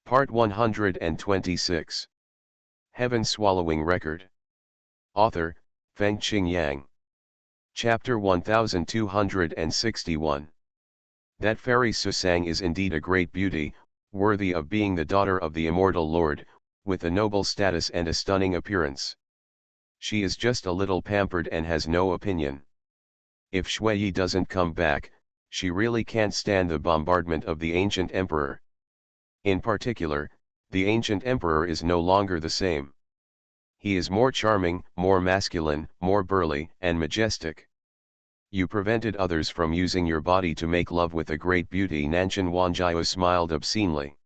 Part 126. Heaven-Swallowing Record. Author, Fengqing Yang. Chapter 1261. That fairy Susang is indeed a great beauty, worthy of being the daughter of the immortal lord, with a noble status and a stunning appearance. She is just a little pampered and has no opinion. If Shui doesn't come back, she really can't stand the bombardment of the ancient emperor. In particular, the ancient emperor is no longer the same. He is more charming, more masculine, more burly and majestic. You prevented others from using your body to make love with a great beauty. Nanshan Wanjiao smiled obscenely.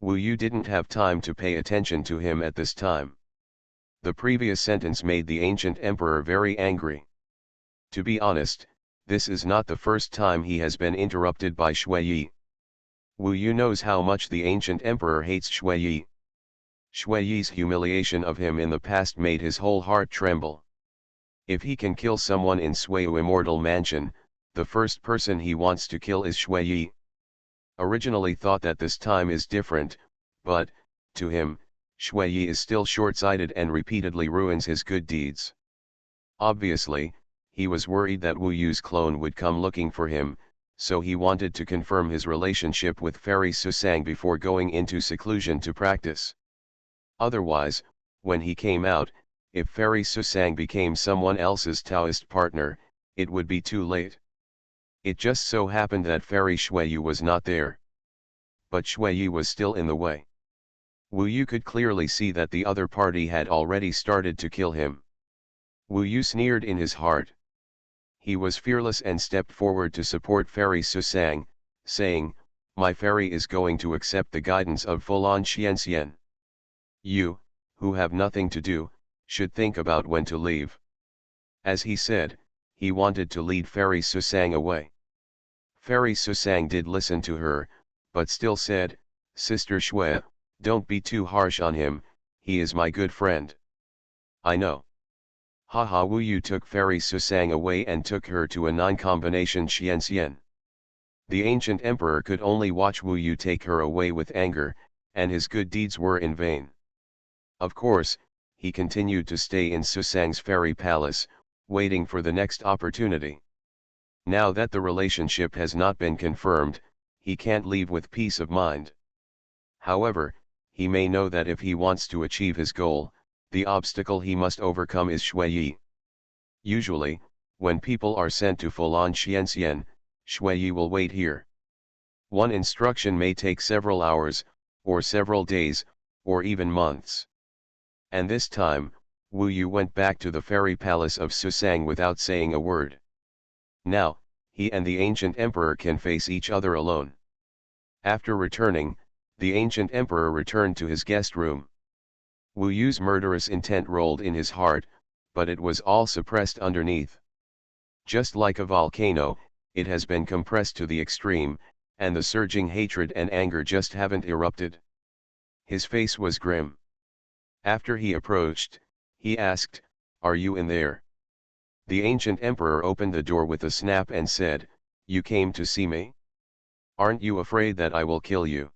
Wu Yu didn't have time to pay attention to him at this time. The previous sentence made the ancient emperor very angry. To be honest, this is not the first time he has been interrupted by Shui. Wu Yu knows how much the ancient emperor hates Shui. Shui's humiliation of him in the past made his whole heart tremble. If he can kill someone in Suiyu Immortal Mansion, the first person he wants to kill is Shui. Originally thought that this time is different, but, to him, Shui is still short-sighted and repeatedly ruins his good deeds. Obviously, he was worried that Wu Yu's clone would come looking for him, so he wanted to confirm his relationship with Fairy Susang before going into seclusion to practice. Otherwise, when he came out, if Fairy Susang became someone else's Taoist partner, it would be too late. It just so happened that Fairy Shuiyu was not there. But Shuiyu was still in the way. Wu Yu could clearly see that the other party had already started to kill him. Wu Yu sneered in his heart. He was fearless and stepped forward to support Fairy Susang, saying, "My fairy is going to accept the guidance of Fulan Xianxian. You, who have nothing to do, should think about when to leave." As he said, he wanted to lead Fairy Susang away. Fairy Susang did listen to her, but still said, "Sister Shui, don't be too harsh on him, he is my good friend." "I know." Haha. Wu Yu took Fairy Susang away and took her to a 9-combination Xianxian. The ancient emperor could only watch Wu Yu take her away with anger, and his good deeds were in vain. Of course, he continued to stay in Susang's fairy palace, waiting for the next opportunity. Now that the relationship has not been confirmed, he can't leave with peace of mind. However, he may know that if he wants to achieve his goal, the obstacle he must overcome is Shui. Usually, when people are sent to Fulan Xianxian, Shui will wait here. One instruction may take several hours, or several days, or even months. And this time, Wu Yu went back to the fairy palace of Susang without saying a word. Now, he and the ancient emperor can face each other alone. After returning, the ancient emperor returned to his guest room. Wu Yu's murderous intent rolled in his heart, but it was all suppressed underneath. Just like a volcano, it has been compressed to the extreme, and the surging hatred and anger just haven't erupted. His face was grim. After he approached, he asked, "Are you in there?" The ancient emperor opened the door with a snap and said, "You came to see me? Aren't you afraid that I will kill you?"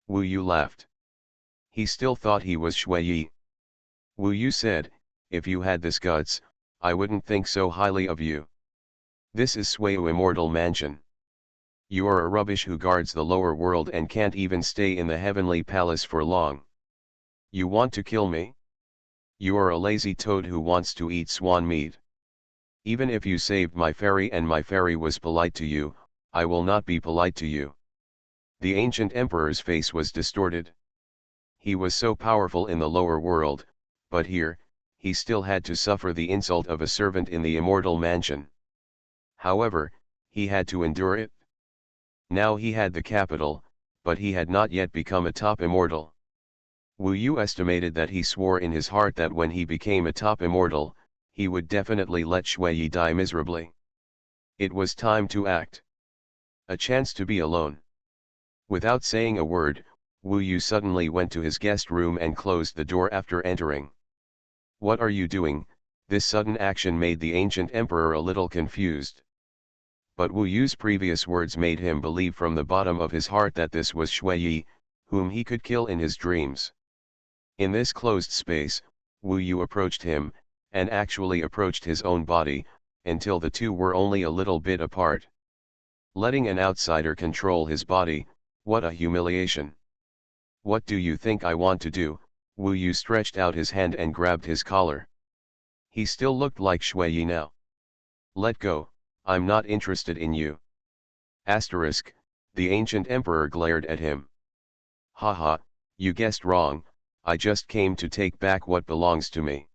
Wu Yu laughed. He still thought he was Shui. Wu Yu said, "If you had this guts, I wouldn't think so highly of you. This is Suiyu Immortal Mansion. You are a rubbish who guards the lower world and can't even stay in the heavenly palace for long. You want to kill me? You are a lazy toad who wants to eat swan meat. Even if you saved my fairy and my fairy was polite to you, I will not be polite to you." The ancient emperor's face was distorted. He was so powerful in the lower world, but here, he still had to suffer the insult of a servant in the immortal mansion. However, he had to endure it. Now he had the capital, but he had not yet become a top immortal. Wu Yu estimated that he swore in his heart that when he became a top immortal, he would definitely let Shui die miserably. It was time to act. A chance to be alone. Without saying a word, Wu Yu suddenly went to his guest room and closed the door after entering. "What are you doing?" This sudden action made the ancient emperor a little confused. But Wu Yu's previous words made him believe from the bottom of his heart that this was Shui, whom he could kill in his dreams. In this closed space, Wu Yu approached him, and actually approached his own body, until the two were only a little bit apart. Letting an outsider control his body, what a humiliation. What do you think I want to do? Wu Yu stretched out his hand and grabbed his collar. He still looked like Shui Yi now. Let go, I'm not interested in you. Asterisk, the ancient emperor glared at him. Haha, you guessed wrong, I just came to take back what belongs to me.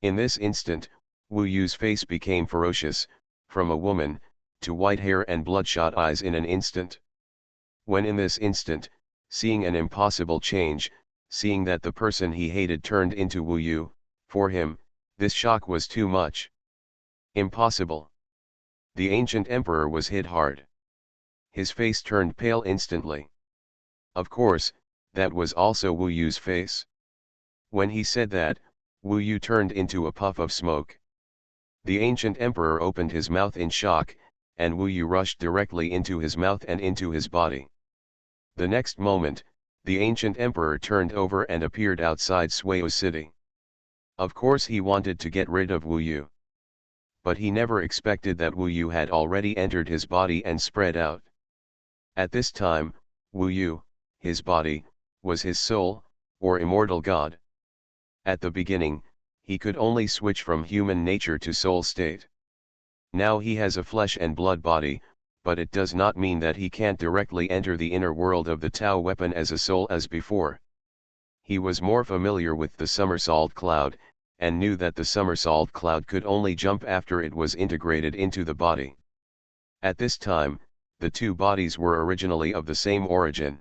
In this instant, Wu Yu's face became ferocious, from a woman, to white hair and bloodshot eyes in an instant. When in this instant, seeing an impossible change, seeing that the person he hated turned into Wu Yu, for him, this shock was too much. Impossible. The ancient emperor was hit hard. His face turned pale instantly. Of course, that was also Wu Yu's face. When he said that, Wu Yu turned into a puff of smoke. The ancient emperor opened his mouth in shock, and Wu Yu rushed directly into his mouth and into his body. The next moment, the ancient emperor turned over and appeared outside Suo City. Of course he wanted to get rid of Wu Yu. But he never expected that Wu Yu had already entered his body and spread out. At this time, Wu Yu, his body, was his soul, or immortal god. At the beginning, he could only switch from human nature to soul state. Now he has a flesh and blood body, but it does not mean that he can't directly enter the inner world of the Tao weapon as a soul as before. He was more familiar with the somersault cloud, and knew that the somersault cloud could only jump after it was integrated into the body. At this time, the two bodies were originally of the same origin.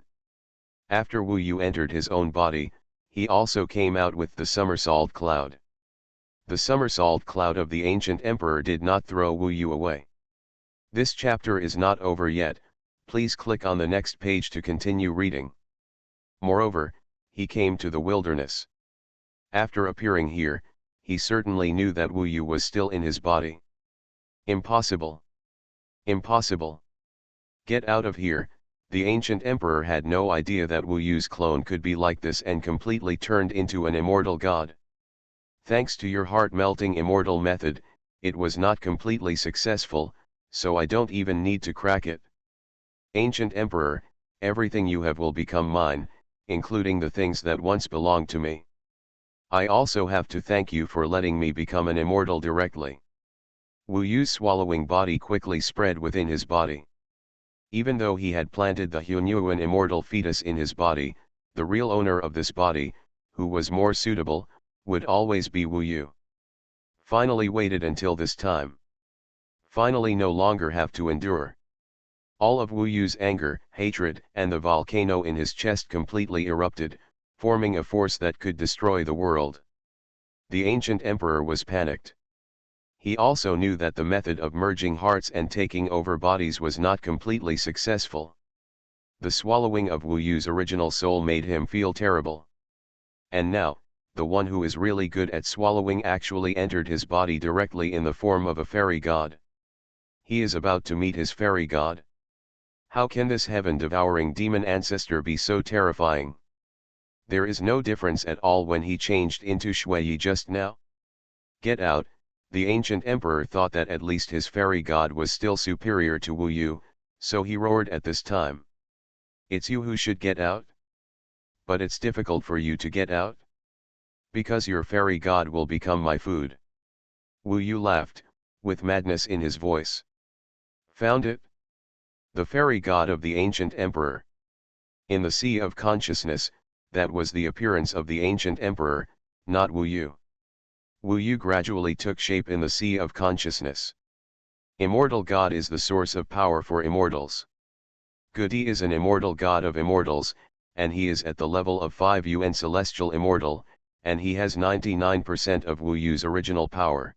After Wu Yu entered his own body, he also came out with the somersault cloud. The somersault cloud of the ancient emperor did not throw Wu Yu away. This chapter is not over yet, please click on the next page to continue reading. Moreover, he came to the wilderness. After appearing here, he certainly knew that Wu Yu was still in his body. Impossible. Impossible. Get out of here. The ancient emperor had no idea that Wu Yu's clone could be like this and completely turned into an immortal god. Thanks to your heart-melting immortal method, it was not completely successful, so I don't even need to crack it. Ancient emperor, everything you have will become mine, including the things that once belonged to me. I also have to thank you for letting me become an immortal directly. Wu Yu's swallowing body quickly spread within his body. Even though he had planted the Xuanhuan immortal fetus in his body, the real owner of this body, who was more suitable, would always be Wu Yu. Finally waited until this time. Finally no longer have to endure. All of Wu Yu's anger, hatred, and the volcano in his chest completely erupted, forming a force that could destroy the world. The ancient emperor was panicked. He also knew that the method of merging hearts and taking over bodies was not completely successful. The swallowing of Wu Yu's original soul made him feel terrible. And now, the one who is really good at swallowing actually entered his body directly in the form of a fairy god. He is about to meet his fairy god. How can this heaven-devouring demon ancestor be so terrifying? There is no difference at all when he changed into Shui Yi just now. Get out. The ancient emperor thought that at least his fairy god was still superior to Wu Yu, so he roared at this time. It's you who should get out? But it's difficult for you to get out? Because your fairy god will become my food. Wu Yu laughed, with madness in his voice. Found it? The fairy god of the ancient emperor. In the sea of consciousness, that was the appearance of the ancient emperor, not Wu Yu. Wu Yu gradually took shape in the sea of consciousness. Immortal God is the source of power for immortals. Gudi is an immortal god of immortals, and he is at the level of 5 UN celestial immortal, and he has 99% of Wu Yu's original power.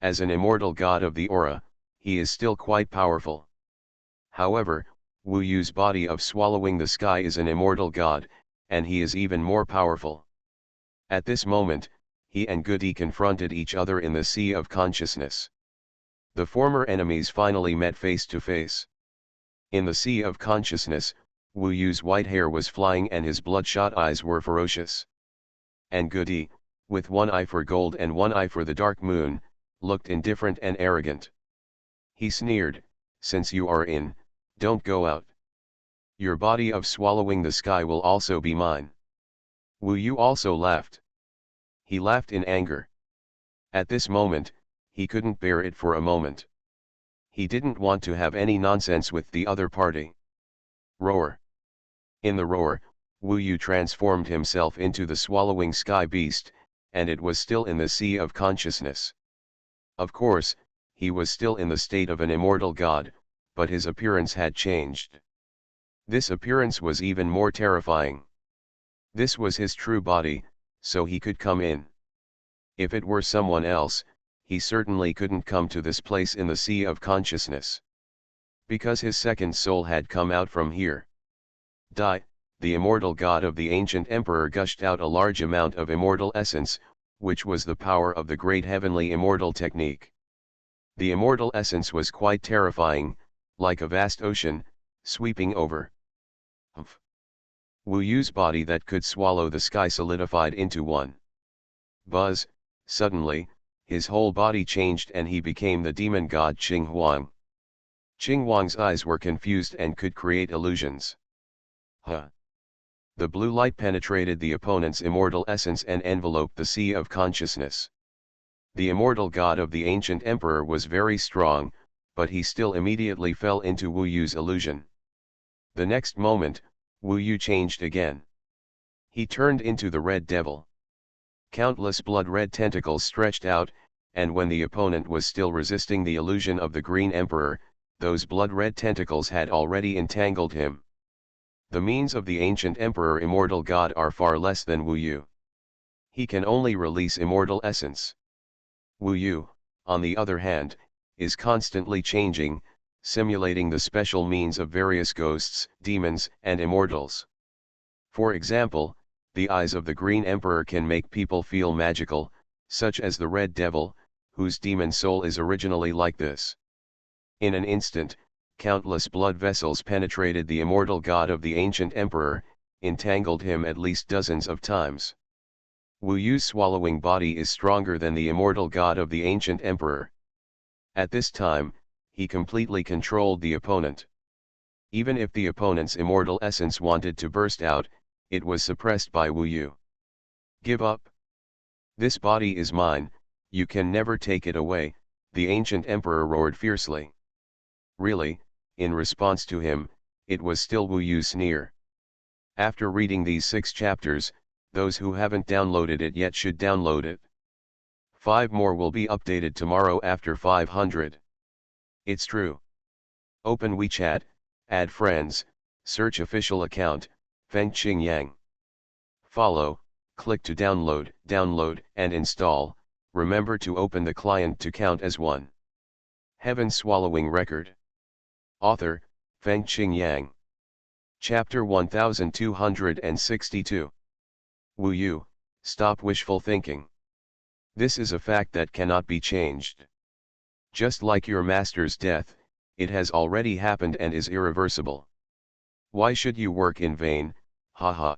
As an immortal god of the aura, he is still quite powerful. However, Wu Yu's body of swallowing the sky is an immortal god, and he is even more powerful. At this moment, he and Gudi confronted each other in the sea of consciousness. The former enemies finally met face to face. In the sea of consciousness, Wu Yu's white hair was flying and his bloodshot eyes were ferocious. And Goody, with one eye for gold and one eye for the dark moon, looked indifferent and arrogant. He sneered, "Since you are in, don't go out. Your body of swallowing the sky will also be mine." Wu Yu also laughed. He laughed in anger. At this moment, he couldn't bear it for a moment. He didn't want to have any nonsense with the other party. Roar. In the roar, Wu Yu transformed himself into the swallowing sky beast, and it was still in the sea of consciousness. Of course, he was still in the state of an immortal god, but his appearance had changed. This appearance was even more terrifying. This was his true body, so he could come in. If it were someone else, he certainly couldn't come to this place in the sea of consciousness. Because his second soul had come out from here. Dai, the immortal god of the ancient emperor, gushed out a large amount of immortal essence, which was the power of the great heavenly immortal technique. The immortal essence was quite terrifying, like a vast ocean, sweeping over. Humph. Wu Yu's body that could swallow the sky solidified into one. Buzz, suddenly, his whole body changed and he became the demon god Xuanhuan. Xuanhuan's eyes were confused and could create illusions. Huh. The blue light penetrated the opponent's immortal essence and enveloped the sea of consciousness. The immortal god of the ancient emperor was very strong, but he still immediately fell into Wu Yu's illusion. The next moment, Wu Yu changed again. He turned into the red devil. Countless blood-red tentacles stretched out, and when the opponent was still resisting the illusion of the green emperor, those blood-red tentacles had already entangled him. The means of the ancient emperor immortal god are far less than Wu Yu. He can only release immortal essence. Wu Yu, on the other hand, is constantly changing, simulating the special means of various ghosts, demons, and immortals. For example, the eyes of the Green Emperor can make people feel magical, such as the Red Devil, whose demon soul is originally like this. In an instant, countless blood vessels penetrated the immortal god of the ancient emperor, entangled him at least dozens of times. Wu Yu's swallowing body is stronger than the immortal god of the ancient emperor. At this time, he completely controlled the opponent. Even if the opponent's immortal essence wanted to burst out, it was suppressed by Wu Yu. "Give up. This body is mine, you can never take it away," the ancient emperor roared fiercely. Really, in response to him, it was still Wu Yu's sneer. After reading these 6 chapters, those who haven't downloaded it yet should download it. 5 more will be updated tomorrow after 500. It's true. Open WeChat, add friends, search official account, Fengqing Yang. Follow, click to download, and install. Remember to open the client to count as one. Heaven Swallowing Record. Author, Fengqing Yang. Chapter 1262. Wu Yu, stop wishful thinking. This is a fact that cannot be changed. Just like your master's death, it has already happened and is irreversible. Why should you work in vain, haha.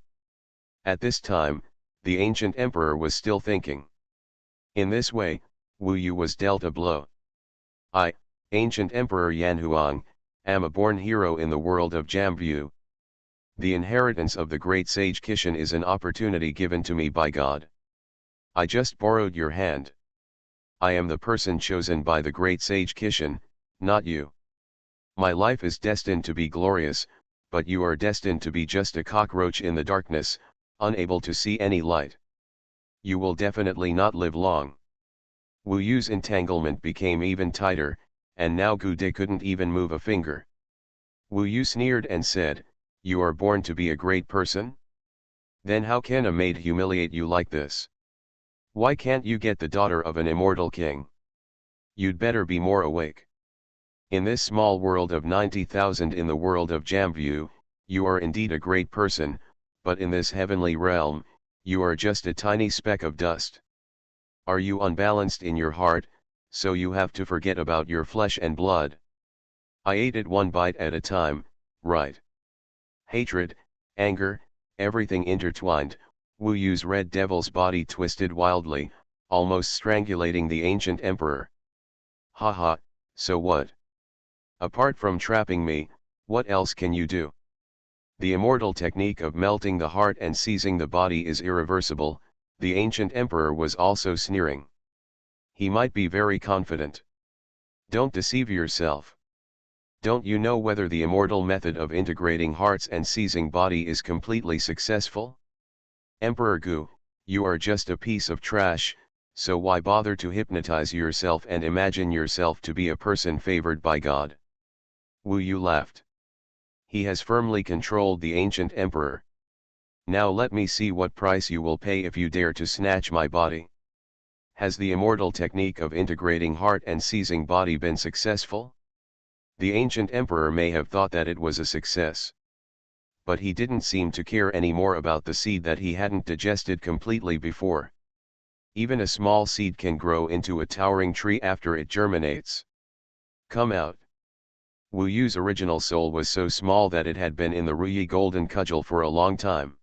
At this time, the ancient emperor was still thinking. In this way, Wu Yu was dealt a blow. I, ancient emperor Yanhuang, am a born hero in the world of Jambu. The inheritance of the great sage Kishan is an opportunity given to me by God. I just borrowed your hand. I am the person chosen by the great sage Kishan, not you. My life is destined to be glorious, but you are destined to be just a cockroach in the darkness, unable to see any light. You will definitely not live long. Wu Yu's entanglement became even tighter, and now Gu De couldn't even move a finger. Wu Yu sneered and said, "You are born to be a great person? Then how can a maid humiliate you like this? Why can't you get the daughter of an immortal king? You'd better be more awake. In this small world of 90,000 in the world of Jambu, you are indeed a great person, but in this heavenly realm, you are just a tiny speck of dust. Are you unbalanced in your heart, so you have to forget about your flesh and blood? I ate it one bite at a time, right? Hatred, anger, everything intertwined. Wu Yu's red devil's body twisted wildly, almost strangulating the ancient emperor. Haha, so what? Apart from trapping me, what else can you do? The immortal technique of melting the heart and seizing the body is irreversible, the ancient emperor was also sneering. He might be very confident. Don't deceive yourself. Don't you know whether the immortal method of integrating hearts and seizing body is completely successful? Emperor Gu, you are just a piece of trash, so why bother to hypnotize yourself and imagine yourself to be a person favored by God? Wu Yu laughed. He has firmly controlled the ancient emperor. Now let me see what price you will pay if you dare to snatch my body. Has the immortal technique of integrating heart and seizing body been successful? The ancient emperor may have thought that it was a success. But he didn't seem to care any more about the seed that he hadn't digested completely before. Even a small seed can grow into a towering tree after it germinates. Come out. Wu Yu's original soul was so small that it had been in the Ruyi golden cudgel for a long time.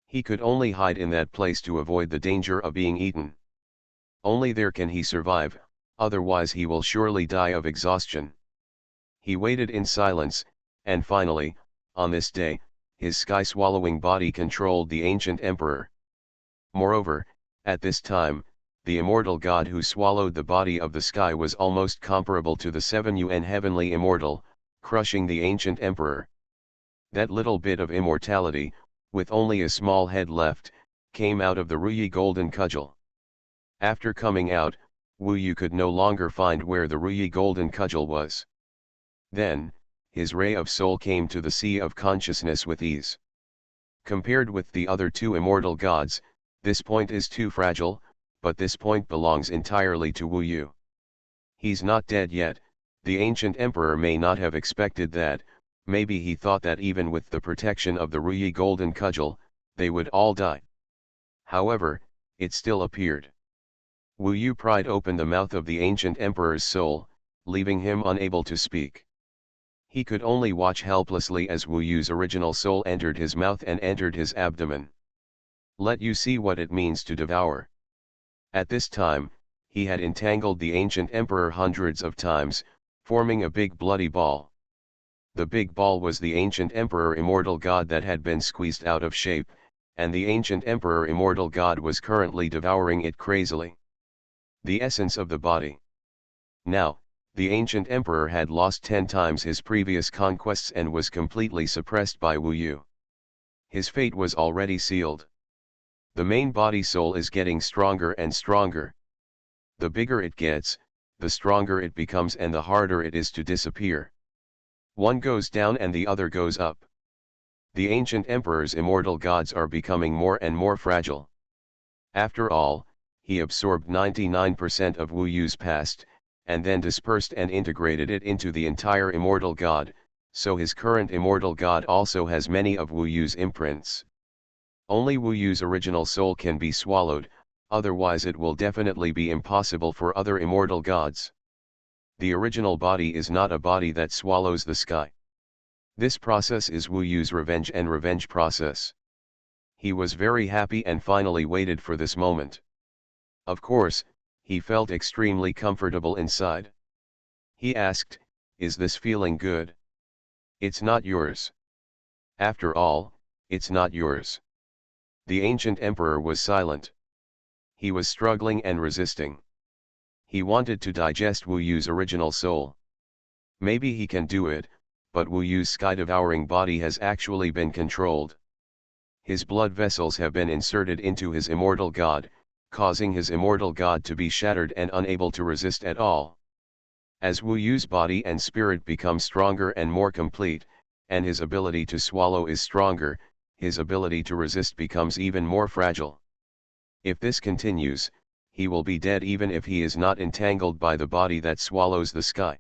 He could only hide in that place to avoid the danger of being eaten. Only there can he survive, otherwise he will surely die of exhaustion. He waited in silence, and finally, on this day, his sky-swallowing body controlled the ancient emperor. Moreover, at this time, the immortal god who swallowed the body of the sky was almost comparable to the 7UN heavenly immortal, crushing the ancient emperor. That little bit of immortality, with only a small head left, came out of the Ruyi golden cudgel. After coming out, Wu Yu could no longer find where the Ruyi golden cudgel was. Then, his ray of soul came to the sea of consciousness with ease. Compared with the other two immortal gods, this point is too fragile, but this point belongs entirely to Wu Yu. He's not dead yet. The ancient emperor may not have expected that, maybe he thought that even with the protection of the Ruyi golden cudgel, they would all die. However, it still appeared. Wu Yu pried open the mouth of the ancient emperor's soul, leaving him unable to speak. He could only watch helplessly as Wu Yu's original soul entered his mouth and entered his abdomen. Let you see what it means to devour. At this time, he had entangled the ancient emperor hundreds of times, forming a big bloody ball. The big ball was the ancient emperor immortal god that had been squeezed out of shape, and the ancient emperor immortal god was currently devouring it crazily. The essence of the body. Now, the ancient emperor had lost 10 times his previous conquests and was completely suppressed by Wu Yu. His fate was already sealed. The main body soul is getting stronger and stronger. The bigger it gets, the stronger it becomes and the harder it is to disappear. One goes down and the other goes up. The ancient emperor's immortal gods are becoming more and more fragile. After all, he absorbed 99% of Wu Yu's past, and then dispersed and integrated it into the entire immortal god, so his current immortal god also has many of Wu Yu's imprints. Only Wu Yu's original soul can be swallowed, otherwise it will definitely be impossible for other immortal gods. The original body is not a body that swallows the sky. This process is Wu Yu's revenge and revenge process. He was very happy and finally waited for this moment. Of course, he felt extremely comfortable inside. He asked, "Is this feeling good?" "It's not yours." "After all, it's not yours." The ancient emperor was silent. He was struggling and resisting. He wanted to digest Wu Yu's original soul. Maybe he can do it, but Wu Yu's sky-devouring body has actually been controlled. His blood vessels have been inserted into his immortal god, causing his immortal god to be shattered and unable to resist at all. As Wu Yu's body and spirit become stronger and more complete, and his ability to swallow is stronger, his ability to resist becomes even more fragile. If this continues, he will be dead even if he is not entangled by the body that swallows the sky.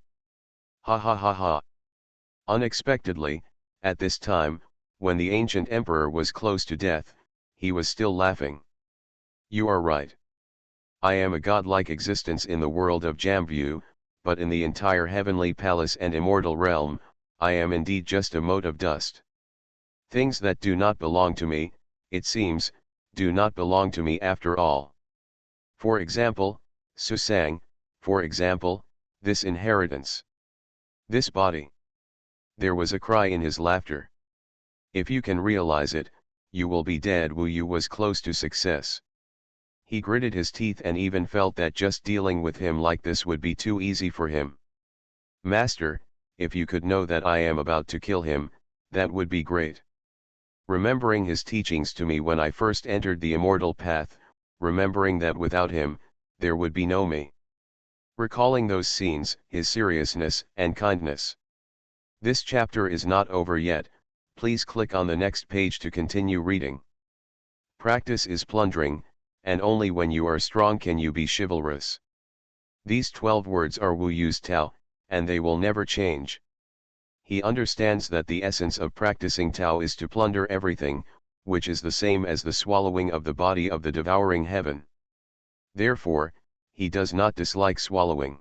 Ha ha ha ha. Unexpectedly, at this time, when the ancient emperor was close to death, he was still laughing. "You are right. I am a godlike existence in the world of Jambu, but in the entire heavenly palace and immortal realm, I am indeed just a mote of dust. Things that do not belong to me, it seems, do not belong to me after all. For example, Susang, for example, this inheritance. This body. There was a cry in his laughter. If you can realize it, you will be dead. Wu Yu was close to success. He gritted his teeth and even felt that just dealing with him like this would be too easy for him. Master, if you could know that I am about to kill him, that would be great. Remembering his teachings to me when I first entered the immortal path, remembering that without him, there would be no me. Recalling those scenes, his seriousness and kindness. This chapter is not over yet, please click on the next page to continue reading. Practice is plundering, and only when you are strong can you be chivalrous. These 12 words are Wu Yu's Tao, and they will never change. He understands that the essence of practicing Tao is to plunder everything, which is the same as the swallowing of the body of the devouring heaven. Therefore, he does not dislike swallowing.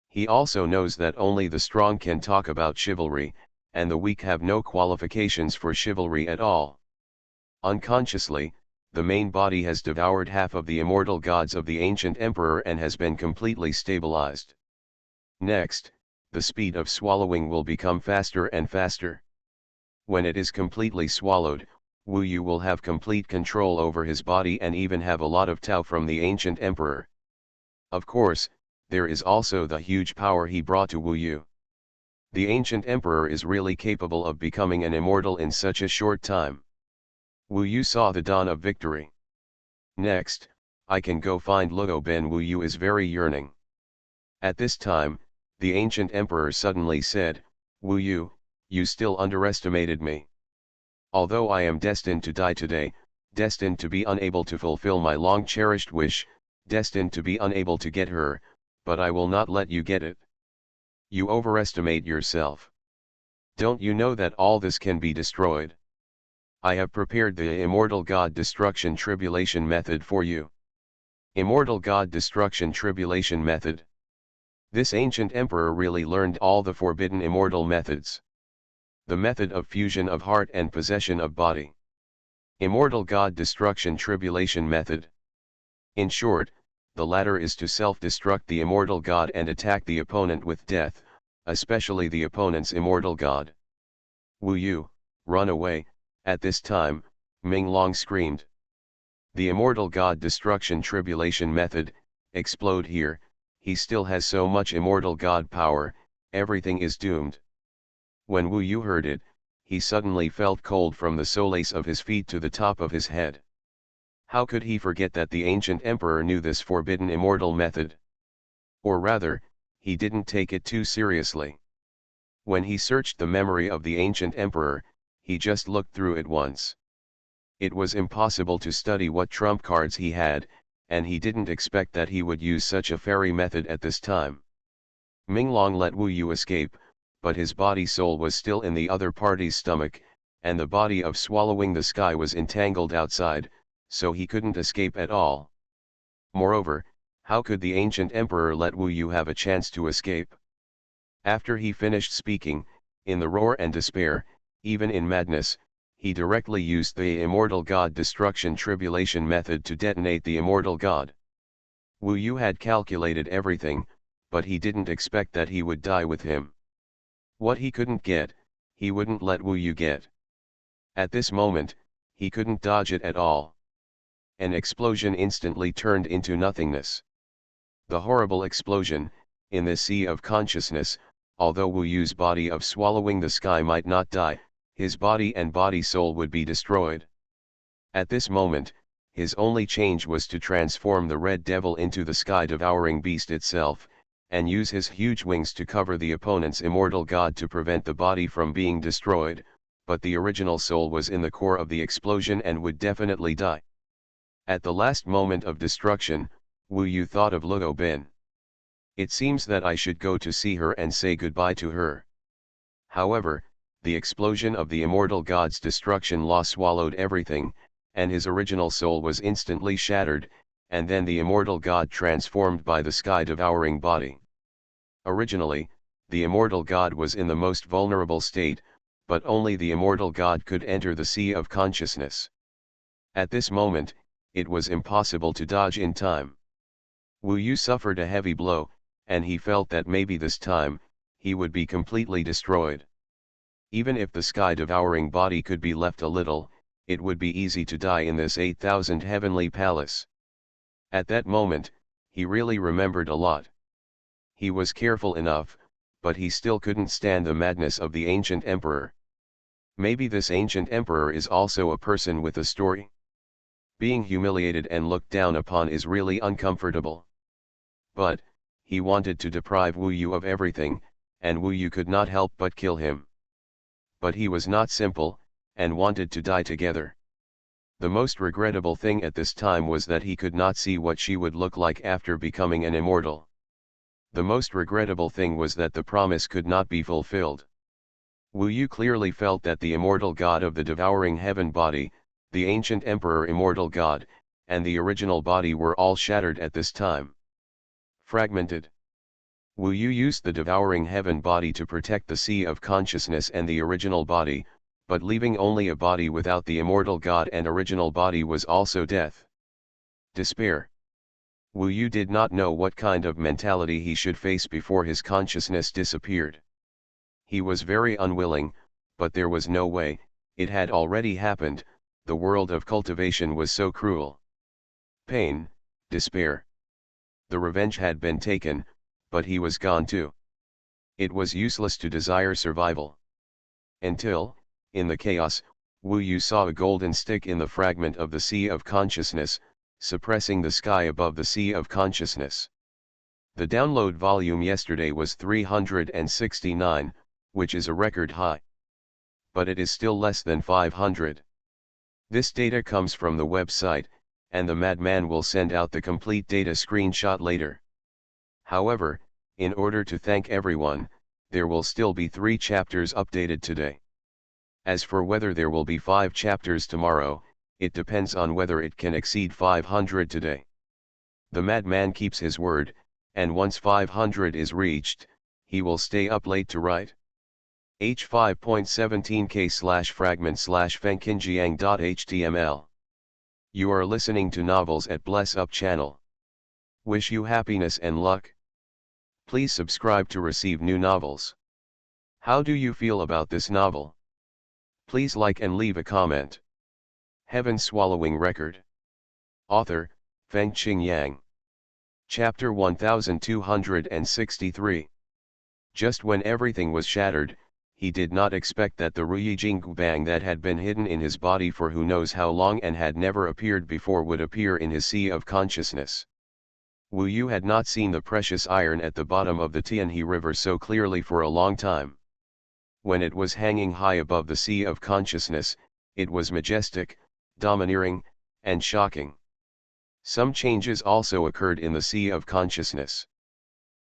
He also knows that only the strong can talk about chivalry, and the weak have no qualifications for chivalry at all. Unconsciously, the main body has devoured half of the immortal gods of the ancient emperor and has been completely stabilized. Next, the speed of swallowing will become faster and faster. When it is completely swallowed, Wu Yu will have complete control over his body and even have a lot of Tao from the ancient emperor. Of course, there is also the huge power he brought to Wu Yu. The ancient emperor is really capable of becoming an immortal in such a short time. Wu Yu saw the dawn of victory. Next, I can go find Luo Ben. Wu Yu is very yearning. At this time, the ancient emperor suddenly said, Wu Yu, you still underestimated me. Although I am destined to die today, destined to be unable to fulfill my long-cherished wish, destined to be unable to get her, but I will not let you get it. You overestimate yourself. Don't you know that all this can be destroyed? I have prepared the Immortal God Destruction Tribulation Method for you. Immortal God Destruction Tribulation Method. This ancient emperor really learned all the forbidden immortal methods. The method of fusion of heart and possession of body. Immortal God Destruction Tribulation Method. In short, the latter is to self-destruct the immortal god and attack the opponent with death, especially the opponent's immortal god. Wu Yu, run away. At this time, Ming Long screamed. The immortal god destruction tribulation method, explode here, he still has so much immortal god power, everything is doomed. When Wu Yu heard it, he suddenly felt cold from the soles of his feet to the top of his head. How could he forget that the ancient emperor knew this forbidden immortal method? Or rather, he didn't take it too seriously. When he searched the memory of the ancient emperor, he just looked through it once. It was impossible to study what trump cards he had, and he didn't expect that he would use such a fairy method at this time. Minglong let Wu Yu escape, but his body-soul was still in the other party's stomach, and the body of swallowing the sky was entangled outside, so he couldn't escape at all. Moreover, how could the ancient emperor let Wu Yu have a chance to escape? After he finished speaking, in the roar and despair, even in madness, he directly used the immortal god destruction tribulation method to detonate the immortal god. Wu Yu had calculated everything, but he didn't expect that he would die with him. What he couldn't get, he wouldn't let Wu Yu get. At this moment, he couldn't dodge it at all. An explosion instantly turned into nothingness. The horrible explosion, in this sea of consciousness, although Wu Yu's body of swallowing the sky might not die, his body and body-soul would be destroyed. At this moment, his only change was to transform the red devil into the sky-devouring beast itself, and use his huge wings to cover the opponent's immortal god to prevent the body from being destroyed, but the original soul was in the core of the explosion and would definitely die. At the last moment of destruction, Wu Yu thought of Luo Ben. It seems that I should go to see her and say goodbye to her. However, the explosion of the immortal god's destruction law swallowed everything, and his original soul was instantly shattered, and then the immortal god transformed by the sky-devouring body. Originally, the immortal god was in the most vulnerable state, but only the immortal God could enter the sea of consciousness. At this moment, it was impossible to dodge in time. Wu Yu suffered a heavy blow, and he felt that maybe this time, he would be completely destroyed. Even if the sky-devouring body could be left a little, it would be easy to die in this 8,000 heavenly palace. At that moment, he really remembered a lot. He was careful enough, but he still couldn't stand the madness of the ancient emperor. Maybe this ancient emperor is also a person with a story. Being humiliated and looked down upon is really uncomfortable. But, he wanted to deprive Wu Yu of everything, and Wu Yu could not help but kill him. But he was not simple, and wanted to die together. The most regrettable thing at this time was that he could not see what she would look like after becoming an immortal. The most regrettable thing was that the promise could not be fulfilled. Wu Yu clearly felt that the immortal god of the devouring heaven body, the ancient emperor immortal god, and the original body were all shattered at this time. Fragmented. Wu Yu used the devouring heaven body to protect the sea of consciousness and the original body, but leaving only a body without the immortal god and original body was also death. Despair. Wu Yu did not know what kind of mentality he should face before his consciousness disappeared. He was very unwilling, but there was no way, it had already happened, the world of cultivation was so cruel. Pain, despair. The revenge had been taken, but he was gone too. It was useless to desire survival. Until, in the chaos, Wu Yu saw a golden stick in the fragment of the sea of consciousness, suppressing the sky above the sea of consciousness. The download volume yesterday was 369, which is a record high. But it is still less than 500. This data comes from the website, and the madman will send out the complete data screenshot later. However, in order to thank everyone, there will still be 3 chapters updated today. As for whether there will be 5 chapters tomorrow, it depends on whether it can exceed 500 today. The madman keeps his word, and once 500 is reached, he will stay up late to write. h5.17k/fragment/fengkinjiang.html. You are listening to Novels at Bless Up channel. Wish you happiness and luck. Please subscribe to receive new novels. How do you feel about this novel? Please like and leave a comment. Heaven Swallowing Record. Author, Fengqing Yang. Chapter 1263. Just when everything was shattered, he did not expect that the Ruyi Jingbang that had been hidden in his body for who knows how long and had never appeared before would appear in his sea of consciousness. Wu Yu had not seen the precious iron at the bottom of the Tianhe River so clearly for a long time. When it was hanging high above the sea of consciousness, it was majestic, domineering, and shocking. Some changes also occurred in the sea of consciousness.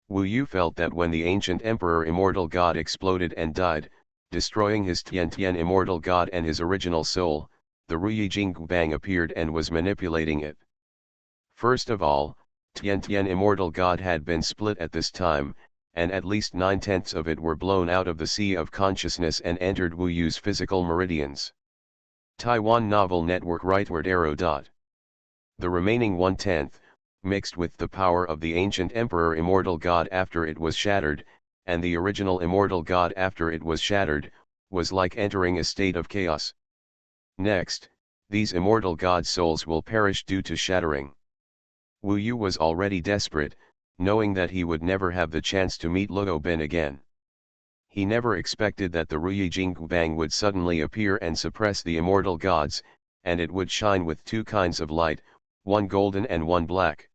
Wu Yu felt that when the ancient emperor immortal god exploded and died, destroying his Tian immortal god and his original soul, the Ruyi Jingbang appeared and was manipulating it. First of all, Tian immortal god had been split at this time, and at least 9/10 of it were blown out of the sea of consciousness and entered Wu Yu's physical meridians. Taiwan Novel Network rightward arrow. The remaining 1/10, mixed with the power of the ancient emperor immortal god after it was shattered, and the original immortal god after it was shattered, was like entering a state of chaos. Next, these immortal god souls will perish due to shattering. Wu Yu was already desperate, knowing that he would never have the chance to meet Luo Ben again. He never expected that the Ruyi Jingbang would suddenly appear and suppress the immortal gods, and it would shine with 2 kinds of light, one golden and one black.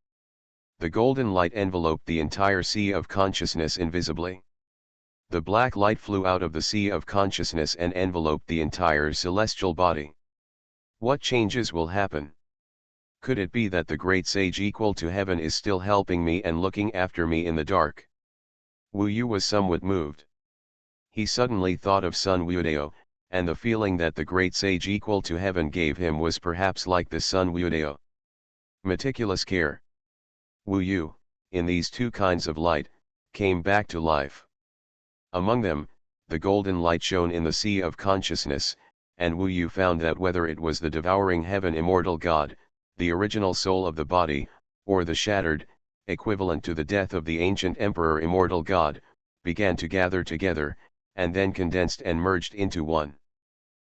The golden light enveloped the entire sea of consciousness invisibly. The black light flew out of the sea of consciousness and enveloped the entire celestial body. What changes will happen? Could it be that the great sage equal to heaven is still helping me and looking after me in the dark? Wu Yu was somewhat moved. He suddenly thought of Sun Wuodao, and the feeling that the great sage equal to heaven gave him was perhaps like the Sun Wuodao. Meticulous care. Wu Yu, in these 2 kinds of light, came back to life. Among them, the golden light shone in the sea of consciousness, and Wu Yu found that whether it was the devouring heaven immortal god, the original soul of the body, or the shattered, equivalent to the death of the ancient emperor immortal god, began to gather together, and then condensed and merged into one.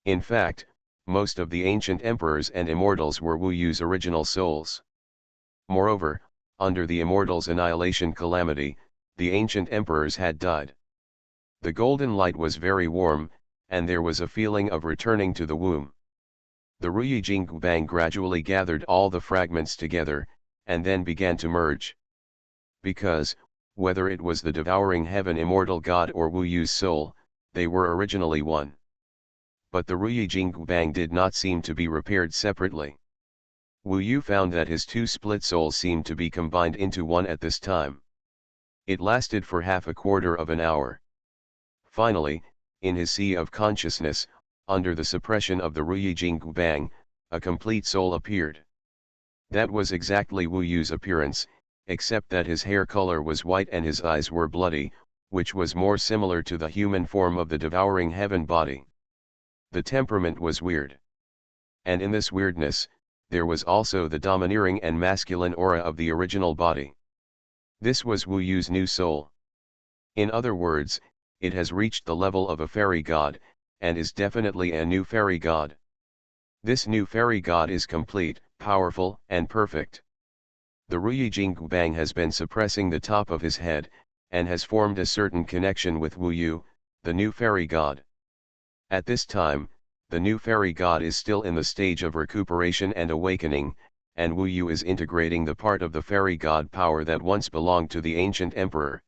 In fact, most of the ancient emperors and immortals were Wu Yu's original souls. Moreover, under the immortals' annihilation calamity, the ancient emperors had died. The golden light was very warm, and there was a feeling of returning to the womb. The Ruyi Jingbang gradually gathered all the fragments together, and then began to merge. Because, whether it was the devouring heaven immortal god or Wu Yu's soul, they were originally one. But the Ruyi Jingbang did not seem to be repaired separately. Wu Yu found that his two split souls seemed to be combined into one at this time. It lasted for half a quarter of an hour. Finally, in his sea of consciousness, under the suppression of the Ruyi Jingbang, a complete soul appeared. That was exactly Wu Yu's appearance, except that his hair color was white and his eyes were bloody, which was more similar to the human form of the devouring heaven body. The temperament was weird. And in this weirdness, there was also the domineering and masculine aura of the original body. This was Wu Yu's new soul. In other words, it has reached the level of a fairy god, and is definitely a new fairy god. This new fairy god is complete, powerful, and perfect. The Ruyi Jingbang has been suppressing the top of his head, and has formed a certain connection with Wu Yu, the new fairy god. At this time, the new fairy god is still in the stage of recuperation and awakening, and Wu Yu is integrating the part of the fairy god power that once belonged to the ancient emperor.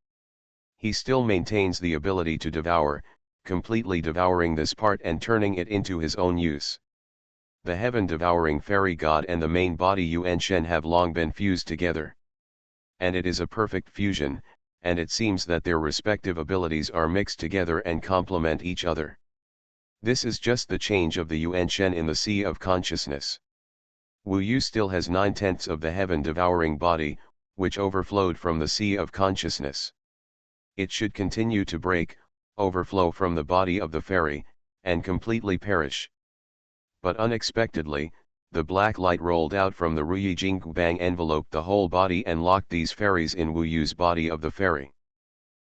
He still maintains the ability to devour, completely devouring this part and turning it into his own use. The heaven-devouring fairy god and the main body Yuan Shen have long been fused together. And it is a perfect fusion, and it seems that their respective abilities are mixed together and complement each other. This is just the change of the Yuan Shen in the sea of consciousness. Wu Yu still has 9/10 of the heaven-devouring body, which overflowed from the sea of consciousness. It should continue to break, overflow from the body of the fairy, and completely perish. But unexpectedly, the black light rolled out from the Ruyi Jingbang, enveloped the whole body and locked these fairies in Wu Yu's body of the fairy.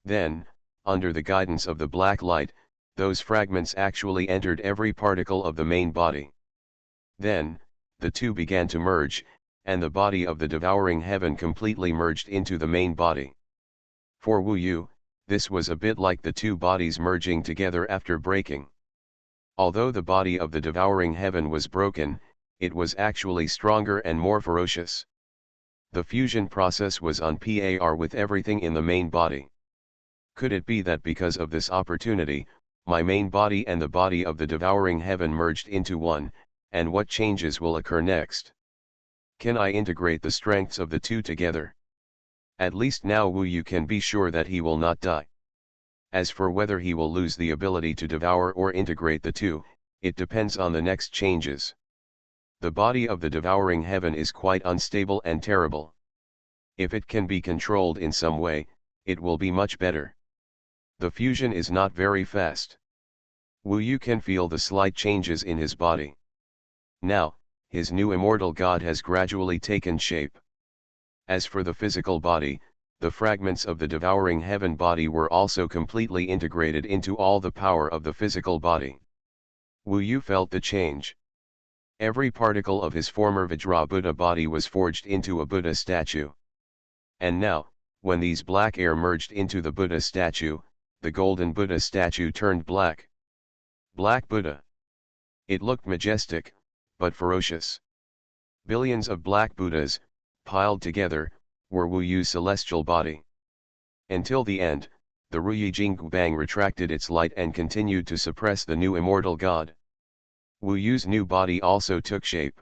Then, under the guidance of the black light, those fragments actually entered every particle of the main body. Then, the two began to merge, and the body of the devouring heaven completely merged into the main body. For Wu Yu, this was a bit like the two bodies merging together after breaking. Although the body of the devouring heaven was broken, it was actually stronger and more ferocious. The fusion process was on par with everything in the main body. Could it be that because of this opportunity, my main body and the body of the devouring heaven merged into one, and what changes will occur next? Can I integrate the strengths of the two together? At least now Wu Yu can be sure that he will not die. As for whether he will lose the ability to devour or integrate the two, it depends on the next changes. The body of the devouring heaven is quite unstable and terrible. If it can be controlled in some way, it will be much better. The fusion is not very fast. Wu Yu can feel the slight changes in his body. Now, his new immortal god has gradually taken shape. As for the physical body, the fragments of the devouring heaven body were also completely integrated into all the power of the physical body. Wu Yu felt the change. Every particle of his former Vajra Buddha body was forged into a Buddha statue. And now, when these black air merged into the Buddha statue, the golden Buddha statue turned black. Black Buddha. It looked majestic, but ferocious. Billions of black Buddhas, piled together, were Wu Yu's celestial body. Until the end, the Ruyi Jingbang retracted its light and continued to suppress the new immortal god. Wu Yu's new body also took shape.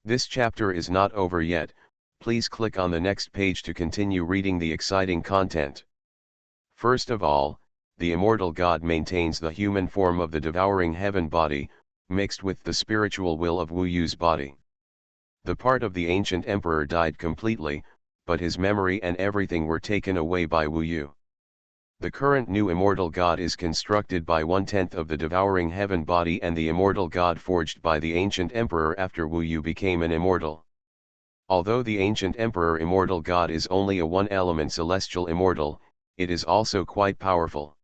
This chapter is not over yet, please click on the next page to continue reading the exciting content. First of all, the immortal god maintains the human form of the devouring heaven body, mixed with the spiritual will of Wu Yu's body. The part of the ancient emperor died completely, but his memory and everything were taken away by Wu Yu. The current new immortal god is constructed by 1/10 of the devouring heaven body and the immortal god forged by the ancient emperor after Wu Yu became an immortal. Although the ancient emperor immortal god is only a one-element celestial immortal, it is also quite powerful.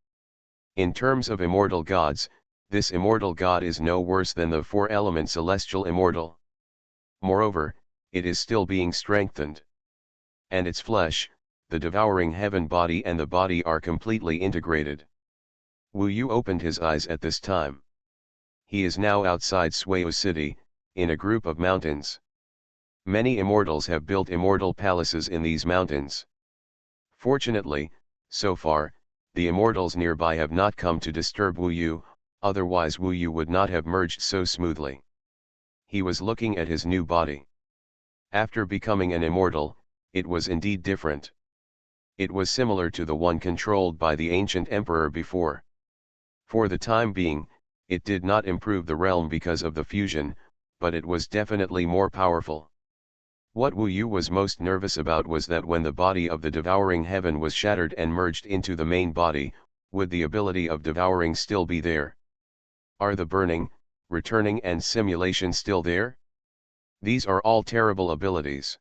In terms of immortal gods, this immortal god is no worse than the four-element celestial immortal. Moreover, it is still being strengthened. And its flesh, the devouring heaven body and the body are completely integrated. Wu Yu opened his eyes at this time. He is now outside Suo City, in a group of mountains. Many immortals have built immortal palaces in these mountains. Fortunately, so far, the immortals nearby have not come to disturb Wu Yu, otherwise Wu Yu would not have merged so smoothly. He was looking at his new body. After becoming an immortal, it was indeed different. It was similar to the one controlled by the ancient emperor before. For the time being, it did not improve the realm because of the fusion, but it was definitely more powerful. What Wu Yu was most nervous about was that when the body of the devouring heaven was shattered and merged into the main body, would the ability of devouring still be there? Are the burning, returning and simulation still there? These are all terrible abilities.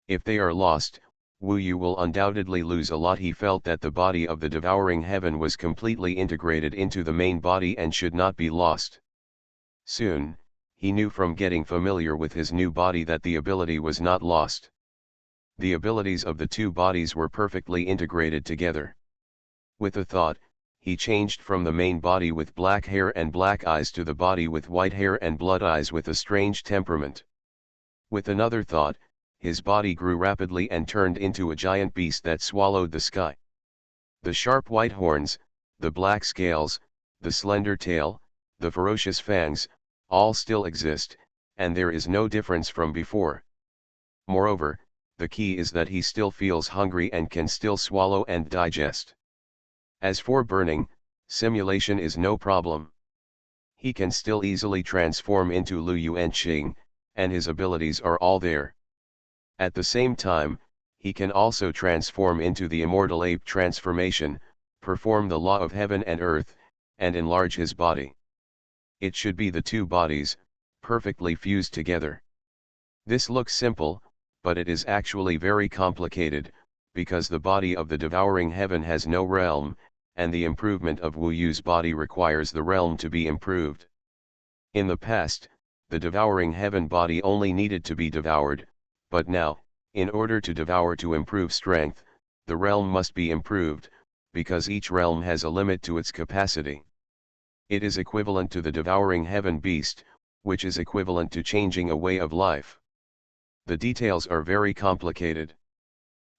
If they are lost, Wu Yu will undoubtedly lose a lot. He felt that the body of the devouring heaven was completely integrated into the main body and should not be lost. Soon, he knew from getting familiar with his new body that the ability was not lost. The abilities of the two bodies were perfectly integrated together. With a thought, he changed from the main body with black hair and black eyes to the body with white hair and blood eyes with a strange temperament. With another thought, his body grew rapidly and turned into a giant beast that swallowed the sky. The sharp white horns, the black scales, the slender tail, the ferocious fangs, all still exist, and there is no difference from before. Moreover, the key is that he still feels hungry and can still swallow and digest. As for burning, simulation is no problem. He can still easily transform into Lu Yuanqing, and his abilities are all there. At the same time, he can also transform into the immortal ape transformation, perform the law of heaven and earth, and enlarge his body. It should be the two bodies, perfectly fused together. This looks simple, but it is actually very complicated, because the body of the devouring heaven has no realm, and the improvement of Wu Yu's body requires the realm to be improved. In the past, the devouring heaven body only needed to be devoured, but now, in order to devour to improve strength, the realm must be improved, because each realm has a limit to its capacity. It is equivalent to the devouring heaven beast, which is equivalent to changing a way of life. The details are very complicated.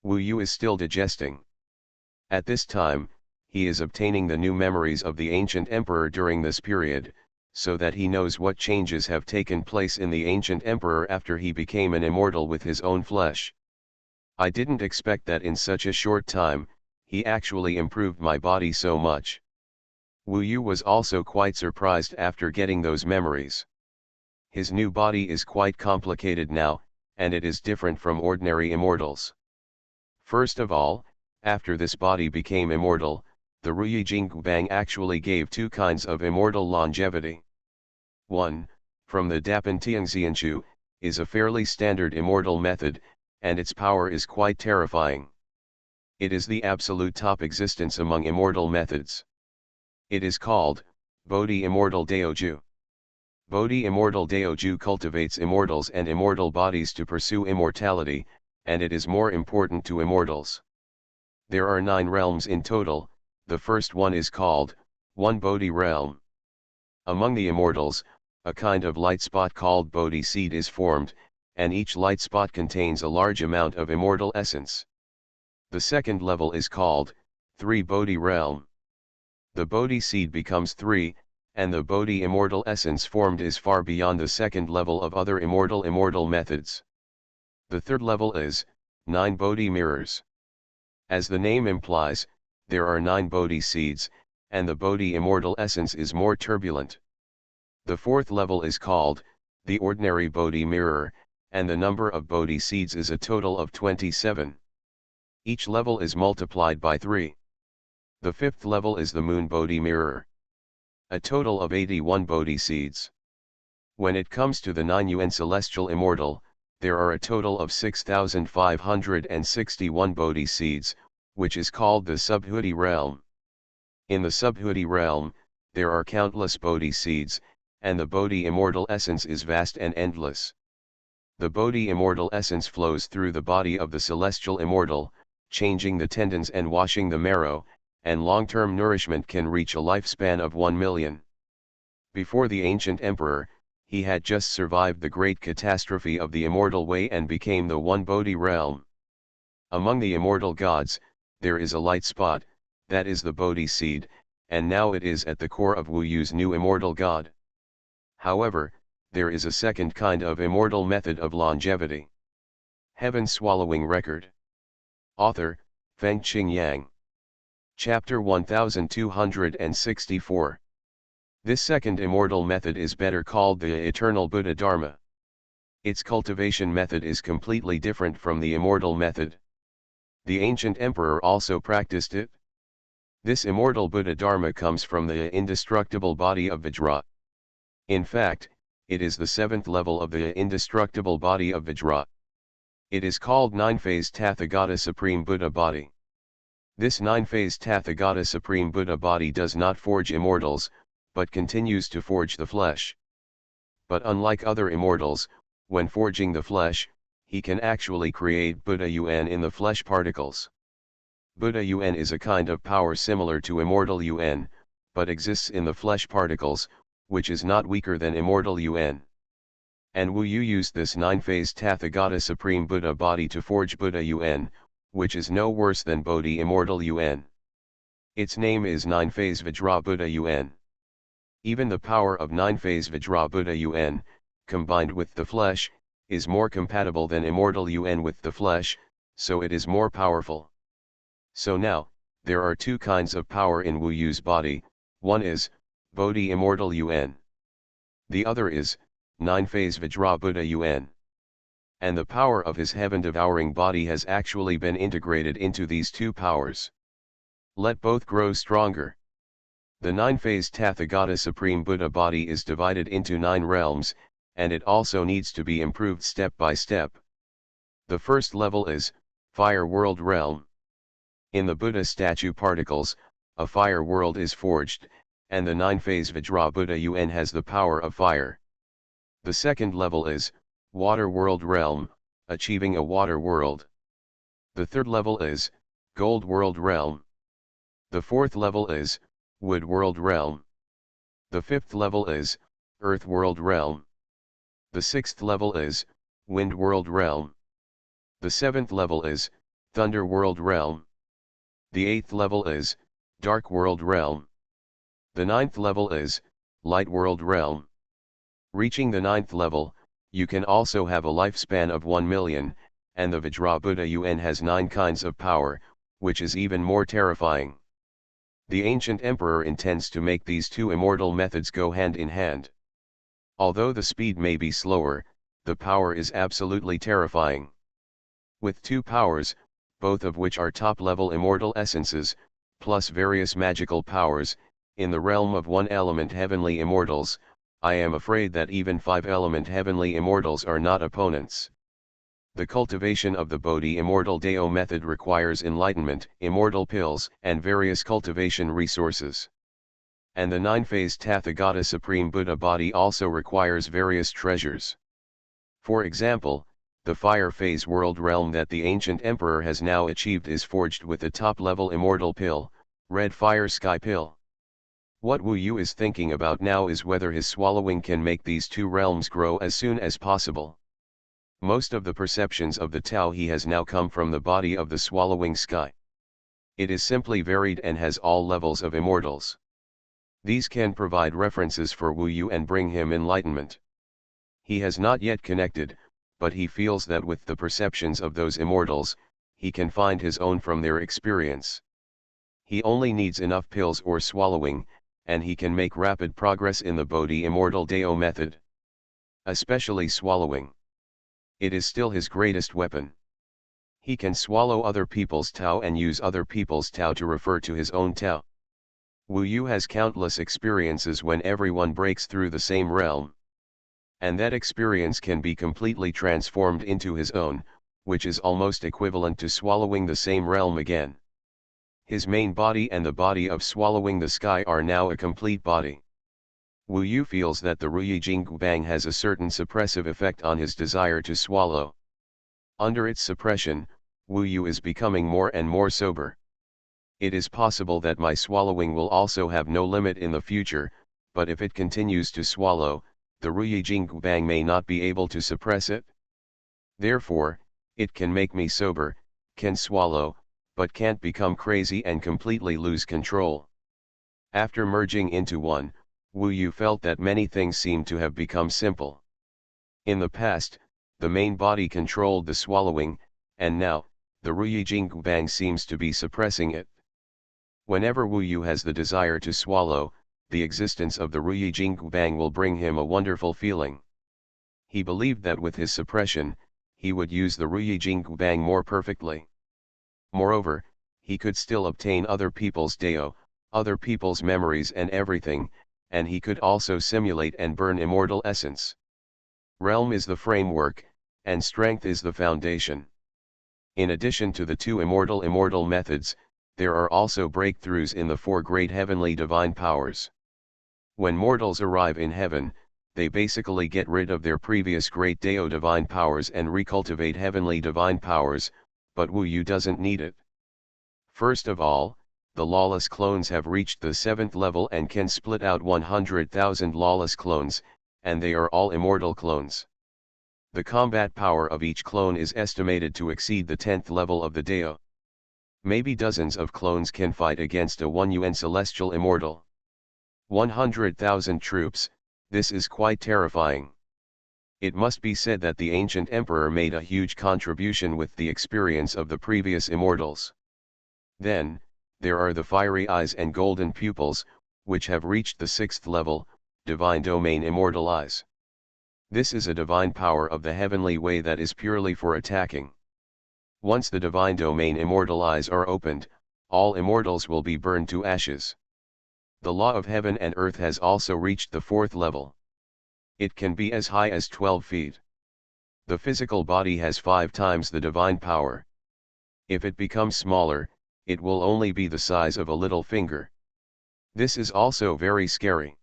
Wu Yu is still digesting. At this time, he is obtaining the new memories of the ancient emperor during this period, so that he knows what changes have taken place in the ancient emperor after he became an immortal with his own flesh. I didn't expect that in such a short time, he actually improved my body so much. Wu Yu was also quite surprised after getting those memories. His new body is quite complicated now, and it is different from ordinary immortals. First of all, after this body became immortal, the Ruyi Jingbang actually gave two kinds of immortal longevity. One, from the Dapan Tiangxianshu, is a fairly standard immortal method, and its power is quite terrifying. It is the absolute top existence among immortal methods. It is called Bodhi Immortal Daoju. Bodhi Immortal Daoju cultivates immortals and immortal bodies to pursue immortality, and it is more important to immortals. There are 9 realms in total. The first one is called One Bodhi Realm. Among the immortals, a kind of light spot called Bodhi seed is formed, and each light spot contains a large amount of immortal essence. The second level is called 3 Bodhi Realm. The Bodhi seed becomes 3, and the Bodhi immortal essence formed is far beyond the second level of other immortal methods. The third level is 9 Bodhi mirrors. As the name implies, there are 9 Bodhi seeds, and the Bodhi immortal essence is more turbulent. The fourth level is called the ordinary Bodhi mirror, and the number of Bodhi seeds is a total of 27. Each level is multiplied by 3. The fifth level is the Moon Bodhi Mirror. A total of 81 Bodhi seeds. When it comes to the 9 Yuan Celestial Immortal, there are a total of 6,561 Bodhi seeds, which is called the Subhuti realm. In the Subhuti realm, there are countless Bodhi seeds, and the Bodhi immortal essence is vast and endless. The Bodhi immortal essence flows through the body of the celestial immortal, changing the tendons and washing the marrow, and long-term nourishment can reach a lifespan of 1 million. Before the ancient emperor, he had just survived the great catastrophe of the immortal way and became the one Bodhi realm. Among the immortal gods, there is a light spot, that is the Bodhi seed, and now it is at the core of Wu Yu's new immortal god. However, there is a second kind of immortal method of longevity. Heaven Swallowing Record. Author, Feng Qing Yang. Chapter 1264. This second immortal method is better called the Eternal Buddha Dharma. Its cultivation method is completely different from the immortal method. The ancient emperor also practiced it. This immortal Buddha Dharma comes from the indestructible body of Vajra. In fact, it is the seventh level of the indestructible body of Vajra. It is called nine-phase Tathagata Supreme Buddha Body. This nine-phase Tathagata Supreme Buddha Body does not forge immortals, but continues to forge the flesh. But unlike other immortals, when forging the flesh, he can actually create Buddha Yuan in the flesh particles. Buddha Yuan is a kind of power similar to immortal Yuan, but exists in the flesh particles, which is not weaker than immortal Yuan. And Wu Yu used this nine-phase Tathagata Supreme Buddha Body to forge Buddha Yuan, which is no worse than Bodhi Immortal Yuan. Its name is nine-phase Vajra Buddha Yuan. Even the power of nine-phase Vajra Buddha Yuan, combined with the flesh, is more compatible than immortal Yuan with the flesh, so it is more powerful. So now, there are two kinds of power in Wu Yu's body, one is, Bodhi Immortal Yuan. The other is, nine-phase Vajra Buddha Yuan. And the power of his heaven-devouring body has actually been integrated into these two powers. Let both grow stronger. The nine-phase Tathagata Supreme Buddha Body is divided into 9 realms, and it also needs to be improved step by step. The first level is, Fire World Realm. In the Buddha statue particles, a fire world is forged, and the nine-phase Vajra Buddha Yuan has the power of fire. The second level is, Water World Realm, achieving a water world. The third level is, Gold World Realm. The fourth level is, Wood World Realm. The fifth level is, Earth World Realm. The sixth level is, Wind World Realm. The seventh level is, Thunder World Realm. The eighth level is, Dark World Realm. The ninth level is, Light World Realm. Reaching the ninth level, you can also have a lifespan of 1 million, and the Vajra Buddha Yuan has 9 kinds of power, which is even more terrifying. The ancient emperor intends to make these two immortal methods go hand in hand. Although the speed may be slower, the power is absolutely terrifying. With 2 powers, both of which are top-level immortal essences, plus various magical powers, in the realm of 1-element heavenly immortals, I am afraid that even 5-element heavenly immortals are not opponents. The cultivation of the Bodhi Immortal Deo method requires enlightenment, immortal pills, and various cultivation resources. And the 9-phase Tathagata Supreme Buddha Body also requires various treasures. For example, the Fire Phase World Realm that the ancient emperor has now achieved is forged with a top-level immortal pill, Red Fire Sky Pill. What Wu Yu is thinking about now is whether his swallowing can make these two realms grow as soon as possible. Most of the perceptions of the Tao he has now come from the body of the swallowing sky. It is simply varied and has all levels of immortals. These can provide references for Wu Yu and bring him enlightenment. He has not yet connected, but he feels that with the perceptions of those immortals, he can find his own from their experience. He only needs enough pills or swallowing, and he can make rapid progress in the Bodhi Immortal Deo method. Especially swallowing. It is still his greatest weapon. He can swallow other people's Tao and use other people's Tao to refer to his own Tao. Wu Yu has countless experiences when everyone breaks through the same realm. And that experience can be completely transformed into his own, which is almost equivalent to swallowing the same realm again. His main body and the body of swallowing the sky are now a complete body. Wu Yu feels that the Ruyi Jingbang has a certain suppressive effect on his desire to swallow. Under its suppression, Wu Yu is becoming more and more sober. It is possible that my swallowing will also have no limit in the future, but if it continues to swallow, the Ruyi Jingbang may not be able to suppress it. Therefore, it can make me sober, can swallow, but can't become crazy and completely lose control. After merging into one, Wu Yu felt that many things seemed to have become simple. In the past, the main body controlled the swallowing, and now, the Ruyi Jingbang seems to be suppressing it. Whenever Wu Yu has the desire to swallow, the existence of the Ruyi Jingbang will bring him a wonderful feeling. He believed that with his suppression, he would use the Ruyi Jingbang more perfectly. Moreover, he could still obtain other people's Dao, other people's memories and everything, and he could also simulate and burn immortal essence. Realm is the framework, and strength is the foundation. In addition to the two immortal methods, there are also breakthroughs in the four great heavenly divine powers. When mortals arrive in heaven, they basically get rid of their previous great Dao divine powers and recultivate heavenly divine powers, but Wu Yu doesn't need it. First of all, the lawless clones have reached the 7th level and can split out 100,000 lawless clones, and they are all immortal clones. The combat power of each clone is estimated to exceed the 10th level of the Dao. Maybe dozens of clones can fight against a 1 UN celestial immortal. 100,000 troops, this is quite terrifying. It must be said that the ancient emperor made a huge contribution with the experience of the previous immortals. Then, there are the fiery eyes and golden pupils, which have reached the 6th level, divine domain immortal eyes. This is a divine power of the heavenly way that is purely for attacking. Once the divine domain immortal eyes are opened, all immortals will be burned to ashes. The law of heaven and earth has also reached the 4th level. It can be as high as 12 feet. The physical body has 5 times the divine power. If it becomes smaller, it will only be the size of a little finger. This is also very scary.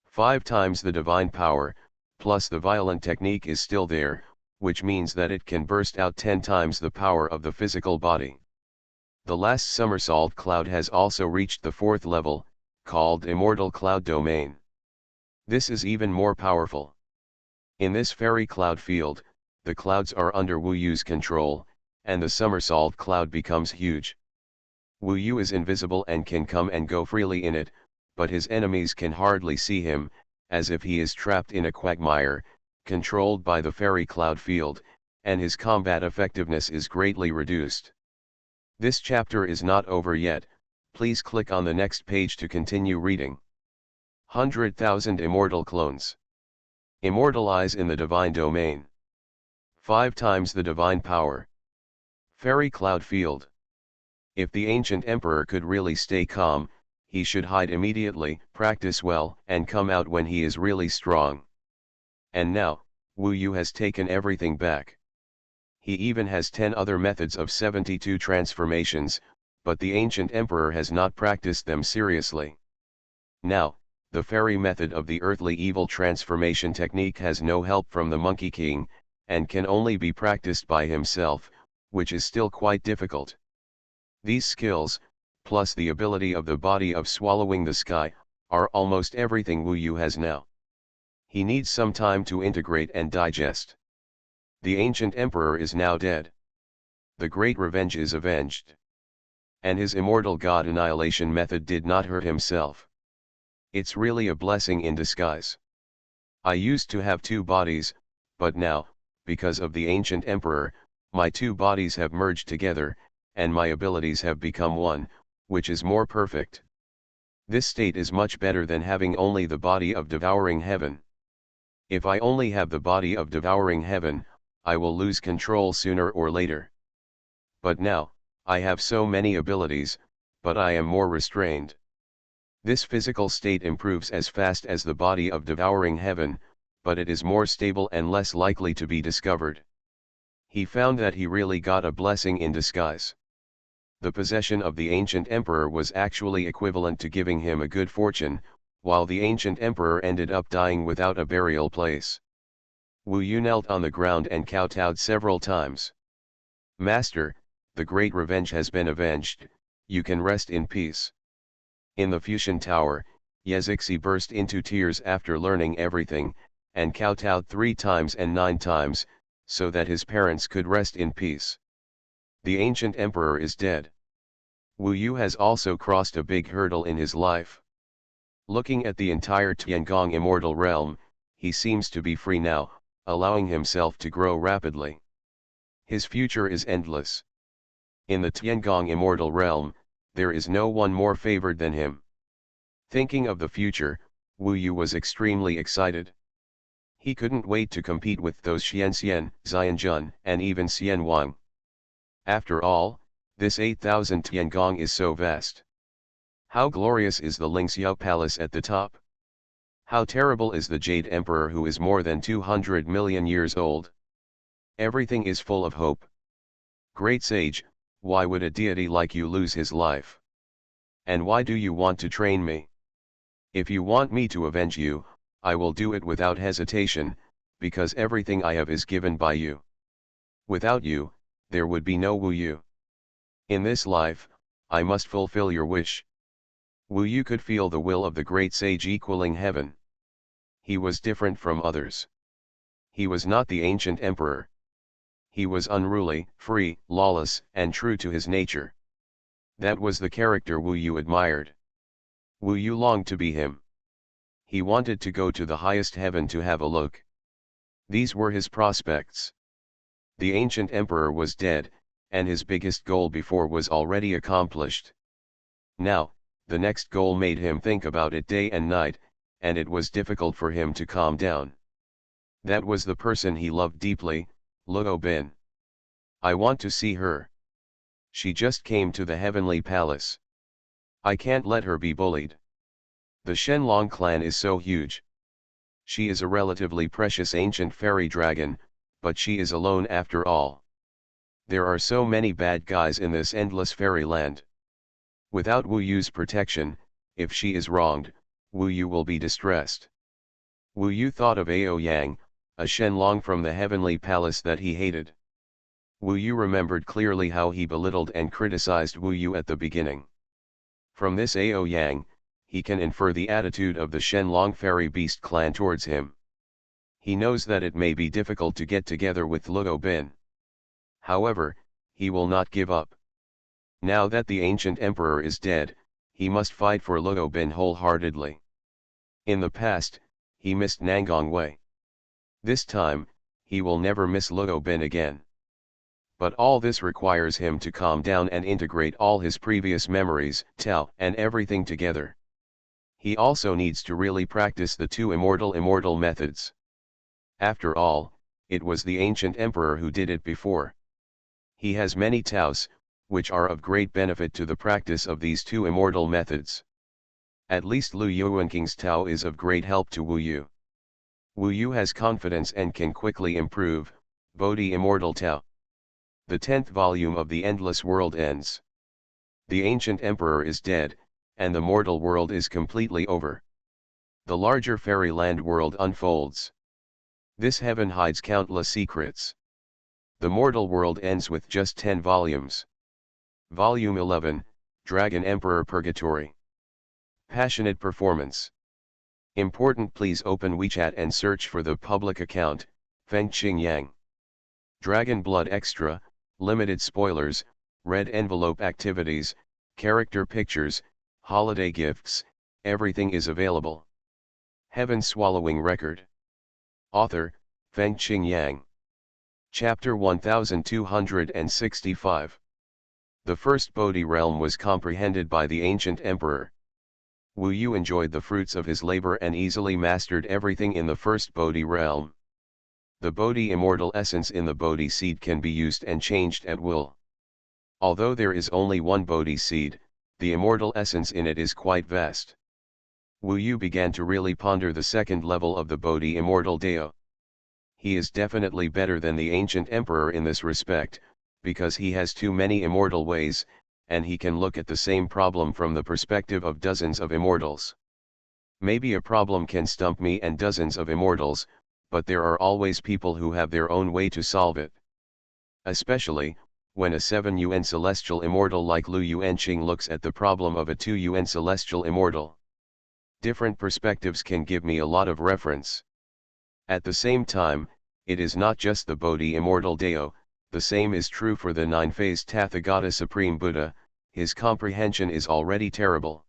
5 times the divine power, plus the violent technique is still there, which means that it can burst out 10 times the power of the physical body. The last somersault cloud has also reached the 4th level, called Immortal Cloud Domain. This is even more powerful. In this fairy cloud field, the clouds are under Wu Yu's control, and the somersault cloud becomes huge. Wu Yu is invisible and can come and go freely in it, but his enemies can hardly see him, as if he is trapped in a quagmire, controlled by the fairy cloud field, and his combat effectiveness is greatly reduced. This chapter is not over yet, please click on the next page to continue reading. 100,000 immortal clones. Immortalize in the divine domain. 5 times the divine power. Fairy cloud field. If the ancient emperor could really stay calm, he should hide immediately, practice well, and come out when he is really strong. And now, Wu Yu has taken everything back. He even has 10 other methods of 72 transformations, but the ancient emperor has not practiced them seriously. Now, the fairy method of the earthly evil transformation technique has no help from the Monkey King, and can only be practiced by himself, which is still quite difficult. These skills, plus the ability of the body of swallowing the sky, are almost everything Wu Yu has now. He needs some time to integrate and digest. The ancient emperor is now dead. The great revenge is avenged. And his immortal god annihilation method did not hurt himself. It's really a blessing in disguise. I used to have 2 bodies, but now, because of the ancient emperor, my 2 bodies have merged together, and my abilities have become one, which is more perfect. This state is much better than having only the body of devouring heaven. If I only have the body of devouring heaven, I will lose control sooner or later. But now, I have so many abilities, but I am more restrained. This physical state improves as fast as the body of devouring heaven, but it is more stable and less likely to be discovered. He found that he really got a blessing in disguise. The possession of the ancient emperor was actually equivalent to giving him a good fortune, while the ancient emperor ended up dying without a burial place. Wu Yu knelt on the ground and kowtowed several times. Master, the great revenge has been avenged, you can rest in peace. In the Fusion Tower, Yezixi burst into tears after learning everything, and kowtowed 3 times and 9 times, so that his parents could rest in peace. The ancient emperor is dead. Wu Yu has also crossed a big hurdle in his life. Looking at the entire Tiangong immortal realm, he seems to be free now, allowing himself to grow rapidly. His future is endless. In the Tiangong immortal realm, there is no one more favored than him. Thinking of the future, Wu Yu was extremely excited. He couldn't wait to compete with those Xianxian, Xianjun, and even Xuanhuan. After all, this 8,000 Tiangong is so vast. How glorious is the Lingxiao Palace at the top. How terrible is the Jade Emperor who is more than 200 million years old. Everything is full of hope. Great sage, why would a deity like you lose his life? And why do you want to train me? If you want me to avenge you, I will do it without hesitation, because everything I have is given by you. Without you, there would be no Wu Yu. In this life, I must fulfill your wish. Wu Yu could feel the will of the great sage equaling heaven. He was different from others. He was not the ancient emperor. He was unruly, free, lawless, and true to his nature. That was the character Wu Yu admired. Wu Yu longed to be him. He wanted to go to the highest heaven to have a look. These were his prospects. The ancient emperor was dead, and his biggest goal before was already accomplished. Now, the next goal made him think about it day and night, and it was difficult for him to calm down. That was the person he loved deeply, Luo Bin. I want to see her. She just came to the heavenly palace. I can't let her be bullied. The Shenlong clan is so huge. She is a relatively precious ancient fairy dragon, but she is alone after all. There are so many bad guys in this endless fairyland. Without Wu Yu's protection, if she is wronged, Wu Yu will be distressed. Wu Yu thought of Ao Yang, a Shenlong from the heavenly palace that he hated. Wu Yu remembered clearly how he belittled and criticized Wu Yu at the beginning. From this Ao Yang, he can infer the attitude of the Shenlong fairy beast clan towards him. He knows that it may be difficult to get together with Luo Bin. However, he will not give up. Now that the ancient emperor is dead, he must fight for Luo Bin wholeheartedly. In the past, he missed Nangong Wei. This time, he will never miss Luo Bin again. But all this requires him to calm down and integrate all his previous memories, Tao, and everything together. He also needs to really practice the 2 immortal methods. After all, it was the ancient emperor who did it before. He has many Taos, which are of great benefit to the practice of these 2 immortal methods. At least Lu Yuanking's Tao is of great help to Wu Yu. Wu Yu has confidence and can quickly improve, Bodhi Immortal Tao. The 10th volume of the Endless World ends. The ancient emperor is dead, and the mortal world is completely over. The larger fairyland world unfolds. This heaven hides countless secrets. The mortal world ends with just 10 volumes. Volume 11, Dragon Emperor Purgatory. Passionate performance. Important, please open WeChat and search for the public account, Fengqing Yang. Dragon Blood Extra, limited spoilers, red envelope activities, character pictures, holiday gifts, everything is available. Heaven Swallowing Record. Author, Fengqing Yang. Chapter 1265. The first Bodhi realm was comprehended by the ancient emperor. Wu Yu enjoyed the fruits of his labor and easily mastered everything in the first Bodhi realm. The Bodhi immortal essence in the Bodhi seed can be used and changed at will. Although there is only one Bodhi seed, the immortal essence in it is quite vast. Wu Yu began to really ponder the second level of the Bodhi immortal Dao. He is definitely better than the ancient emperor in this respect, because he has too many immortal ways, and he can look at the same problem from the perspective of dozens of immortals. Maybe a problem can stump me and dozens of immortals, but there are always people who have their own way to solve it. Especially, when a 7 UN celestial immortal like Lu Yuanqing looks at the problem of a 2 UN celestial immortal. Different perspectives can give me a lot of reference. At the same time, it is not just the Bodhi immortal Dao, the same is true for the 9-phased Tathagata Supreme Buddha. His comprehension is already terrible.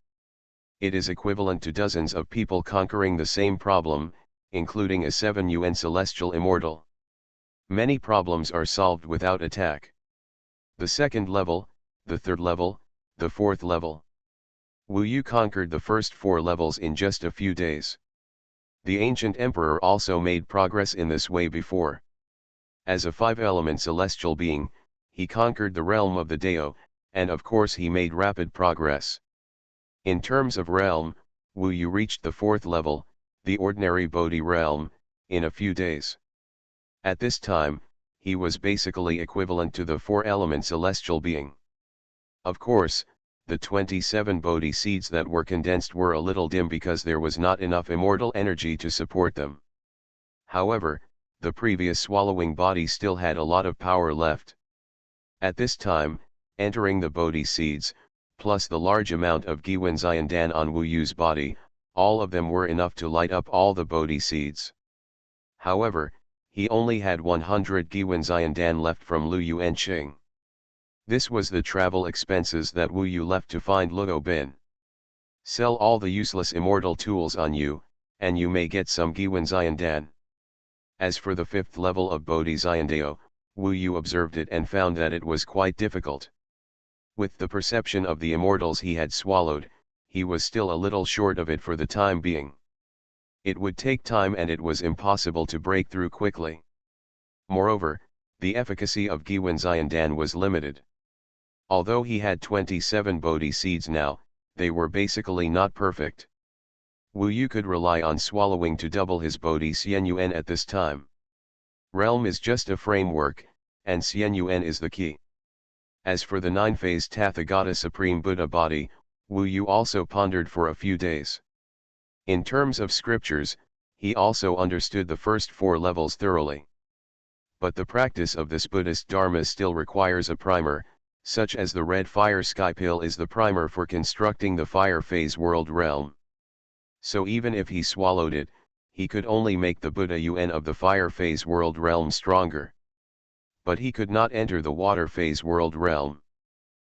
It is equivalent to dozens of people conquering the same problem, including a 7 UN celestial immortal. Many problems are solved without attack. The second level, the third level, the fourth level. Wu Yu conquered the first 4 levels in just a few days. The ancient emperor also made progress in this way before. As a 5-element celestial being, he conquered the realm of the Dao, and of course he made rapid progress. In terms of realm, Wu Yu reached the 4th level, the ordinary Bodhi realm, in a few days. At this time, he was basically equivalent to the 4-element celestial being. Of course, the 27 Bodhi seeds that were condensed were a little dim because there was not enough immortal energy to support them. However, the previous swallowing body still had a lot of power left. At this time, entering the Bodhi seeds, plus the large amount of Giwen Xiandan on Wu Yu's body, all of them were enough to light up all the Bodhi seeds. However, he only had 100 Giwen Xiandan left from Lu Yuanqing. This was the travel expenses that Wu Yu left to find Luo Bin. Sell all the useless immortal tools on you, and you may get some Giwen Xiandan. As for the 5th level of Bodhi Xiandao, Wu Yu observed it and found that it was quite difficult. With the perception of the immortals he had swallowed, he was still a little short of it for the time being. It would take time and it was impossible to break through quickly. Moreover, the efficacy of Giwen Xiandan was limited. Although he had 27 Bodhi seeds now, they were basically not perfect. Wu Yu could rely on swallowing to double his Bodhi Xuanhuan at this time. Realm is just a framework, and Xuanhuan is the key. As for the 9-phased Tathagata Supreme Buddha body, Wu Yu also pondered for a few days. In terms of scriptures, he also understood the first 4 levels thoroughly. But the practice of this Buddhist Dharma still requires a primer, such as the red fire sky pill is the primer for constructing the fire phase world realm. So even if he swallowed it, he could only make the Buddha Yuan of the fire phase world realm stronger. But he could not enter the water phase world realm.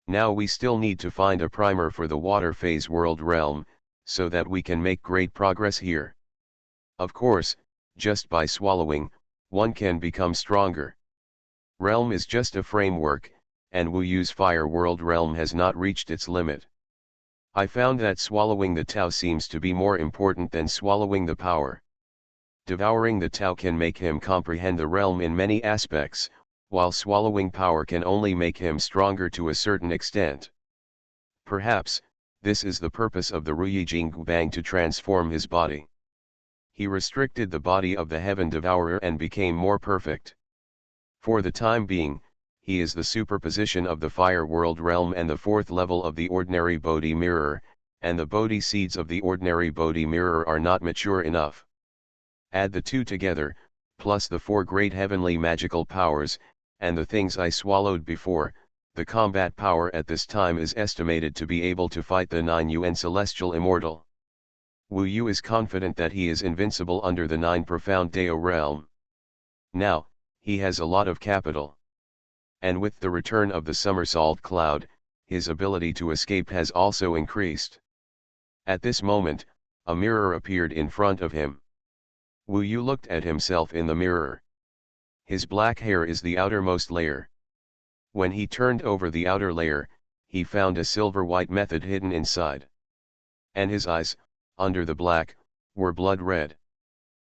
Now we still need to find a primer for the water phase world realm, so that we can make great progress here. Of course, just by swallowing, one can become stronger. Realm is just a framework, and Wu Yu's fire world realm has not reached its limit. I found that swallowing the Tao seems to be more important than swallowing the power. Devouring the Tao can make him comprehend the realm in many aspects, while swallowing power can only make him stronger to a certain extent. Perhaps, this is the purpose of the Ruyi Bang to transform his body. He restricted the body of the heaven devourer and became more perfect. For the time being, he is the superposition of the fire world realm and the 4th level of the ordinary Bodhi mirror, and the Bodhi seeds of the ordinary Bodhi mirror are not mature enough. Add the 2 together, plus the 4 great heavenly magical powers, and the things I swallowed before, the combat power at this time is estimated to be able to fight the 9 UN celestial immortal. Wu Yu is confident that he is invincible under the 9 profound Dao realm. Now, he has a lot of capital. And with the return of the somersault cloud, his ability to escape has also increased. At this moment, a mirror appeared in front of him. Wu Yu looked at himself in the mirror. His black hair is the outermost layer. When he turned over the outer layer, he found a silver-white method hidden inside. And his eyes, under the black, were blood red.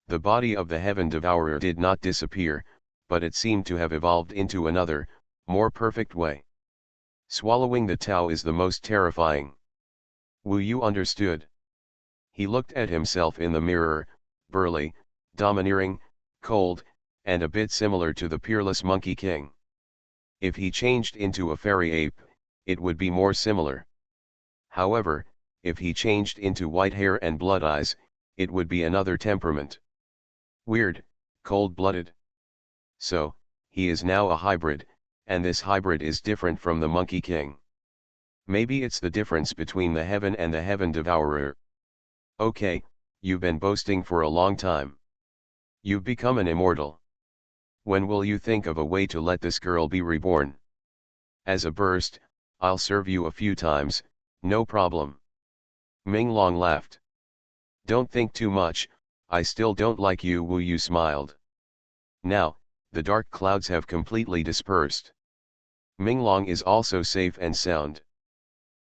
The body of the heaven devourer did not disappear, but it seemed to have evolved into another, more perfect way. Swallowing the Tao is the most terrifying. Wu Yu understood. He looked at himself in the mirror, burly, domineering, cold, and a bit similar to the peerless Monkey King. If he changed into a fairy ape, it would be more similar. However, if he changed into white hair and blood eyes, it would be another temperament. Weird, cold-blooded. So, he is now a hybrid, and this hybrid is different from the Monkey King. Maybe it's the difference between the Heaven and the Heaven Devourer. Okay, you've been boasting for a long time. You've become an immortal. When will you think of a way to let this girl be reborn? As a burst, I'll serve you a few times, no problem. Ming Long laughed. Don't think too much, I still don't like you. Wu Yu smiled. Now, the dark clouds have completely dispersed. Ming Long is also safe and sound.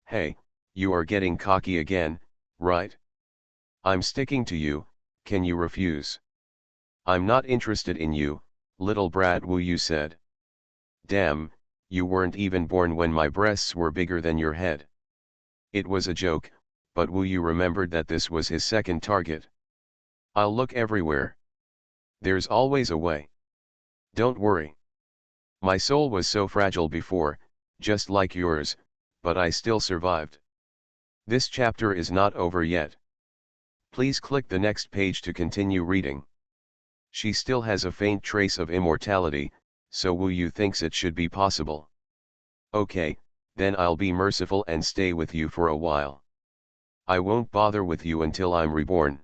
Hey, you are getting cocky again, right? I'm sticking to you, can you refuse? I'm not interested in you, little brat, Wu Yu said. Damn, you weren't even born when my breasts were bigger than your head. It was a joke, but Wu Yu remembered that this was his second target. I'll look everywhere. There's always a way. Don't worry. My soul was so fragile before, just like yours, but I still survived. This chapter is not over yet. Please click the next page to continue reading. She still has a faint trace of immortality, so Wu Yu thinks it should be possible. Okay, then I'll be merciful and stay with you for a while. I won't bother with you until I'm reborn.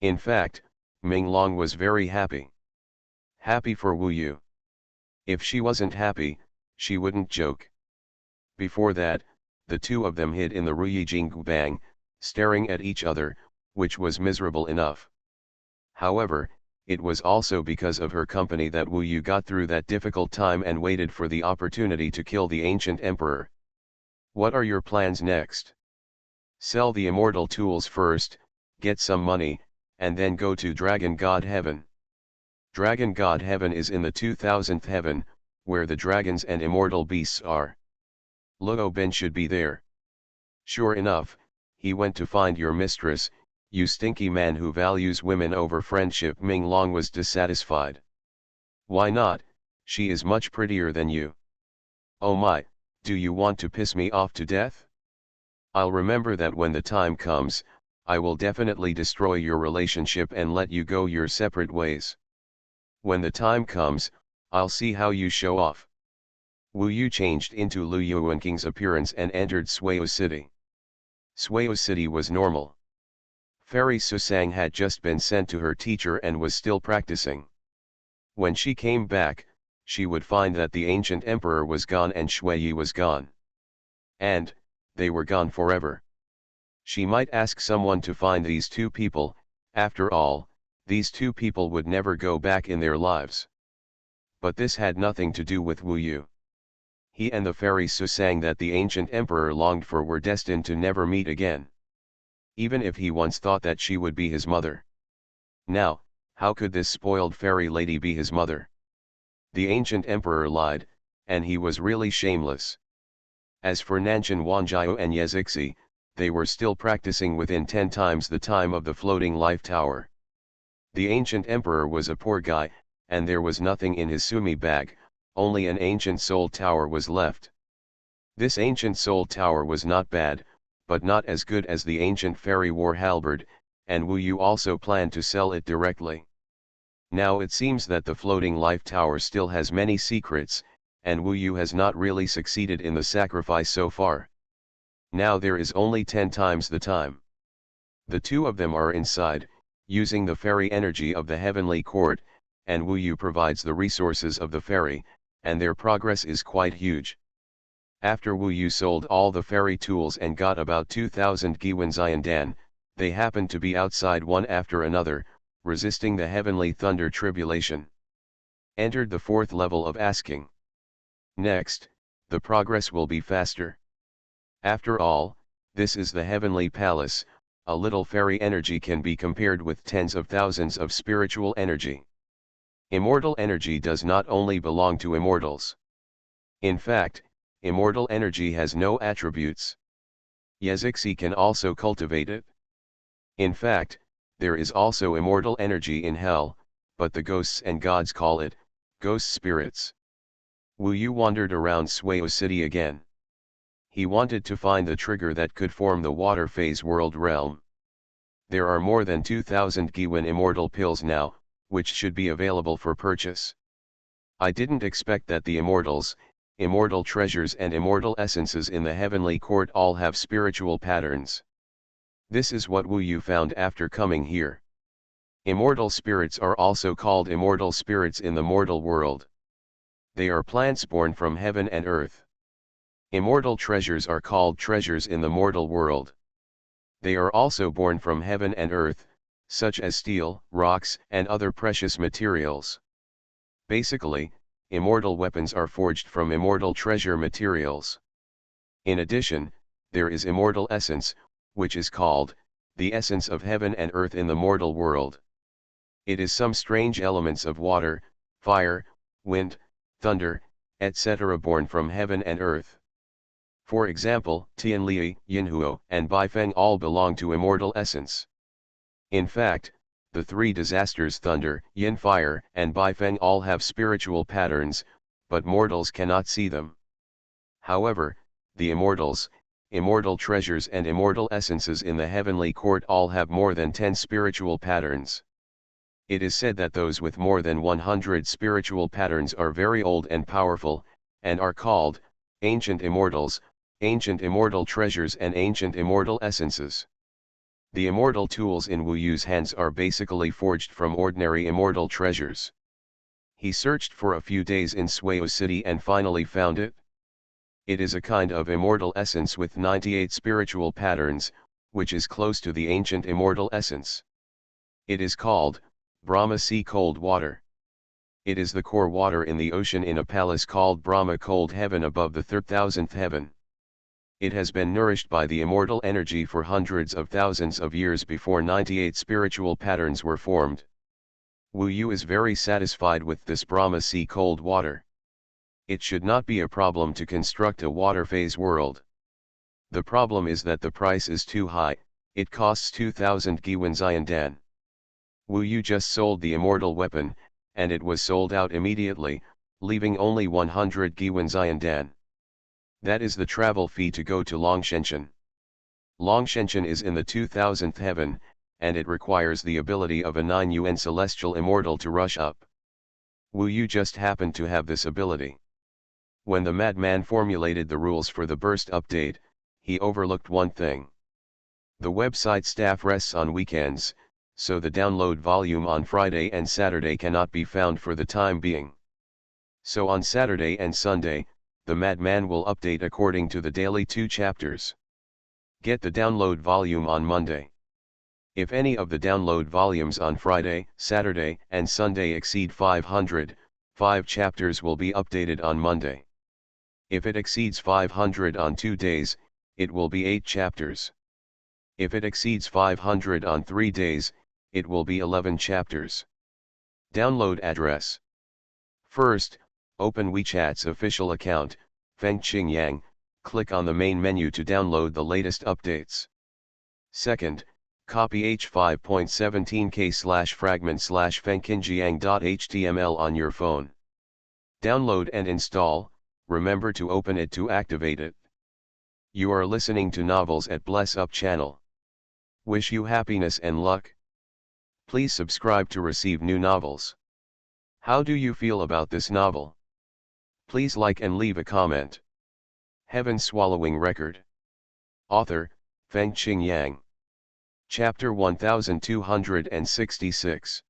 In fact, Ming Long was very happy. Happy for Wu Yu. If she wasn't happy, she wouldn't joke. Before that, the two of them hid in the Ruyi Bang, staring at each other, which was miserable enough. However, it was also because of her company that Wu Yu got through that difficult time and waited for the opportunity to kill the ancient emperor. What are your plans next? Sell the immortal tools first, get some money, and then go to Dragon God Heaven. Dragon God Heaven is in the 2000th heaven, where the dragons and immortal beasts are. Luo Ben should be there. Sure enough, he went to find your mistress, you stinky man who values women over friendship. Ming Long was dissatisfied. Why not, she is much prettier than you. Oh my, do you want to piss me off to death? I'll remember that when the time comes, I will definitely destroy your relationship and let you go your separate ways. When the time comes, I'll see how you show off. Wu Yu changed into Lu Yuanking's appearance and entered Suo City. Suo City was normal. Fairy Susang had just been sent to her teacher and was still practicing. When she came back, she would find that the ancient emperor was gone and Shui Yi was gone. And, they were gone forever. She might ask someone to find these two people, after all, these two people would never go back in their lives. But this had nothing to do with Wu Yu. He and the fairy Susang that the ancient emperor longed for were destined to never meet again. Even if he once thought that she would be his mother. Now, how could this spoiled fairy lady be his mother? The ancient emperor lied, and he was really shameless. As for Nanshan Wanjiao and Yezixi, they were still practicing within 10 times the time of the floating life tower. The ancient emperor was a poor guy, and there was nothing in his sumi bag, only an ancient soul tower was left. This ancient soul tower was not bad, but not as good as the ancient fairy war halberd, and Wu Yu also planned to sell it directly. Now it seems that the floating life tower still has many secrets, and Wu Yu has not really succeeded in the sacrifice so far. Now there is only 10 times the time. The two of them are inside, using the fairy energy of the heavenly court, and Wu Yu provides the resources of the fairy, and their progress is quite huge. After Wu Yu sold all the fairy tools and got about 2,000 Giwen Dan, they happened to be outside one after another, resisting the heavenly thunder tribulation. Entered the 4th level of asking. Next, the progress will be faster. After all, this is the heavenly palace, a little fairy energy can be compared with tens of thousands of spiritual energy. Immortal energy does not only belong to immortals. In fact, Immortal energy has no attributes. Yazixi can also cultivate it. In fact, there is also immortal energy in hell, but the ghosts and gods call it ghost spirits. Wu Yu wandered around Sueo City again. He wanted to find the trigger that could form the water phase world realm. There are more than 2,000 Giwen immortal pills now, which should be available for purchase. I didn't expect that the immortals, immortal treasures and immortal essences in the heavenly court all have spiritual patterns. This is what Wu Yu found after coming here. Immortal spirits are also called immortal spirits in the mortal world. They are plants born from heaven and earth. Immortal treasures are called treasures in the mortal world. They are also born from heaven and earth, such as steel, rocks, and other precious materials. Basically, immortal weapons are forged from immortal treasure materials. In addition, there is immortal essence, which is called the essence of heaven and earth in the mortal world. It is some strange elements of water, fire, wind, thunder, etc. born from heaven and earth. For example, Tianli, Yinhuo, and Baifeng all belong to immortal essence. In fact, the three disasters thunder, yin fire, and Baifeng all have spiritual patterns, but mortals cannot see them. However, the immortals, immortal treasures and immortal essences in the heavenly court all have more than 10 spiritual patterns. It is said that those with more than 100 spiritual patterns are very old and powerful, and are called ancient immortals, ancient immortal treasures and ancient immortal essences. The immortal tools in Wu Yu's hands are basically forged from ordinary immortal treasures. He searched for a few days in Sueo City and finally found it. It is a kind of immortal essence with 98 spiritual patterns, which is close to the ancient immortal essence. It is called Brahma Sea Cold Water. It is the core water in the ocean in a palace called Brahma Cold Heaven above the 3000th heaven. It has been nourished by the immortal energy for hundreds of thousands of years before 98 spiritual patterns were formed. Wu Yu is very satisfied with this Brahma Sea Cold Water. It should not be a problem to construct a water phase world. The problem is that the price is too high. It costs 2,000 Giwen Xiandan. Wu Yu just sold the immortal weapon, and it was sold out immediately, leaving only 100 Giwen Xiandan. That is the travel fee to go to Longshenchen. Longshenchen is in the 2000th heaven, and it requires the ability of a 9 Yuan celestial immortal to rush up. Wu Yu just happened to have this ability. When the madman formulated the rules for the burst update, he overlooked one thing. The website staff rests on weekends, so the download volume on Friday and Saturday cannot be found for the time being. So on Saturday and Sunday, the madman will update according to the daily 2 chapters. Get the download volume on Monday. If any of the download volumes on Friday, Saturday, and Sunday exceed 500, 5 chapters will be updated on Monday. If it exceeds 500 on 2 days, it will be 8 chapters. If it exceeds 500 on 3 days, it will be 11 chapters. Download address. First, open WeChat's official account, Fengqing Yang, click on the main menu to download the latest updates. Second, copy h5.17k/fragment/fengqinjiang.html on your phone. Download and install, remember to open it to activate it. You are listening to Novels at Bless Up channel. Wish you happiness and luck. Please subscribe to receive new novels. How do you feel about this novel? Please like and leave a comment. Heaven Swallowing Record. Author, Fengqing Yang. Chapter 1266.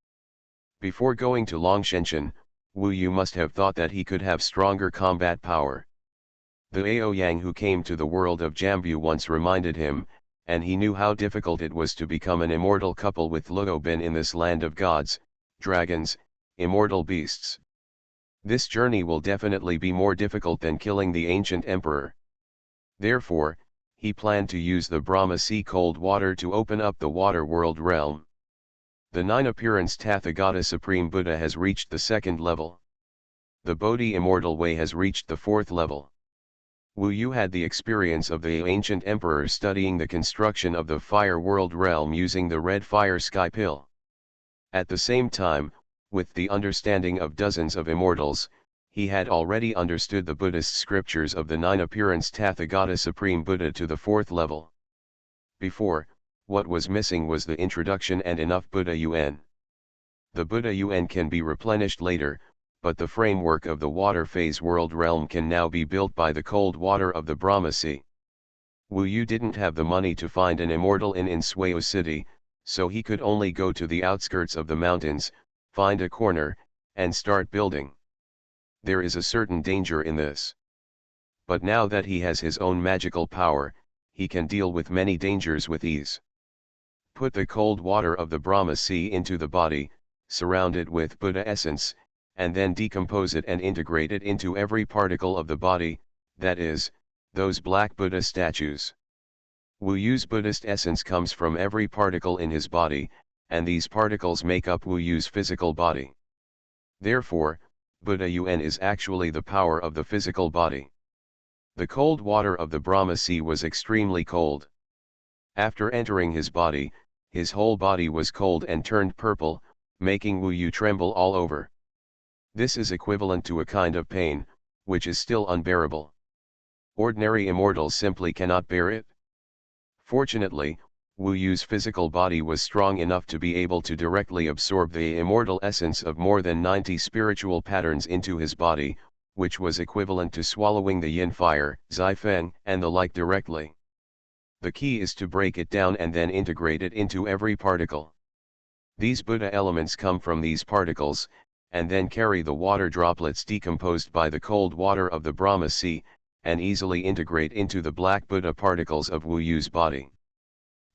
Before going to Longshenchen, Wu Yu must have thought that he could have stronger combat power. The Ao Yang who came to the world of Jambu once reminded him, and he knew how difficult it was to become an immortal couple with Luobin in this land of gods, dragons, immortal beasts. This journey will definitely be more difficult than killing the ancient emperor. Therefore, he planned to use the Brahma Sea Cold Water to open up the water world realm. The 9-appearance Tathagata Supreme Buddha has reached the 2nd level. The Bodhi Immortal Way has reached the 4th level. Wu Yu had the experience of the ancient emperor studying the construction of the fire world realm using the red fire sky pill. At the same time, with the understanding of dozens of immortals, he had already understood the Buddhist scriptures of the nine appearance Tathagata Supreme Buddha to the fourth level. Before, what was missing was the introduction and enough Buddha Yuan. The Buddha Yuan can be replenished later, but the framework of the water phase world realm can now be built by the cold water of the Brahma Sea. Wu Yu didn't have the money to find an immortal in Sueo City, so he could only go to the outskirts of the mountains, find a corner, and start building. There is a certain danger in this. But now that he has his own magical power, he can deal with many dangers with ease. Put the cold water of the Brahma Sea into the body, surround it with Buddha essence, and then decompose it and integrate it into every particle of the body, that is, those black Buddha statues. Wu Yu's Buddhist essence comes from every particle in his body, and these particles make up Wu Yu's physical body. Therefore, Buddha Yuan is actually the power of the physical body. The cold water of the Brahma Sea was extremely cold. After entering his body, his whole body was cold and turned purple, making Wu Yu tremble all over. This is equivalent to a kind of pain, which is still unbearable. Ordinary immortals simply cannot bear it. Fortunately, Wu Yu's physical body was strong enough to be able to directly absorb the immortal essence of more than 90 spiritual patterns into his body, which was equivalent to swallowing the yin fire, Zai Feng, and the like directly. The key is to break it down and then integrate it into every particle. These Buddha elements come from these particles, and then carry the water droplets decomposed by the cold water of the Brahma Sea, and easily integrate into the black Buddha particles of Wu Yu's body.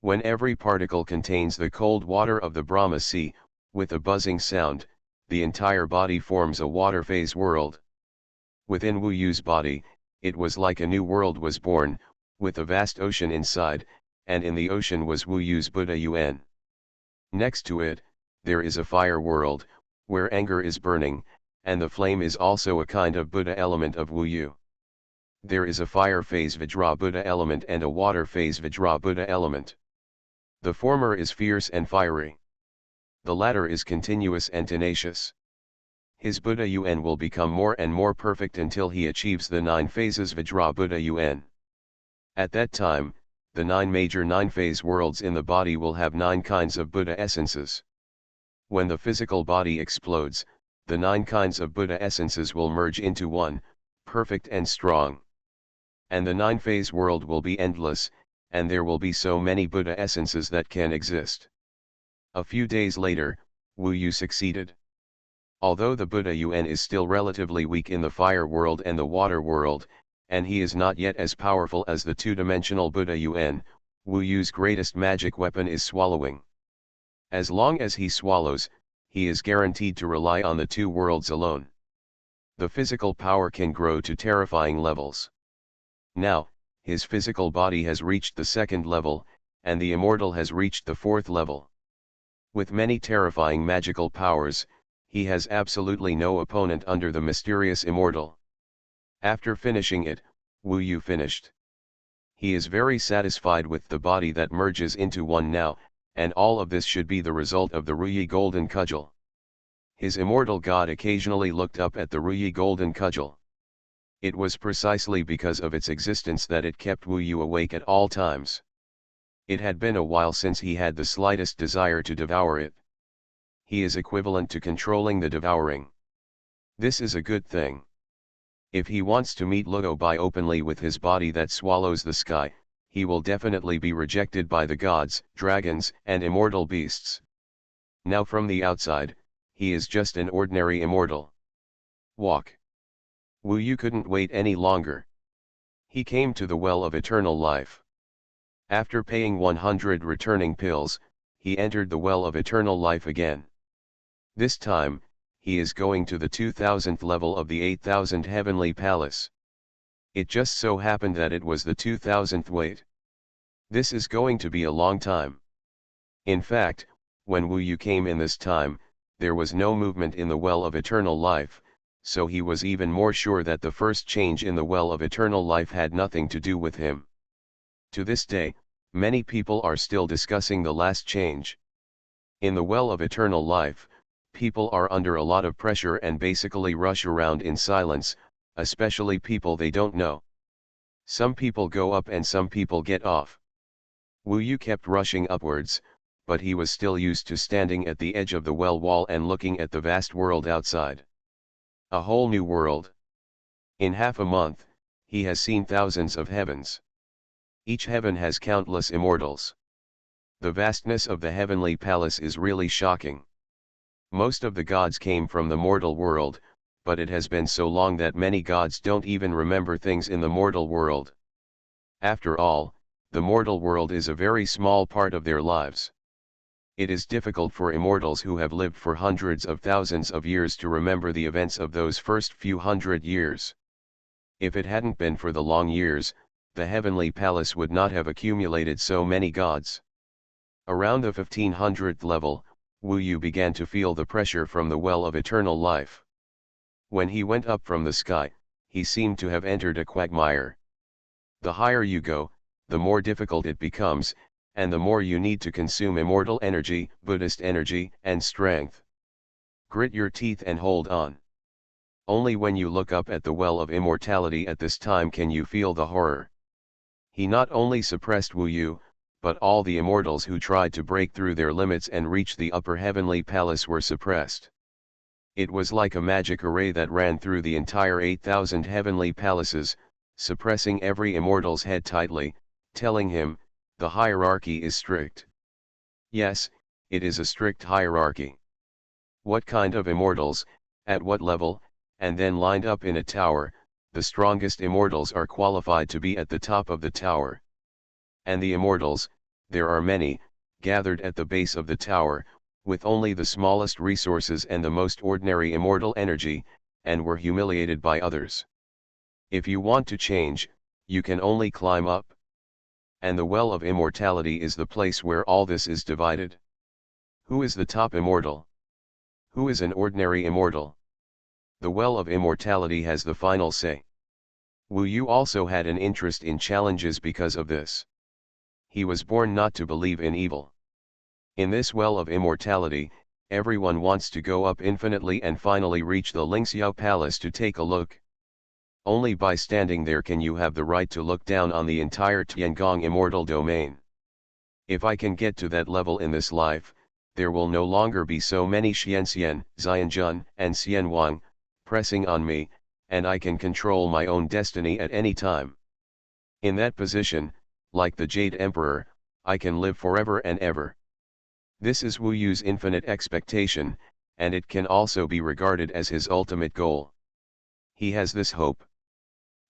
When every particle contains the cold water of the Brahma Sea, with a buzzing sound, the entire body forms a water phase world. Within Wu Yu's body, it was like a new world was born, with a vast ocean inside, and in the ocean was Wu Yu's Buddha Yuan. Next to it, there is a fire world, where anger is burning, and the flame is also a kind of Buddha element of Wu Yu. There is a fire phase Vajra Buddha element and a water phase Vajra Buddha element. The former is fierce and fiery. The latter is continuous and tenacious. His Buddha Yuan will become more and more perfect until he achieves the 9 phases Vajra Buddha Yuan. At that time, the 9 major 9-phase worlds in the body will have 9 kinds of Buddha essences. When the physical body explodes, the 9 kinds of Buddha essences will merge into one, perfect and strong. And the 9-phase world will be endless, and there will be so many Buddha essences that can exist. A few days later, Wu Yu succeeded. Although the Buddha Yuan is still relatively weak in the fire world and the water world, and he is not yet as powerful as the two-dimensional Buddha Yuan, Wu Yu's greatest magic weapon is swallowing. As long as he swallows, he is guaranteed to rely on the 2 worlds alone. The physical power can grow to terrifying levels. Now, his physical body has reached the 2nd level, and the immortal has reached the 4th level. With many terrifying magical powers, he has absolutely no opponent under the mysterious immortal. After finishing it, Wu Yu finished. He is very satisfied with the body that merges into one now, and all of this should be the result of the Ruyi golden cudgel. His immortal god occasionally looked up at the Ruyi golden cudgel. It was precisely because of its existence that it kept Wu Yu awake at all times. It had been a while since he had the slightest desire to devour it. He is equivalent to controlling the devouring. This is a good thing. If he wants to meet Luo Bai openly with his body that swallows the sky, he will definitely be rejected by the gods, dragons, and immortal beasts. Now from the outside, he is just an ordinary immortal. Walk. Wu Yu couldn't wait any longer. He came to the well of eternal life. After paying 100 returning pills, he entered the well of eternal life again. This time, he is going to the 2000th level of the 8000 heavenly palace. It just so happened that it was the 2000th wait. This is going to be a long time. In fact, when Wu Yu came in this time, there was no movement in the well of eternal life, so he was even more sure that the first change in the well of eternal life had nothing to do with him. To this day, many people are still discussing the last change. In the well of eternal life, people are under a lot of pressure and basically rush around in silence, especially people they don't know. Some people go up and some people get off. Wu Yu kept rushing upwards, but he was still used to standing at the edge of the well wall and looking at the vast world outside. A whole new world. In half a month, he has seen thousands of heavens. Each heaven has countless immortals. The vastness of the heavenly palace is really shocking. Most of the gods came from the mortal world, but it has been so long that many gods don't even remember things in the mortal world. After all, the mortal world is a very small part of their lives. It is difficult for immortals who have lived for hundreds of thousands of years to remember the events of those first few hundred years. If it hadn't been for the long years, the heavenly palace would not have accumulated so many gods. Around the 1500th level, Wu Yu began to feel the pressure from the well of eternal life. When he went up from the sky, he seemed to have entered a quagmire. The higher you go, the more difficult it becomes, and the more you need to consume immortal energy, Buddhist energy, and strength. Grit your teeth and hold on. Only when you look up at the well of immortality at this time can you feel the horror. He not only suppressed Wu Yu, but all the immortals who tried to break through their limits and reach the upper heavenly palace were suppressed. It was like a magic array that ran through the entire 8,000 heavenly palaces, suppressing every immortal's head tightly, telling him, the hierarchy is strict. Yes, it is a strict hierarchy. What kind of immortals, at what level, and then lined up in a tower, the strongest immortals are qualified to be at the top of the tower. And the immortals, there are many, gathered at the base of the tower, with only the smallest resources and the most ordinary immortal energy, and were humiliated by others. If you want to change, you can only climb up. And the well of immortality is the place where all this is divided. Who is the top immortal? Who is an ordinary immortal? The well of immortality has the final say. Wu Yu also had an interest in challenges because of this. He was born not to believe in evil. In this well of immortality, everyone wants to go up infinitely and finally reach the Lingxiao Palace to take a look. Only by standing there can you have the right to look down on the entire Tiangong immortal domain. If I can get to that level in this life, there will no longer be so many Xianxian, Xianjun, and Xuanhuan, pressing on me, and I can control my own destiny at any time. In that position, like the Jade Emperor, I can live forever and ever. This is Wu Yu's infinite expectation, and it can also be regarded as his ultimate goal. He has this hope.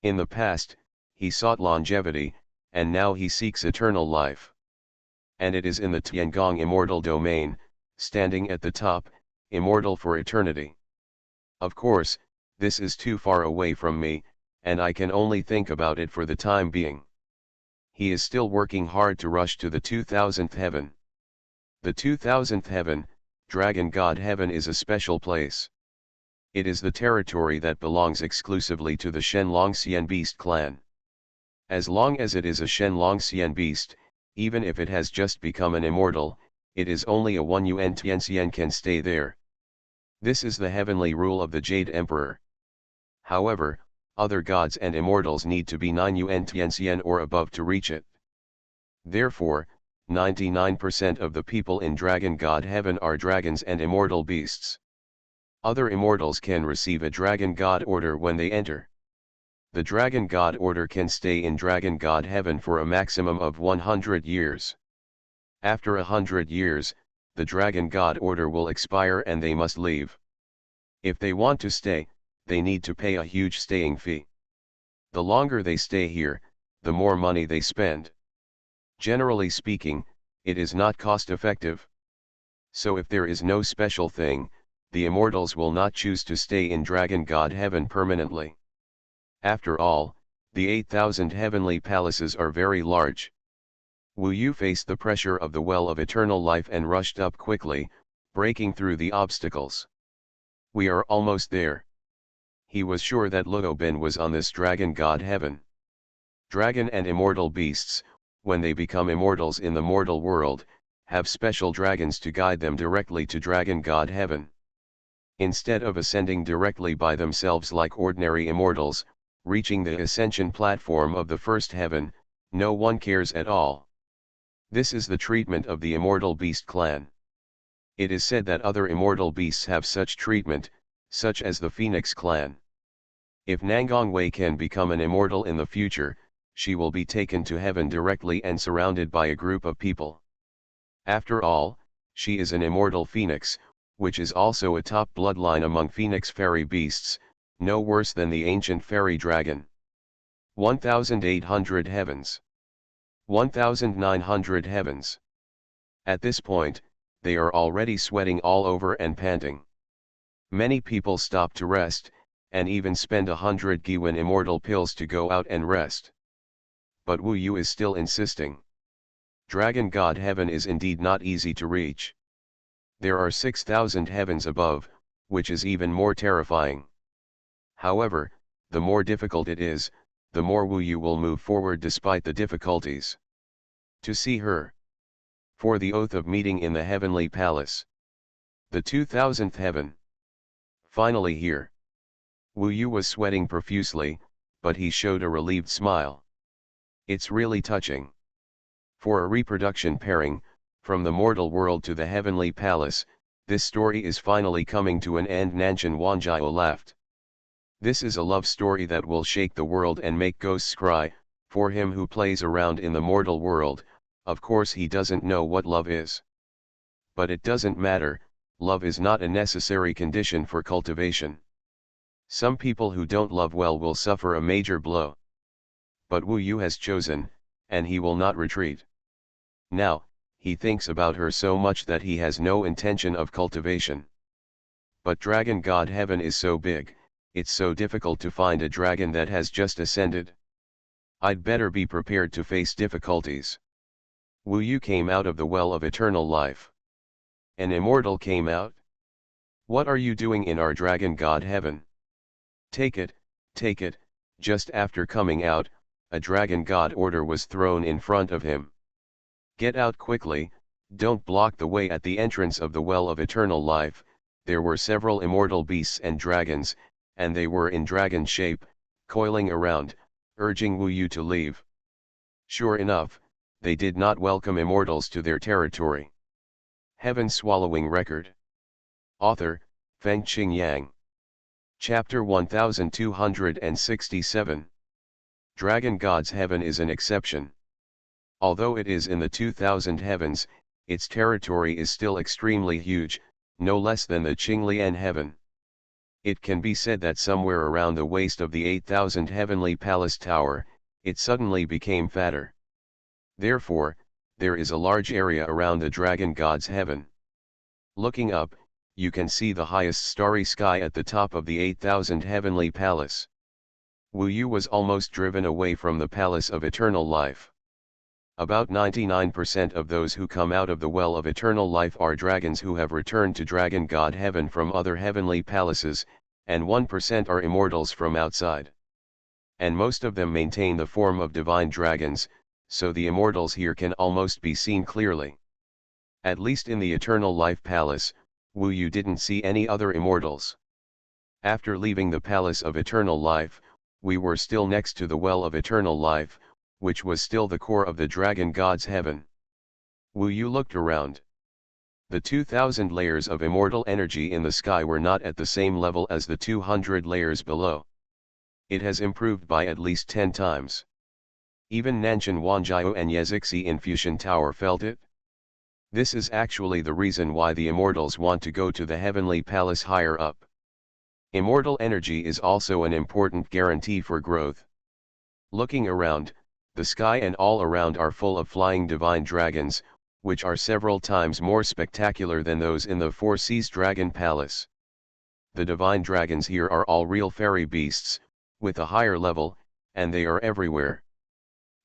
In the past, he sought longevity, and now he seeks eternal life. And it is in the Tiangong immortal domain, standing at the top, immortal for eternity. Of course, this is too far away from me, and I can only think about it for the time being. He is still working hard to rush to the 2000th heaven. The 2000th heaven, Dragon God Heaven, is a special place. It is the territory that belongs exclusively to the Shenlongxian beast clan. As long as it is a Shenlongxian beast, even if it has just become an immortal, it is only a 1 Yuan Tianxian can stay there. This is the heavenly rule of the Jade Emperor. However, other gods and immortals need to be 9 Yuan Tianxian or above to reach it. Therefore, 99% of the people in Dragon God Heaven are dragons and immortal beasts. Other immortals can receive a Dragon God order when they enter. The Dragon God order can stay in Dragon God Heaven for a maximum of 100 years. After 100 years, the Dragon God order will expire and they must leave. If they want to stay, they need to pay a huge staying fee. The longer they stay here, the more money they spend. Generally speaking, it is not cost-effective. So if there is no special thing, the immortals will not choose to stay in Dragon God Heaven permanently. After all, the 8,000 heavenly palaces are very large. Wu Yu faced the pressure of the well of eternal life and rushed up quickly, breaking through the obstacles. We are almost there. He was sure that Luobin was on this dragon god heaven. Dragon and immortal beasts, when they become immortals in the mortal world, have special dragons to guide them directly to dragon god heaven. Instead of ascending directly by themselves like ordinary immortals, reaching the ascension platform of the first heaven, no one cares at all. This is the treatment of the immortal beast clan. It is said that other immortal beasts have such treatment, such as the Phoenix clan. If Nangongwei can become an immortal in the future, she will be taken to heaven directly and surrounded by a group of people. After all, she is an immortal phoenix, which is also a top bloodline among phoenix fairy beasts, no worse than the ancient fairy dragon. 1,800 heavens. 1,900 heavens. At this point, they are already sweating all over and panting. Many people stop to rest, and even spend 100 Giwen immortal pills to go out and rest. But Wu Yu is still insisting. Dragon God heaven is indeed not easy to reach. There are 6,000 heavens above, which is even more terrifying. However, the more difficult it is, the more Wu Yu will move forward despite the difficulties. To see her. For the oath of meeting in the heavenly palace. The 2000th heaven. Finally here. Wu Yu was sweating profusely, but he showed a relieved smile. It's really touching. For a reproduction pairing, from the mortal world to the heavenly palace, this story is finally coming to an end. Nanshan Wanjiao laughed. This is a love story that will shake the world and make ghosts cry. For him who plays around in the mortal world, of course he doesn't know what love is. But it doesn't matter, love is not a necessary condition for cultivation. Some people who don't love well will suffer a major blow. But Wu Yu has chosen, and he will not retreat. Now, he thinks about her so much that he has no intention of cultivation. But Dragon God Heaven is so big, it's so difficult to find a dragon that has just ascended. I'd better be prepared to face difficulties. Wu Yu came out of the well of eternal life. An immortal came out? What are you doing in our Dragon God Heaven? Take it, just after coming out, a dragon god order was thrown in front of him. Get out quickly, don't block the way at the entrance of the well of eternal life. There were several immortal beasts and dragons, and they were in dragon shape, coiling around, urging Wu Yu to leave. Sure enough, they did not welcome immortals to their territory. Heaven Swallowing Record. Author, Feng Qing Yang. Chapter 1267. Dragon God's Heaven is an exception. Although it is in the 2000 heavens, its territory is still extremely huge, no less than the Qinglian Heaven. It can be said that somewhere around the waist of the 8000 heavenly palace tower, it suddenly became fatter. Therefore, there is a large area around the Dragon God's Heaven. Looking up, you can see the highest starry sky at the top of the 8000 heavenly palace. Wu Yu was almost driven away from the palace of eternal life. About 99% of those who come out of the well of eternal life are dragons who have returned to Dragon God Heaven from other heavenly palaces, and 1% are immortals from outside. And most of them maintain the form of divine dragons, so the immortals here can almost be seen clearly. At least in the eternal life palace, Wu Yu didn't see any other immortals. After leaving the palace of eternal life, we were still next to the well of eternal life, which was still the core of the Dragon God's Heaven. Wu Yu looked around. The 2000 layers of immortal energy in the sky were not at the same level as the 200 layers below. It has improved by at least 10 times. Even Nanshan Wanjiao and Yezixi in Fusion Tower felt it. This is actually the reason why the immortals want to go to the heavenly palace higher up. Immortal energy is also an important guarantee for growth. Looking around, the sky and all around are full of flying divine dragons, which are several times more spectacular than those in the Four Seas Dragon Palace. The divine dragons here are all real fairy beasts, with a higher level, and they are everywhere.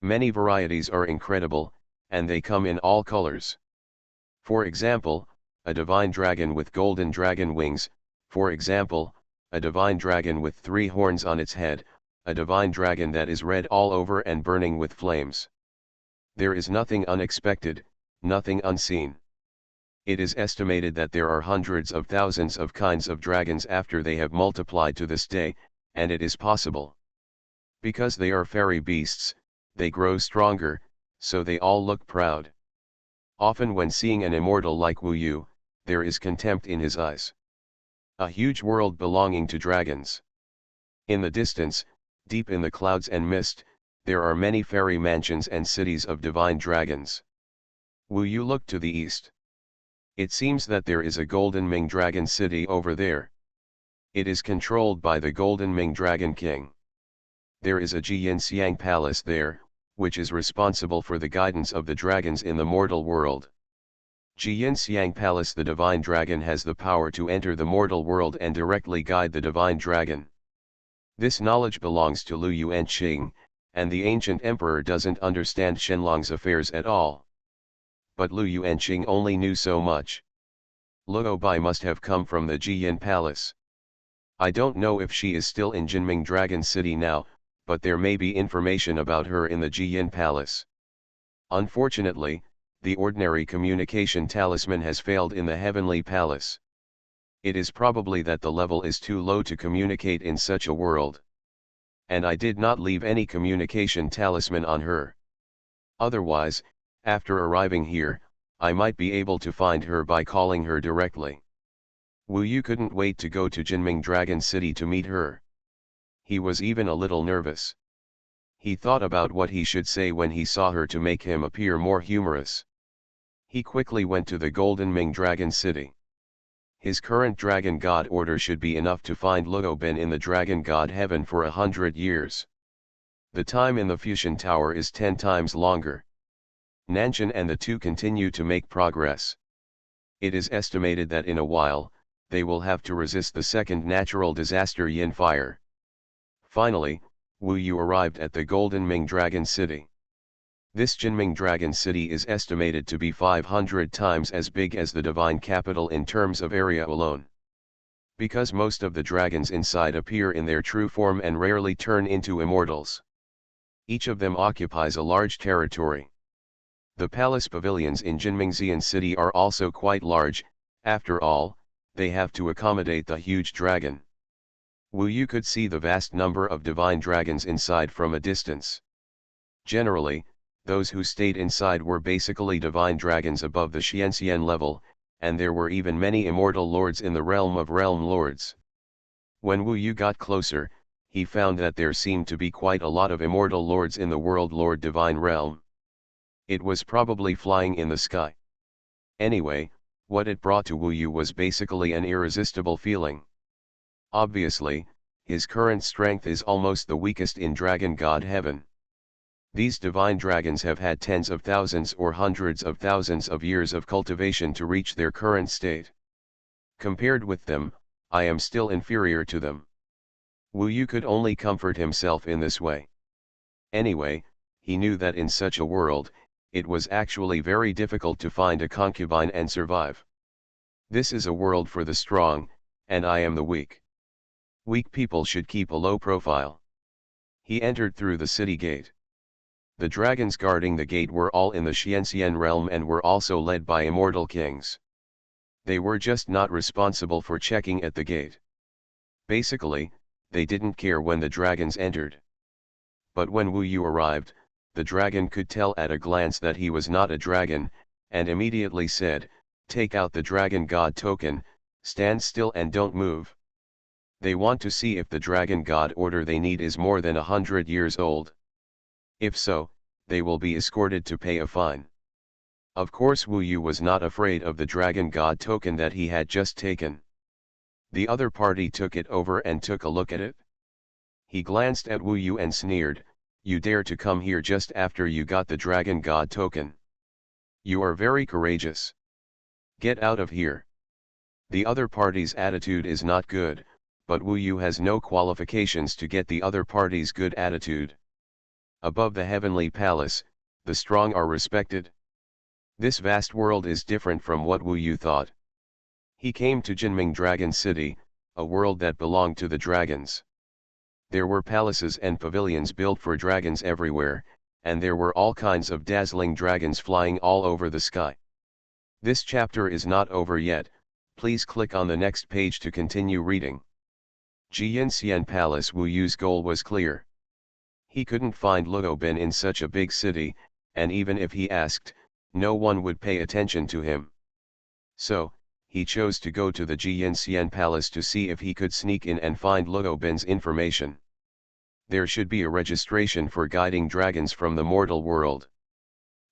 Many varieties are incredible, and they come in all colors. For example, a divine dragon with golden dragon wings, for example, a divine dragon with 3 horns on its head, a divine dragon that is red all over and burning with flames. There is nothing unexpected, nothing unseen. It is estimated that there are hundreds of thousands of kinds of dragons after they have multiplied to this day, and it is possible. Because they are fairy beasts, they grow stronger, so they all look proud. Often when seeing an immortal like Wu Yu, there is contempt in his eyes. A huge world belonging to dragons. In the distance, deep in the clouds and mist, there are many fairy mansions and cities of divine dragons. Wu Yu looked to the east. It seems that there is a Golden Ming Dragon city over there. It is controlled by the Golden Ming Dragon King. There is a Jianxiang Palace there, which is responsible for the guidance of the dragons in the mortal world. Jianxiang Palace, the divine dragon has the power to enter the mortal world and directly guide the divine dragon. This knowledge belongs to Lu Yuanqing, and the ancient emperor doesn't understand Shenlong's affairs at all. But Lu Yuanqing only knew so much. Luo Bai must have come from the Jiyan Palace. I don't know if she is still in Jinming Dragon City now, but there may be information about her in the Jiyan Palace. Unfortunately, the ordinary communication talisman has failed in the Heavenly Palace. It is probably that the level is too low to communicate in such a world. And I did not leave any communication talisman on her. Otherwise, after arriving here, I might be able to find her by calling her directly. Wu Yu couldn't wait to go to Jinming Dragon City to meet her. He was even a little nervous. He thought about what he should say when he saw her to make him appear more humorous. He quickly went to the Golden Ming Dragon City. His current Dragon God order should be enough to find Luo Ben in the Dragon God Heaven for 100 years. The time in the Fusion Tower is 10 times longer. Nanshan and the two continue to make progress. It is estimated that in a while, they will have to resist the second natural disaster Yin fire. Finally, Wu Yu arrived at the Golden Ming Dragon City. This Jinming Dragon City is estimated to be 500 times as big as the divine capital in terms of area alone. Because most of the dragons inside appear in their true form and rarely turn into immortals. Each of them occupies a large territory. The palace pavilions in Jinmingxian City are also quite large. After all, they have to accommodate the huge dragon. Wu Yu could see the vast number of divine dragons inside from a distance. Generally, those who stayed inside were basically divine dragons above the Xianxian level, and there were even many immortal lords in the realm of realm lords. When Wu Yu got closer, he found that there seemed to be quite a lot of immortal lords in the world lord divine realm. It was probably flying in the sky. Anyway, what it brought to Wu Yu was basically an irresistible feeling. Obviously, his current strength is almost the weakest in Dragon God Heaven. These divine dragons have had tens of thousands or hundreds of thousands of years of cultivation to reach their current state. Compared with them, I am still inferior to them. Wu Yu could only comfort himself in this way. Anyway, he knew that in such a world, it was actually very difficult to find a concubine and survive. This is a world for the strong, and I am the weak. Weak people should keep a low profile. He entered through the city gate. The dragons guarding the gate were all in the Xianxian realm and were also led by immortal kings. They were just not responsible for checking at the gate. Basically, they didn't care when the dragons entered. But when Wu Yu arrived, the dragon could tell at a glance that he was not a dragon, and immediately said, "Take out the dragon god token, stand still and don't move." They want to see if the dragon god order they need is more than 100 years old. If so, they will be escorted to pay a fine. Of course Wu Yu was not afraid of the dragon god token that he had just taken. The other party took it over and took a look at it. He glanced at Wu Yu and sneered, "You dare to come here just after you got the dragon god token. You are very courageous. Get out of here." The other party's attitude is not good, but Wu Yu has no qualifications to get the other party's good attitude. Above the heavenly palace, the strong are respected. This vast world is different from what Wu Yu thought. He came to Jinming Dragon City, a world that belonged to the dragons. There were palaces and pavilions built for dragons everywhere, and there were all kinds of dazzling dragons flying all over the sky. This chapter is not over yet, please click on the next page to continue reading. Jianxian Palace. Wu Yu's goal was clear. He couldn't find Luo Bin in such a big city, and even if he asked, no one would pay attention to him. So, he chose to go to the Jianxian Palace to see if he could sneak in and find Luo Bin's information. There should be a registration for guiding dragons from the mortal world.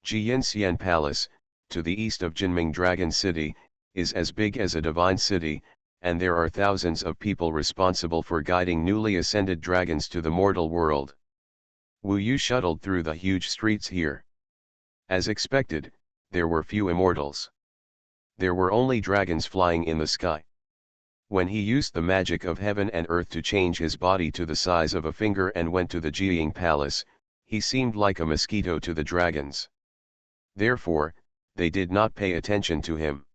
Jianxian Palace, to the east of Jinming Dragon City, is as big as a divine city, and there are thousands of people responsible for guiding newly ascended dragons to the mortal world. Wu Yu shuttled through the huge streets here. As expected, there were few immortals. There were only dragons flying in the sky. When he used the magic of heaven and earth to change his body to the size of a finger and went to the Jiying Palace, he seemed like a mosquito to the dragons. Therefore, they did not pay attention to him.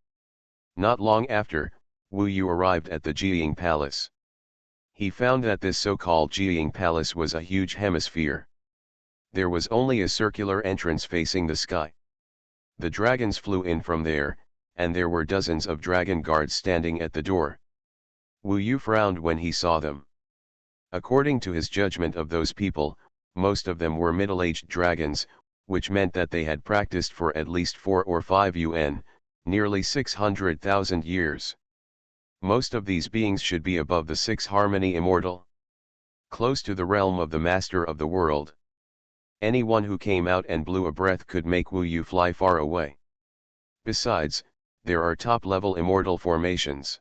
Not long after, Wu Yu arrived at the Jiying Palace. He found that this so-called Jiying Palace was a huge hemisphere. There was only a circular entrance facing the sky. The dragons flew in from there, and there were dozens of dragon guards standing at the door. Wu Yu frowned when he saw them. According to his judgment of those people, most of them were middle-aged dragons, which meant that they had practiced for at least 4 or 5 yuan, nearly 600,000 years. Most of these beings should be above the 6 harmony immortal, close to the realm of the master of the world. Anyone who came out and blew a breath could make Wu Yu fly far away. Besides, there are top-level immortal formations.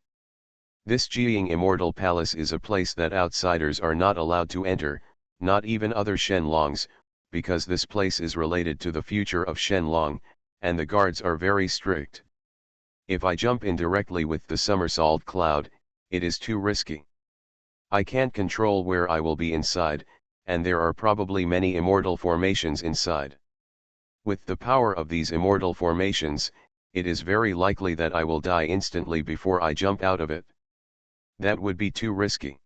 This Jiying Immortal Palace is a place that outsiders are not allowed to enter, not even other Shenlongs, because this place is related to the future of Shenlong, and the guards are very strict. If I jump in directly with the somersault cloud, it is too risky. I can't control where I will be inside, and there are probably many immortal formations inside. With the power of these immortal formations, it is very likely that I will die instantly before I jump out of it. That would be too risky.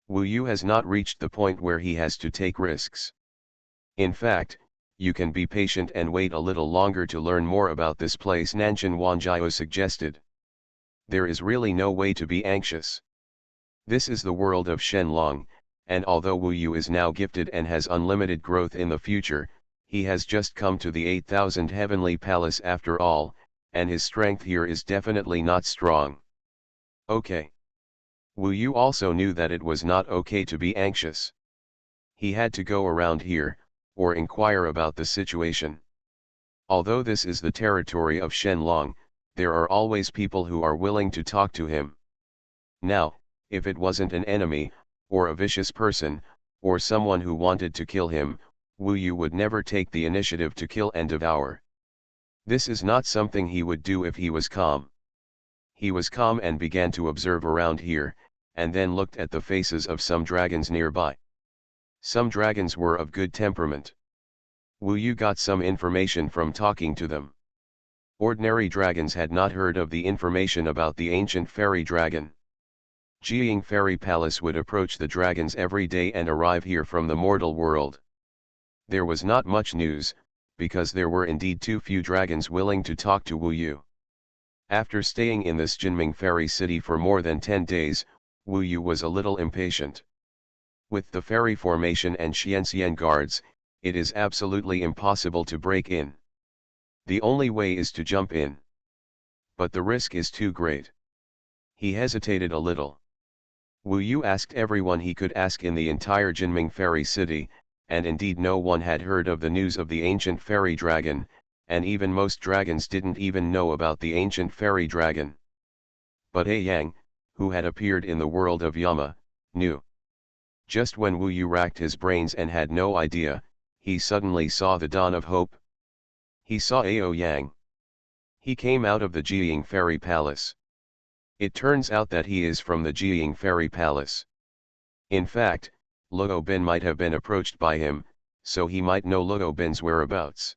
Wu Yu has not reached the point where he has to take risks. In fact, you can be patient and wait a little longer to learn more about this place, Nanshan Wanjiao suggested. There is really no way to be anxious. This is the world of Shenlong, and although Wu Yu is now gifted and has unlimited growth in the future, he has just come to the 8,000 Heavenly Palace after all, and his strength here is definitely not strong. Okay. Wu Yu also knew that it was not okay to be anxious. He had to go around here, or inquire about the situation. Although this is the territory of Shenlong, there are always people who are willing to talk to him. Now, if it wasn't an enemy, or a vicious person, or someone who wanted to kill him, Wu Yu would never take the initiative to kill and devour. This is not something he would do if he was calm. He was calm and began to observe around here, and then looked at the faces of some dragons nearby. Some dragons were of good temperament. Wu Yu got some information from talking to them. Ordinary dragons had not heard of the information about the ancient fairy dragon. Jiying Fairy Palace would approach the dragons every day and arrive here from the mortal world. There was not much news, because there were indeed too few dragons willing to talk to Wu Yu. After staying in this Jinming Fairy City for more than 10 days, Wu Yu was a little impatient. With the fairy formation and Xianxian guards, it is absolutely impossible to break in. The only way is to jump in. But the risk is too great. He hesitated a little. Wu Yu asked everyone he could ask in the entire Jinming Fairy City, and indeed no one had heard of the news of the ancient fairy dragon, and even most dragons didn't even know about the ancient fairy dragon. But A Yang, who had appeared in the world of Yama, knew. Just when Wu Yu racked his brains and had no idea, he suddenly saw the dawn of hope. He saw Ao Yang. He came out of the Jiying Fairy Palace. It turns out that he is from the Jiying Fairy Palace. In fact, Luo Bin might have been approached by him, so he might know Luo Bin's whereabouts.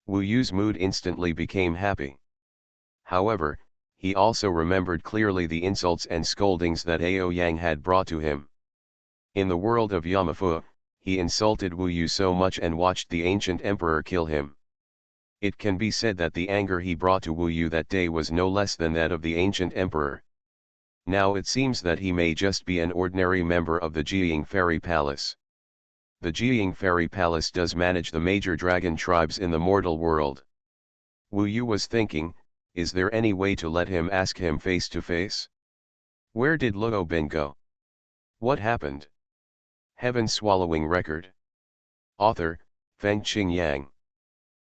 Wu Yu's mood instantly became happy. However, he also remembered clearly the insults and scoldings that Aoyang had brought to him. In the world of Yamafu, he insulted Wu Yu so much and watched the ancient emperor kill him. It can be said that the anger he brought to Wu Yu that day was no less than that of the ancient emperor. Now it seems that he may just be an ordinary member of the Jiying Fairy Palace. The Jiying Fairy Palace does manage the major dragon tribes in the mortal world. Wu Yu was thinking, is there any way to let him ask him face to face? Where did Luo Bin go? What happened? Heaven Swallowing Record. Author, Feng Qing Yang.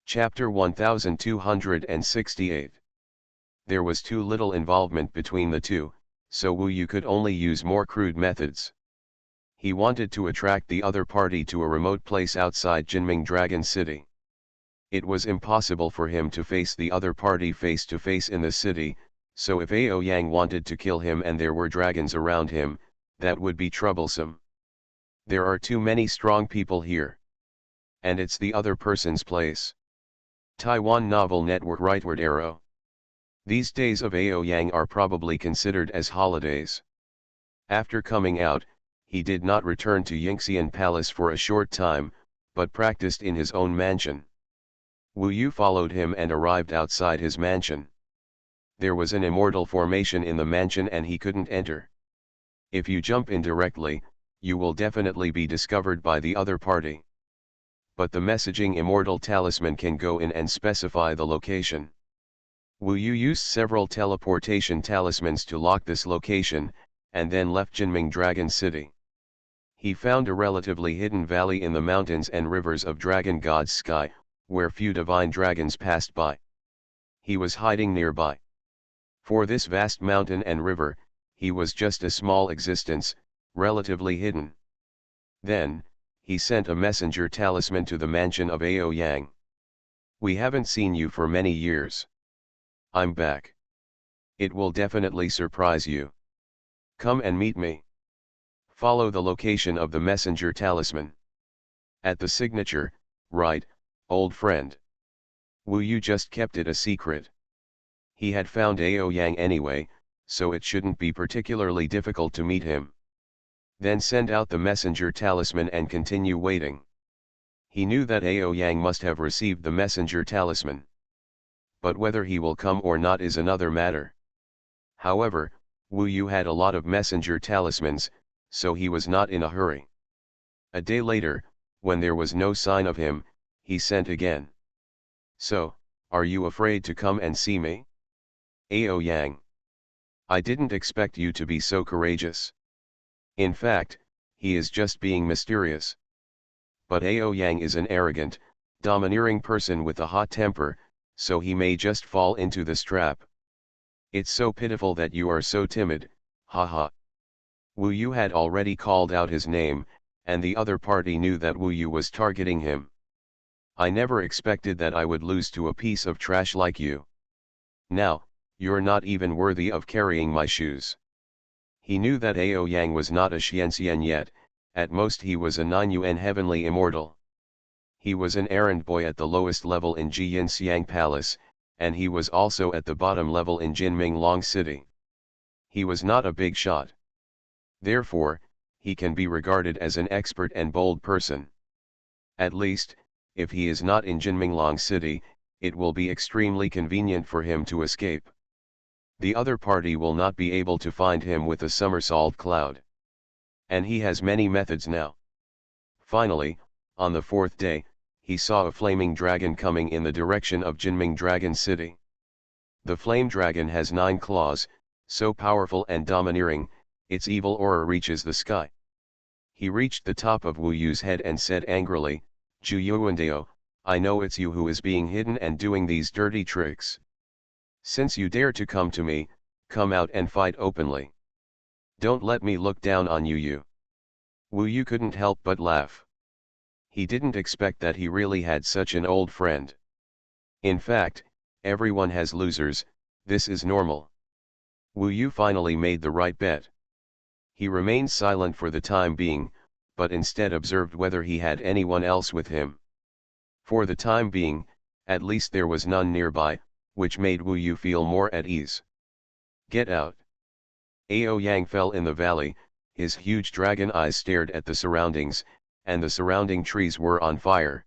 Chapter 1268. There was too little involvement between the two, so Wu Yu could only use more crude methods. He wanted to attract the other party to a remote place outside Jinming Dragon City. It was impossible for him to face the other party face to face in the city, so if Aoyang wanted to kill him and there were dragons around him, that would be troublesome. There are too many strong people here. And it's the other person's place. Taiwan Novel Network Rightward Arrow. These days of Aoyang are probably considered as holidays. After coming out, he did not return to Yingxian Palace for a short time, but practiced in his own mansion. Wu Yu followed him and arrived outside his mansion. There was an immortal formation in the mansion and he couldn't enter. If you jump in directly, you will definitely be discovered by the other party. But the messaging immortal talisman can go in and specify the location. Wu Yu used several teleportation talismans to lock this location, and then left Jinming Dragon City. He found a relatively hidden valley in the mountains and rivers of Dragon God's sky, where few divine dragons passed by. He was hiding nearby. For this vast mountain and river, he was just a small existence, relatively hidden. Then, he sent a messenger talisman to the mansion of Aoyang. We haven't seen you for many years. I'm back. It will definitely surprise you. Come and meet me. Follow the location of the messenger talisman. At the signature, write, old friend. Wu Yu just kept it a secret. He had found Aoyang anyway, so it shouldn't be particularly difficult to meet him. Then send out the messenger talisman and continue waiting. He knew that Aoyang must have received the messenger talisman. But whether he will come or not is another matter. However, Wu Yu had a lot of messenger talismans, so he was not in a hurry. A day later, when there was no sign of him, he sent again. So, are you afraid to come and see me? Aoyang. I didn't expect you to be so courageous. In fact, he is just being mysterious. But Aoyang is an arrogant, domineering person with a hot temper, so he may just fall into this trap. It's so pitiful that you are so timid, haha. Wu Yu had already called out his name, and the other party knew that Wu Yu was targeting him. I never expected that I would lose to a piece of trash like you. Now, you're not even worthy of carrying my shoes. He knew that Aoyang was not a Xianxian yet, at most he was a 9-yuan heavenly immortal. He was an errand boy at the lowest level in Jianxiang Palace, and he was also at the bottom level in Jinming Long City. He was not a big shot. Therefore, he can be regarded as an expert and bold person. At least, if he is not in Jinming Long City, it will be extremely convenient for him to escape. The other party will not be able to find him with a somersault cloud. And he has many methods now. Finally, on the fourth day, he saw a flaming dragon coming in the direction of Jinming Dragon City. The flame dragon has 9 claws, so powerful and domineering, its evil aura reaches the sky. He reached the top of Wu Yu's head and said angrily, Zhu Yuandao, I know it's you who is being hidden and doing these dirty tricks. Since you dare to come to me, come out and fight openly. Don't let me look down on you. Wu Yu couldn't help but laugh. He didn't expect that he really had such an old friend. In fact, everyone has losers, this is normal. Wu Yu finally made the right bet. He remained silent for the time being, but instead observed whether he had anyone else with him. For the time being, at least there was none nearby, which made Wu Yu feel more at ease. Get out. Ao Yang fell in the valley, his huge dragon eyes stared at the surroundings, and the surrounding trees were on fire.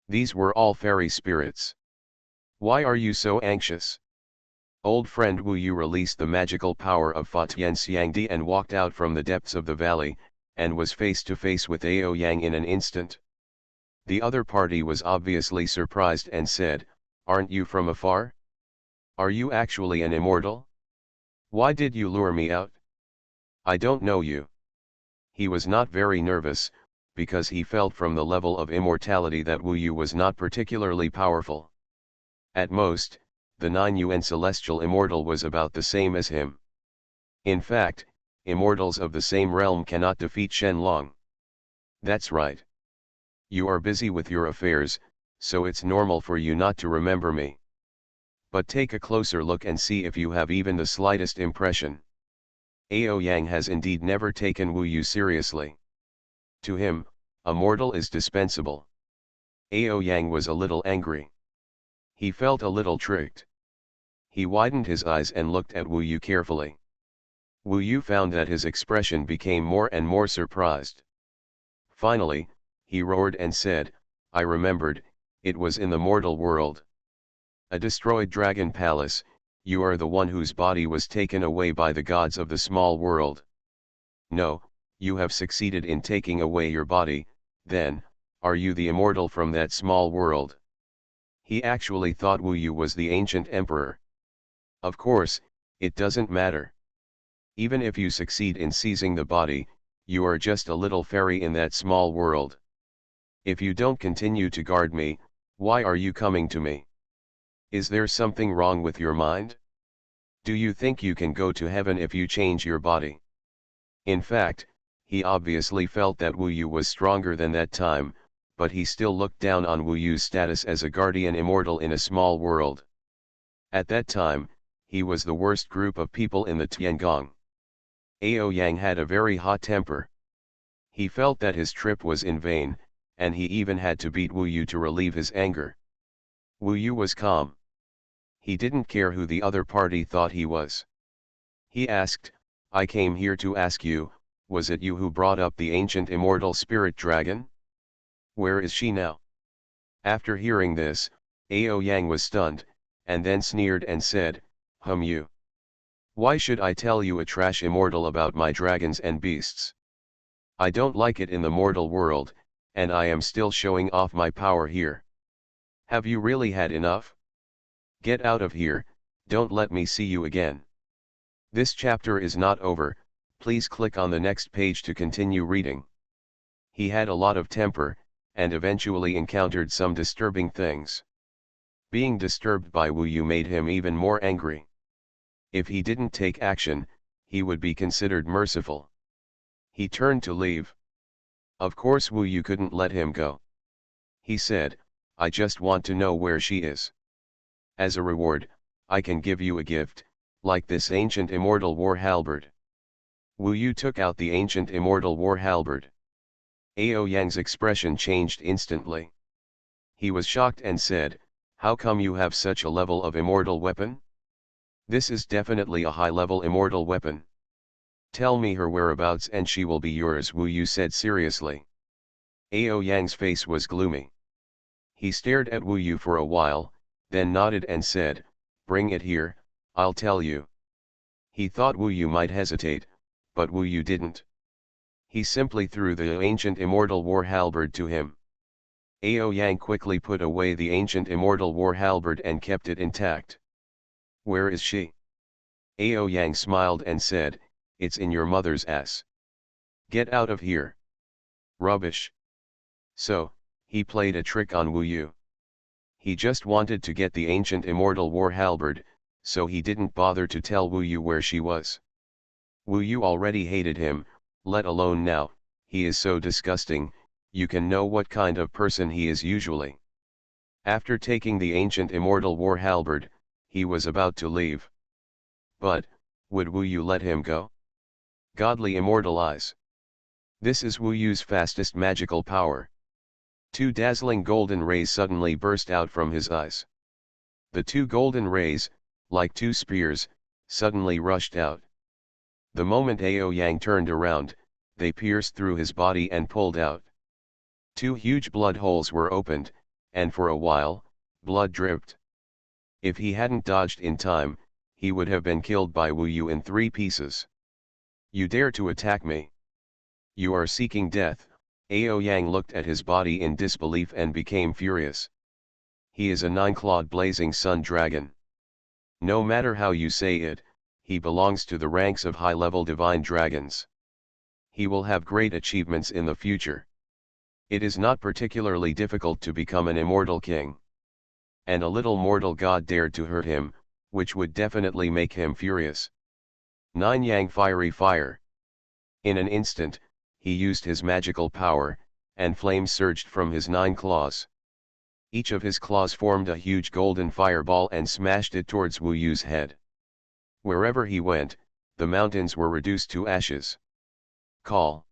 These were all fairy spirits. Why are you so anxious? Old friend Wu Yu released the magical power of Fa Tian Xiangdi and walked out from the depths of the valley, and was face to face with Ao Yang in an instant. The other party was obviously surprised and said, "Aren't you from afar? Are you actually an immortal? Why did you lure me out? I don't know you." He was not very nervous, because he felt from the level of immortality that Wu Yu was not particularly powerful. At most, the 9 UN celestial immortal was about the same as him. In fact, immortals of the same realm cannot defeat Shen Long. That's right. You are busy with your affairs, so it's normal for you not to remember me. But take a closer look and see if you have even the slightest impression. Ao Yang has indeed never taken Wu Yu seriously. To him, a mortal is dispensable. Ao Yang was a little angry. He felt a little tricked. He widened his eyes and looked at Wu Yu carefully. Wu Yu found that his expression became more and more surprised. Finally, he roared and said, "I remembered, it was in the mortal world. A destroyed dragon palace, you are the one whose body was taken away by the gods of the small world. No, you have succeeded in taking away your body, then, are you the immortal from that small world?" He actually thought Wu Yu was the ancient emperor. Of course, it doesn't matter. Even if you succeed in seizing the body, you are just a little fairy in that small world. If you don't continue to guard me, why are you coming to me? Is there something wrong with your mind? Do you think you can go to heaven if you change your body? In fact, he obviously felt that Wu Yu was stronger than that time, but he still looked down on Wu Yu's status as a guardian immortal in a small world. At that time, he was the worst group of people in the Tiangong. Ao Yang had a very hot temper. He felt that his trip was in vain, and he even had to beat Wu Yu to relieve his anger. Wu Yu was calm. He didn't care who the other party thought he was. He asked, "I came here to ask you, was it you who brought up the ancient immortal spirit dragon? Where is she now?" After hearing this, Ao Yang was stunned, and then sneered and said, You. Why should I tell you a trash immortal about my dragons and beasts? I don't like it in the mortal world, and I am still showing off my power here. Have you really had enough? Get out of here, don't let me see you again." This chapter is not over, please click on the next page to continue reading. He had a lot of temper, and eventually encountered some disturbing things. Being disturbed by Wu Yu made him even more angry. If he didn't take action, he would be considered merciful. He turned to leave. Of course Wu Yu couldn't let him go. He said, "I just want to know where she is. As a reward, I can give you a gift, like this ancient immortal war halberd." Wu Yu took out the ancient immortal war halberd. Ao Yang's expression changed instantly. He was shocked and said, "How come you have such a level of immortal weapon? This is definitely a high-level immortal weapon. Tell me her whereabouts and she will be yours," Wu Yu said seriously. Ao Yang's face was gloomy. He stared at Wu Yu for a while, then nodded and said, "Bring it here, I'll tell you." He thought Wu Yu might hesitate, but Wu Yu didn't. He simply threw the ancient immortal war halberd to him. Ao Yang quickly put away the ancient immortal war halberd and kept it intact. "Where is she?" Ao Yang smiled and said, "It's in your mother's ass. Get out of here." Rubbish. So, he played a trick on Wu Yu. He just wanted to get the ancient immortal war halberd, so he didn't bother to tell Wu Yu where she was. Wu Yu already hated him, let alone now, he is so disgusting, you can know what kind of person he is usually. After taking the ancient immortal war halberd, he was about to leave. But, would Wu Yu let him go? Godly immortal eyes. This is Wu Yu's fastest magical power. 2 dazzling golden rays suddenly burst out from his eyes. The 2 golden rays, like 2 spears, suddenly rushed out. The moment Ao Yang turned around, they pierced through his body and pulled out. Two huge blood holes were opened, and for a while, blood dripped. If he hadn't dodged in time, he would have been killed by Wu Yu in 3 pieces. You dare to attack me? You are seeking death. Ao Yang looked at his body in disbelief and became furious. He is a 9-clawed blazing sun dragon. No matter how you say it, he belongs to the ranks of high-level divine dragons. He will have great achievements in the future. It is not particularly difficult to become an immortal king. And a little mortal god dared to hurt him, which would definitely make him furious. 9 Yang Fiery Fire. In an instant, he used his magical power, and flames surged from his 9 claws. Each of his claws formed a huge golden fireball and smashed it towards Wu Yu's head. Wherever he went, the mountains were reduced to ashes. Call.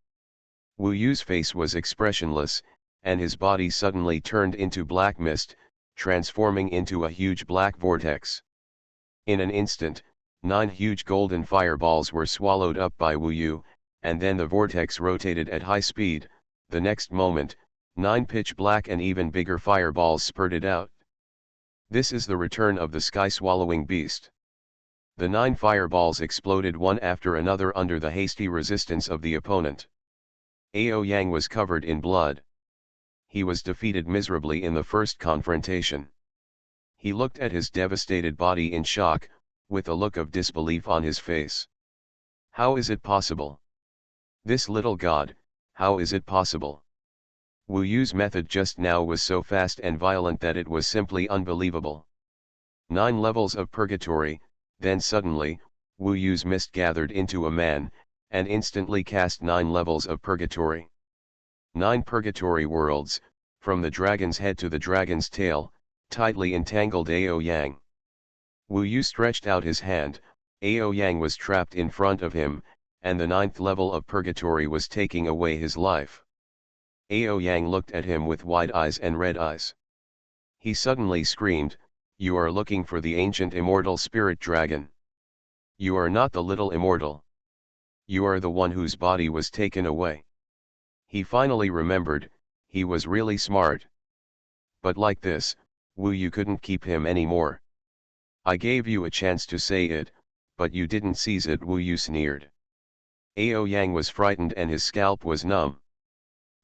Wu Yu's face was expressionless, and his body suddenly turned into black mist, transforming into a huge black vortex. In an instant, 9 huge golden fireballs were swallowed up by Wu Yu, and then the vortex rotated at high speed. The next moment, 9 pitch black and even bigger fireballs spurted out. This is the return of the sky-swallowing beast. The 9 fireballs exploded one after another under the hasty resistance of the opponent. Ao Yang was covered in blood. He was defeated miserably in the first confrontation. He looked at his devastated body in shock, with a look of disbelief on his face. How is it possible? This little god, how is it possible? Wu Yu's method just now was so fast and violent that it was simply unbelievable. 9 levels of purgatory, then suddenly, Wu Yu's mist gathered into a man, and instantly cast 9 levels of purgatory. 9 purgatory worlds, from the dragon's head to the dragon's tail, tightly entangled Ao Yang. Wu Yu stretched out his hand, Ao Yang was trapped in front of him, and the 9th level of purgatory was taking away his life. Ao Yang looked at him with wide eyes and red eyes. He suddenly screamed, "You are looking for the ancient immortal spirit dragon. You are not the little immortal. You are the one whose body was taken away." He finally remembered, he was really smart. But like this, Wu Yu couldn't keep him anymore. "I gave you a chance to say it, but you didn't seize it," Wu Yu sneered. Ao Yang was frightened and his scalp was numb.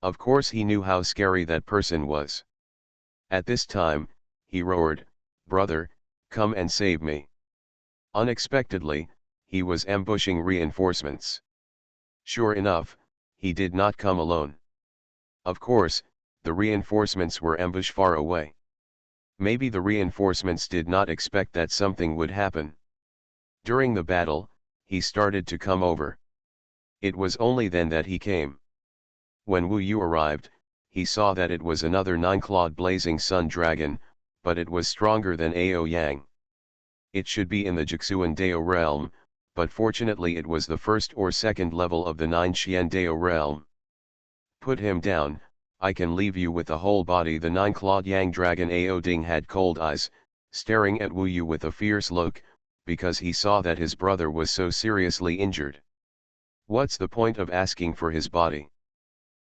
Of course he knew how scary that person was. At this time, he roared, "Brother, come and save me." Unexpectedly, he was ambushing reinforcements. Sure enough, he did not come alone. Of course, the reinforcements were ambushed far away. Maybe the reinforcements did not expect that something would happen. During the battle, he started to come over. It was only then that he came. When Wu Yu arrived, he saw that it was another 9-clawed blazing sun dragon, but it was stronger than Ao Yang. It should be in the Jixuan Dao realm, but fortunately it was the first or second level of the 9 Xian Dao realm. "Put him down, I can leave you with a whole body." The 9-clawed Yang dragon Ao Ding had cold eyes, staring at Wu Yu with a fierce look, because he saw that his brother was so seriously injured. What's the point of asking for his body?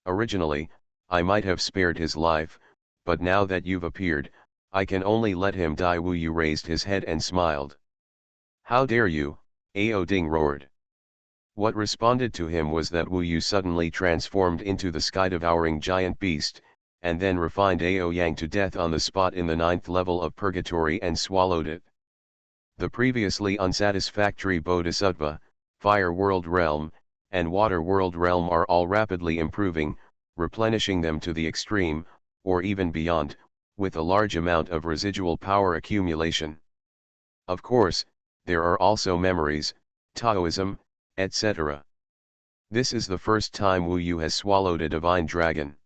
Originally, I might have spared his life, but now that you've appeared, I can only let him die. Wu Yu raised his head and smiled. "How dare you?" Ao Ding roared. What responded to him was that Wu Yu suddenly transformed into the sky-devouring giant beast, and then refined Ao Yang to death on the spot in the 9th level of purgatory and swallowed it. The previously unsatisfactory Bodhisattva, Fire World Realm, and Water World Realm are all rapidly improving, replenishing them to the extreme, or even beyond, with a large amount of residual power accumulation. Of course, there are also memories, Taoism, etc. This is the first time Wu Yu has swallowed a divine dragon.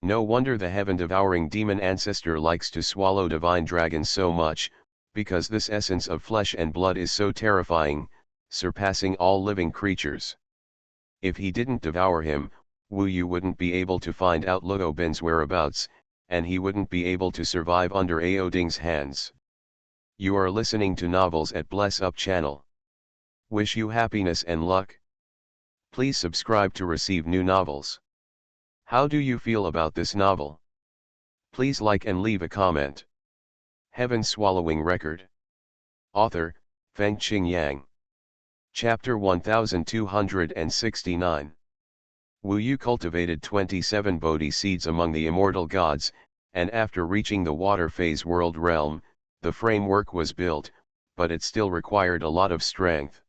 No wonder the heaven-devouring demon ancestor likes to swallow divine dragons so much, because this essence of flesh and blood is so terrifying, surpassing all living creatures. If he didn't devour him, Wu Yu wouldn't be able to find out Luo Bin's whereabouts, and he wouldn't be able to survive under Ao Ding's hands. You are listening to Novels at Bless Up channel. Wish you happiness and luck. Please subscribe to receive new novels. How do you feel about this novel? Please like and leave a comment. Heaven Swallowing Record. Author, Fengqing Yang. Chapter 1269. Wu Yu cultivated 27 Bodhi seeds among the immortal gods, and after reaching the water phase world realm, the framework was built, but it still required a lot of strength.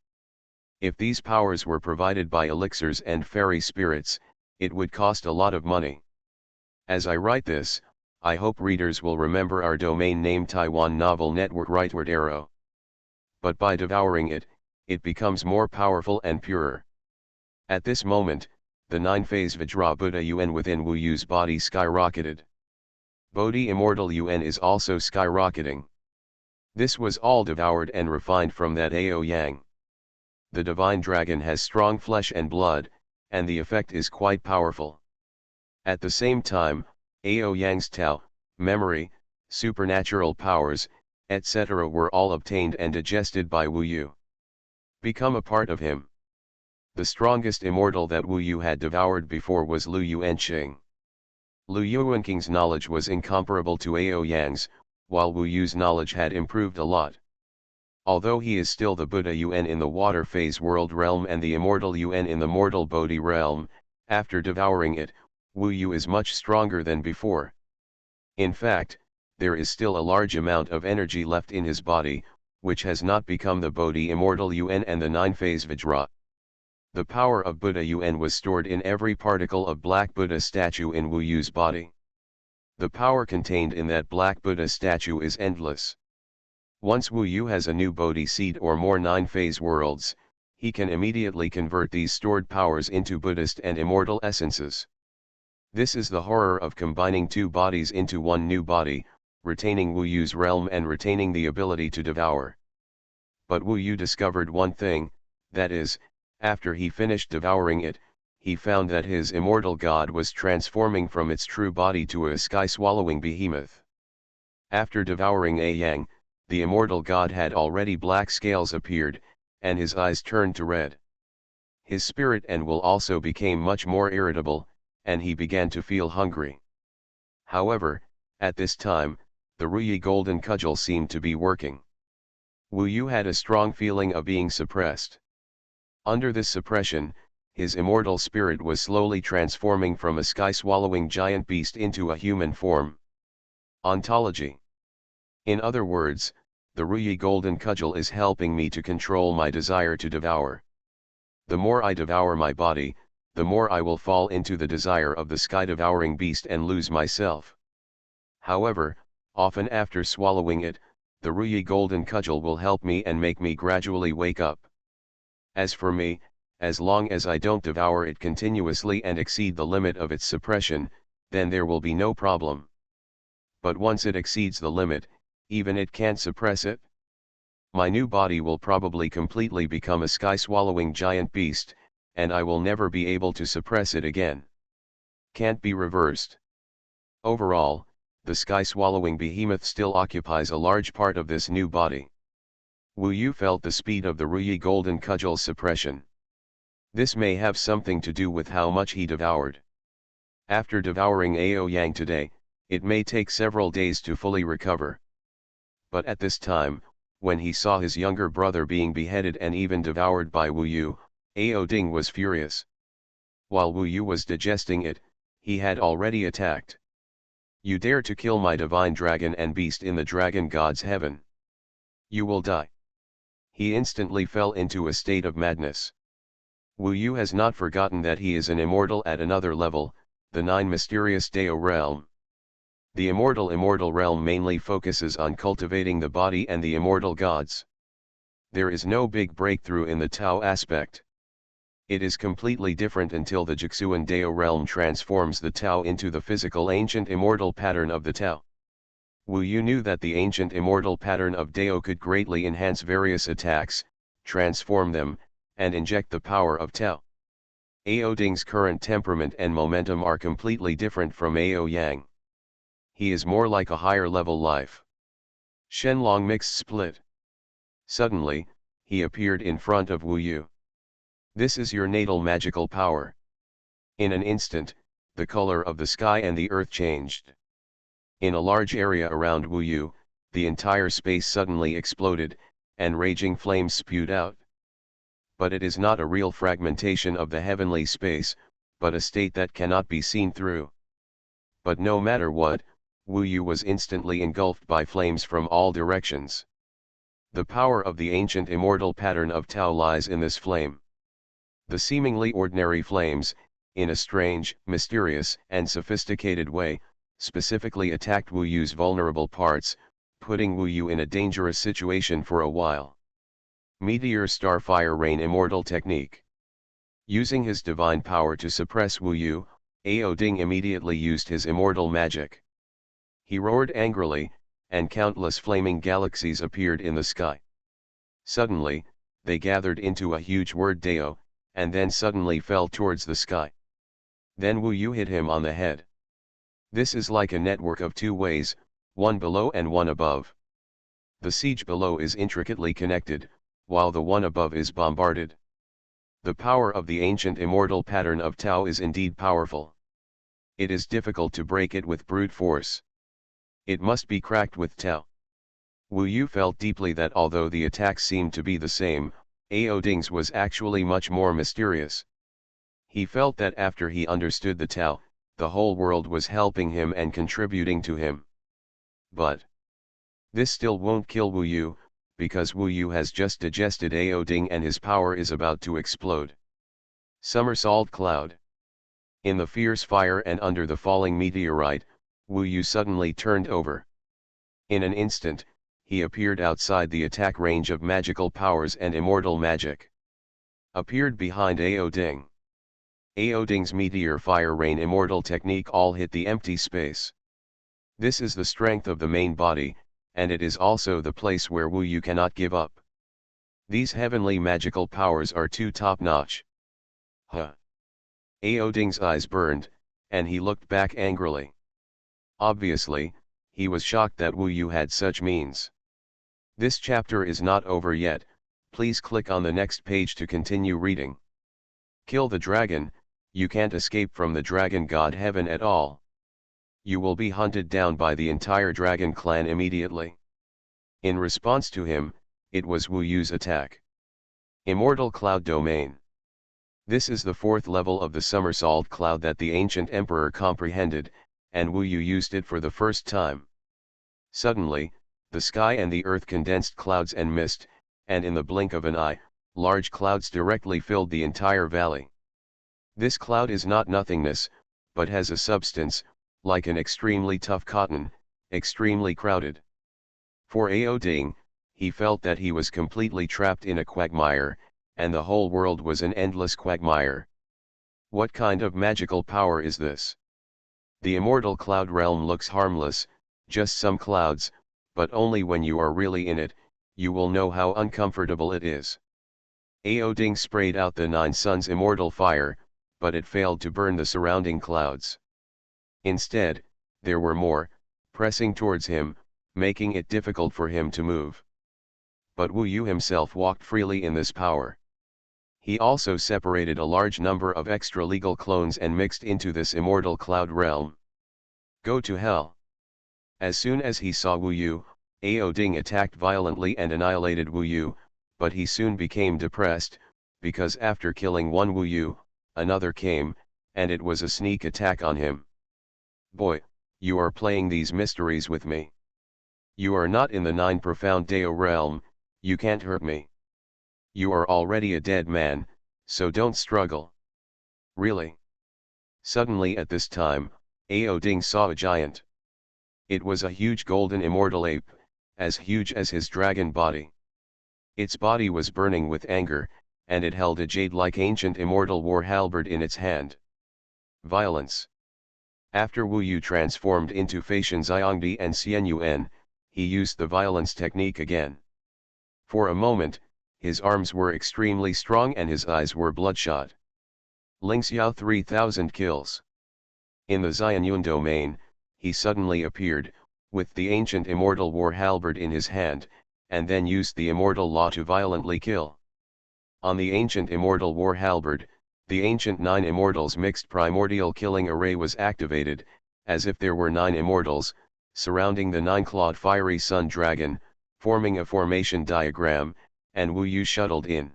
If these powers were provided by elixirs and fairy spirits, it would cost a lot of money. As I write this, I hope readers will remember our domain name Taiwan Novel Network Rightward Arrow. But by devouring it, it becomes more powerful and purer. At this moment, the 9-phase Vajra Buddha Yuan within Wu Yu's body skyrocketed. Bodhi Immortal Yuan is also skyrocketing. This was all devoured and refined from that Ao Yang. The divine dragon has strong flesh and blood, and the effect is quite powerful. At the same time, Ao Yang's Tao, memory, supernatural powers, etc. were all obtained and digested by Wu Yu. Become a part of him. The strongest immortal that Wu Yu had devoured before was Lu Yuanqing. Lu Yuanqing's knowledge was incomparable to Ao Yang's, while Wu Yu's knowledge had improved a lot. Although he is still the Buddha Yuan in the water phase world realm and the immortal Yuan in the mortal Bodhi realm, after devouring it, Wu Yu is much stronger than before. In fact, there is still a large amount of energy left in his body, which has not become the Bodhi Immortal Yuan and the 9-phase Vajra. The power of Buddha Yuan was stored in every particle of Black Buddha statue in Wu Yu's body. The power contained in that Black Buddha statue is endless. Once Wu Yu has a new Bodhi seed or more 9-phase worlds, he can immediately convert these stored powers into Buddhist and immortal essences. This is the horror of combining two bodies into one new body, retaining Wu Yu's realm and retaining the ability to devour. But Wu Yu discovered one thing, that is, after he finished devouring it, he found that his immortal god was transforming from its true body to a sky-swallowing behemoth. After devouring a yang, the immortal god had already black scales appeared, and his eyes turned to red. His spirit and will also became much more irritable, and he began to feel hungry. However, at this time, the Ruyi golden cudgel seemed to be working. Wu Yu had a strong feeling of being suppressed. Under this suppression, his immortal spirit was slowly transforming from a sky-swallowing giant beast into a human form. Ontology. In other words, the Ruyi golden cudgel is helping me to control my desire to devour. The more I devour my body, the more I will fall into the desire of the sky-devouring beast and lose myself. However, often after swallowing it, the Ruyi golden cudgel will help me and make me gradually wake up. As for me, as long as I don't devour it continuously and exceed the limit of its suppression, then there will be no problem. But once it exceeds the limit, even it can't suppress it. My new body will probably completely become a sky-swallowing giant beast, and I will never be able to suppress it again. Can't be reversed. Overall, the sky-swallowing behemoth still occupies a large part of this new body. Wu Yu felt the speed of the Ruyi golden cudgel's suppression. This may have something to do with how much he devoured. After devouring Ao Yang today, it may take several days to fully recover. But at this time, when he saw his younger brother being beheaded and even devoured by Wu Yu, Ao Ding was furious. While Wu Yu was digesting it, he had already attacked. You dare to kill my divine dragon and beast in the dragon god's heaven. You will die. He instantly fell into a state of madness. Wu Yu has not forgotten that he is an immortal at another level, the 9 mysterious Dao realm. The immortal realm mainly focuses on cultivating the body and the immortal gods. There is no big breakthrough in the Tao aspect. It is completely different until the Jixuan Dao realm transforms the Tao into the physical ancient immortal pattern of the Tao. Wu Yu knew that the ancient immortal pattern of Dao could greatly enhance various attacks, transform them, and inject the power of Tao. Ao Ding's current temperament and momentum are completely different from Ao Yang. He is more like a higher level life. Shenlong mixed split. Suddenly, he appeared in front of Wu Yu. This is your natal magical power. In an instant, the color of the sky and the earth changed. In a large area around Wu Yu, the entire space suddenly exploded, and raging flames spewed out. But it is not a real fragmentation of the heavenly space, but a state that cannot be seen through. But no matter what, Wu Yu was instantly engulfed by flames from all directions. The power of the ancient immortal pattern of Tao lies in this flame. The seemingly ordinary flames, in a strange, mysterious, and sophisticated way, specifically attacked Wu Yu's vulnerable parts, putting Wu Yu in a dangerous situation for a while. Meteor Star Fire Rain Immortal Technique. Using his divine power to suppress Wu Yu, Ao Ding immediately used his immortal magic. He roared angrily, and countless flaming galaxies appeared in the sky. Suddenly, they gathered into a huge word Dao, and then suddenly fell towards the sky. Then Wu Yu hit him on the head. This is like a network of two ways, one below and one above. The siege below is intricately connected, while the one above is bombarded. The power of the ancient immortal pattern of Tao is indeed powerful. It is difficult to break it with brute force. It must be cracked with Tao. Wu Yu felt deeply that although the attacks seemed to be the same, Ao Ding's was actually much more mysterious. He felt that after he understood the Tao, the whole world was helping him and contributing to him. But this still won't kill Wu Yu, because Wu Yu has just digested Ao Ding and his power is about to explode. Somersault Cloud. In the fierce fire and under the falling meteorite, Wu Yu suddenly turned over. In an instant, he appeared outside the attack range of magical powers and immortal magic. Appeared behind Ao Ding. Ao Ding's Meteor Fire Rain Immortal Technique all hit the empty space. This is the strength of the main body, and it is also the place where Wu Yu cannot give up. These heavenly magical powers are too top-notch. Huh. Ao Ding's eyes burned, and he looked back angrily. Obviously, he was shocked that Wu Yu had such means. This chapter is not over yet, please click on the next page to continue reading. Kill the dragon, you can't escape from the dragon god heaven at all. You will be hunted down by the entire dragon clan immediately. In response to him, it was Wu Yu's attack. Immortal Cloud Domain. This is the fourth level of the somersault cloud that the ancient emperor comprehended, and Wu Yu used it for the first time. Suddenly, the sky and the earth condensed clouds and mist, and in the blink of an eye, large clouds directly filled the entire valley. This cloud is not nothingness, but has a substance, like an extremely tough cotton, extremely crowded. For Ao Ding, he felt that he was completely trapped in a quagmire, and the whole world was an endless quagmire. What kind of magical power is this? The immortal cloud realm looks harmless, just some clouds, but only when you are really in it, you will know how uncomfortable it is. Ao Ding sprayed out the Nine Suns immortal fire, but it failed to burn the surrounding clouds. Instead, there were more, pressing towards him, making it difficult for him to move. But Wu Yu himself walked freely in this power. He also separated a large number of extra-legal clones and mixed into this immortal cloud realm. Go to hell. As soon as he saw Wu Yu, Ao Ding attacked violently and annihilated Wu Yu, but he soon became depressed, because after killing one Wu Yu, another came, and it was a sneak attack on him. Boy, you are playing these mysteries with me. You are not in the Nine Profound Dao realm, you can't hurt me. You are already a dead man, so don't struggle. Really? Suddenly at this time, Ao Ding saw a giant. It was a huge golden immortal ape, as huge as his dragon body. Its body was burning with anger, and it held a jade-like ancient immortal war halberd in its hand. Violence. After Wu Yu transformed into Feishan Xiangdi and Xuanhuan, he used the violence technique again. For a moment, his arms were extremely strong and his eyes were bloodshot. Ling Xiao 3000 kills. In the Xuanhuan domain, he suddenly appeared, with the ancient immortal war halberd in his hand, and then used the immortal law to violently kill. On the ancient immortal war halberd, the ancient 9 immortals mixed primordial killing array was activated, as if there were 9 immortals, surrounding the 9-clawed fiery sun dragon, forming a formation diagram, and Wu Yu shuttled in.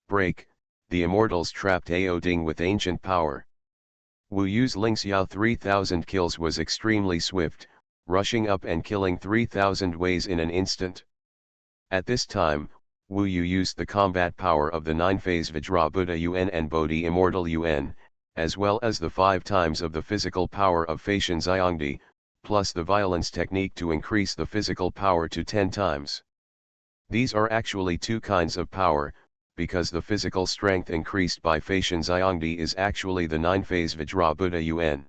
Break, the immortals trapped Ao Ding with ancient power. Wu Yu's Ling Xiao 3000 kills was extremely swift, rushing up and killing 3000 ways in an instant. At this time, Wu Yu used the combat power of the 9-phase Vajra Buddha Yuan and Bodhi Immortal Yuan, as well as the 5 times of the physical power of Feishan Xiangdi, plus the violence technique to increase the physical power to 10 times. These are actually 2 kinds of power, because the physical strength increased by Feishan Xiangdi is actually the 9-phase Vajra Buddha Yuan.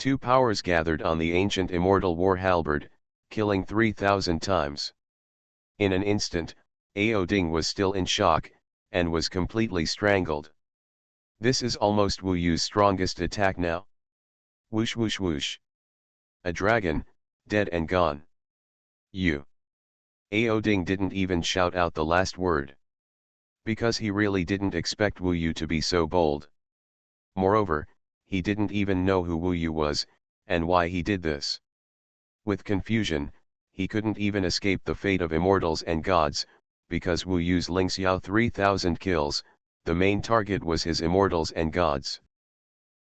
2 powers gathered on the ancient immortal war halberd, killing 3000 times. In an instant, Ao Ding was still in shock, and was completely strangled. This is almost Wu Yu's strongest attack now. Whoosh whoosh whoosh. A dragon, dead and gone. Ao Ding didn't even shout out the last word. Because he really didn't expect Wu Yu to be so bold. Moreover, he didn't even know who Wu Yu was, and why he did this. With confusion, he couldn't even escape the fate of immortals and gods, because Wu Yu's Ling Xiao 3000 kills, the main target was his immortals and gods.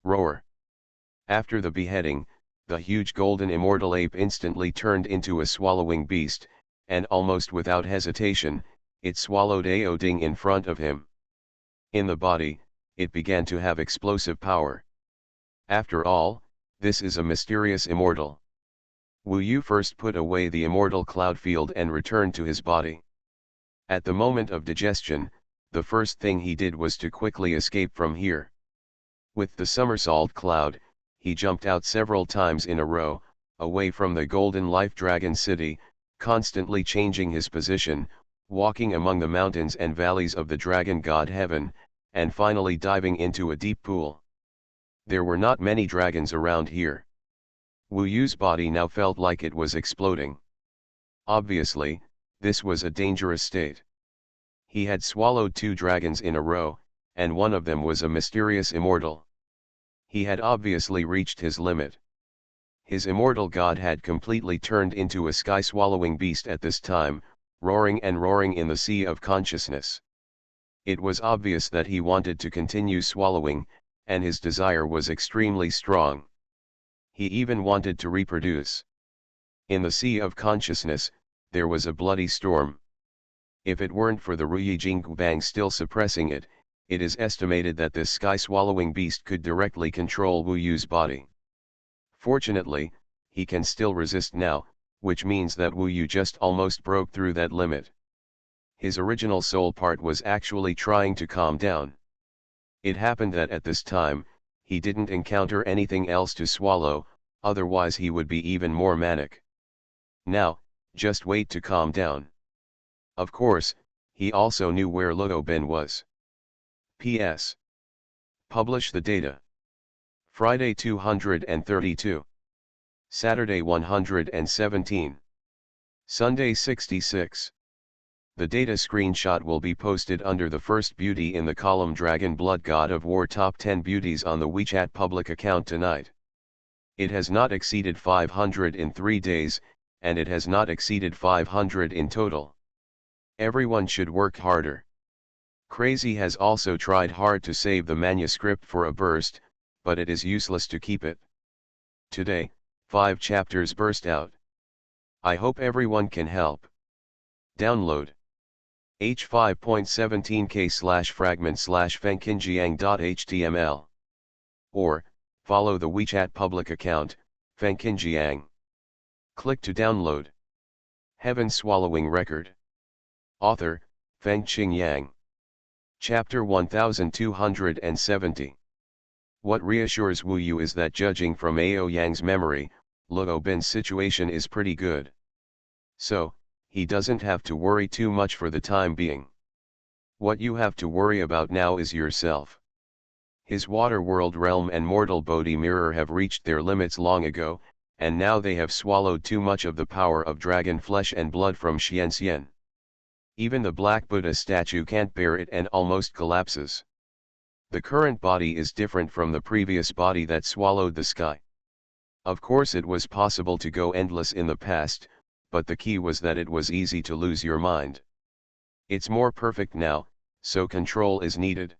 Roar. After the beheading, the huge golden immortal ape instantly turned into a swallowing beast, and almost without hesitation, it swallowed Ao Ding in front of him. In the body, it began to have explosive power. After all, this is a mysterious immortal. Wu Yu first put away the immortal cloud field and returned to his body. At the moment of digestion, the first thing he did was to quickly escape from here. With the somersault cloud, he jumped out several times in a row, away from the golden life dragon city, constantly changing his position, walking among the mountains and valleys of the dragon god heaven, and finally diving into a deep pool. There were not many dragons around here. Wu Yu's body now felt like it was exploding. Obviously, this was a dangerous state. He had swallowed 2 dragons in a row, and one of them was a mysterious immortal. He had obviously reached his limit. His immortal god had completely turned into a sky-swallowing beast at this time, roaring and roaring in the sea of consciousness. It was obvious that he wanted to continue swallowing, and his desire was extremely strong. He even wanted to reproduce. In the sea of consciousness, there was a bloody storm. If it weren't for the Ruyi Jinggubang still suppressing it, it is estimated that this sky-swallowing beast could directly control Wu Yu's body. Fortunately, he can still resist now, which means that Wu Yu just almost broke through that limit. His original soul part was actually trying to calm down. It happened that at this time, he didn't encounter anything else to swallow, otherwise he would be even more manic. Now, just wait to calm down. Of course, he also knew where Luo Ben was. P.S. Publish the data. Friday 232. Saturday 117. Sunday 66. The data screenshot will be posted under the first beauty in the column Dragon Blood God of War Top 10 Beauties on the WeChat public account tonight. It has not exceeded 500 in 3 days, and it has not exceeded 500 in total. Everyone should work harder. Crazy has also tried hard to save the manuscript for a burst, but it is useless to keep it. Today, 5 chapters burst out. I hope everyone can help. Download h5.17k/fragment/fengkinjiang.html. Or, follow the WeChat public account, Fengkinjiang. Click to download. Heaven Swallowing Record. Author, Fengqing Yang. Chapter 1270. What reassures Wu Yu is that judging from Ao Yang's memory, Luo Ben's situation is pretty good. So, he doesn't have to worry too much for the time being. What you have to worry about now is yourself. His water world realm and mortal Bodhi mirror have reached their limits long ago, and now they have swallowed too much of the power of dragon flesh and blood from Xianxian. Even the Black Buddha statue can't bear it and almost collapses. The current body is different from the previous body that swallowed the sky. Of course it was possible to go endless in the past, but the key was that it was easy to lose your mind. It's more perfect now, so control is needed.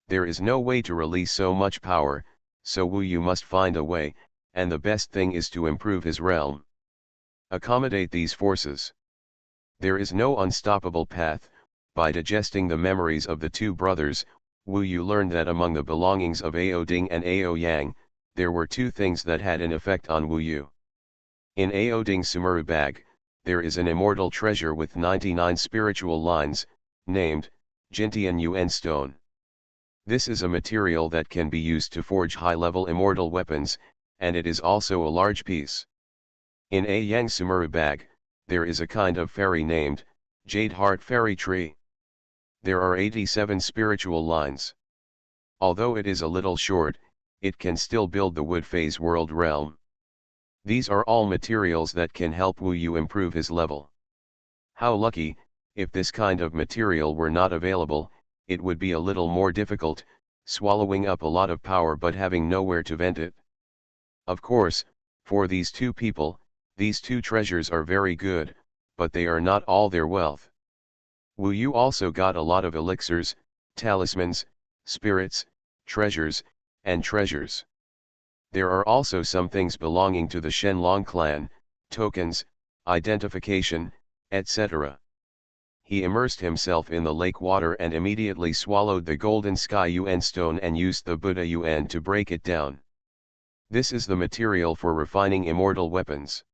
There is no way to release so much power, so Wu Yu must find a way, and the best thing is to improve his realm. Accommodate these forces. There is no unstoppable path. By digesting the memories of the two brothers, Wu Yu learned that among the belongings of Ao Ding and Ao Yang, there were two things that had an effect on Wu Yu. In Ao Ding's Sumuru bag, there is an immortal treasure with 99 spiritual lines, named Jintian Yuan Stone. This is a material that can be used to forge high-level immortal weapons, and it is also a large piece. In A Yang Sumuru bag, there is a kind of fairy named Jade Heart Fairy Tree. There are 87 spiritual lines. Although it is a little short, it can still build the wood phase world realm. These are all materials that can help Wu Yu improve his level. How lucky, if this kind of material were not available, it would be a little more difficult, swallowing up a lot of power but having nowhere to vent it. Of course, for these two people, these two treasures are very good, but they are not all their wealth. Wu Yu also got a lot of elixirs, talismans, spirits, treasures, and treasures. There are also some things belonging to the Shenlong clan, tokens, identification, etc. He immersed himself in the lake water and immediately swallowed the golden sky Yuan stone and used the Buddha Yuan to break it down. This is the material for refining immortal weapons.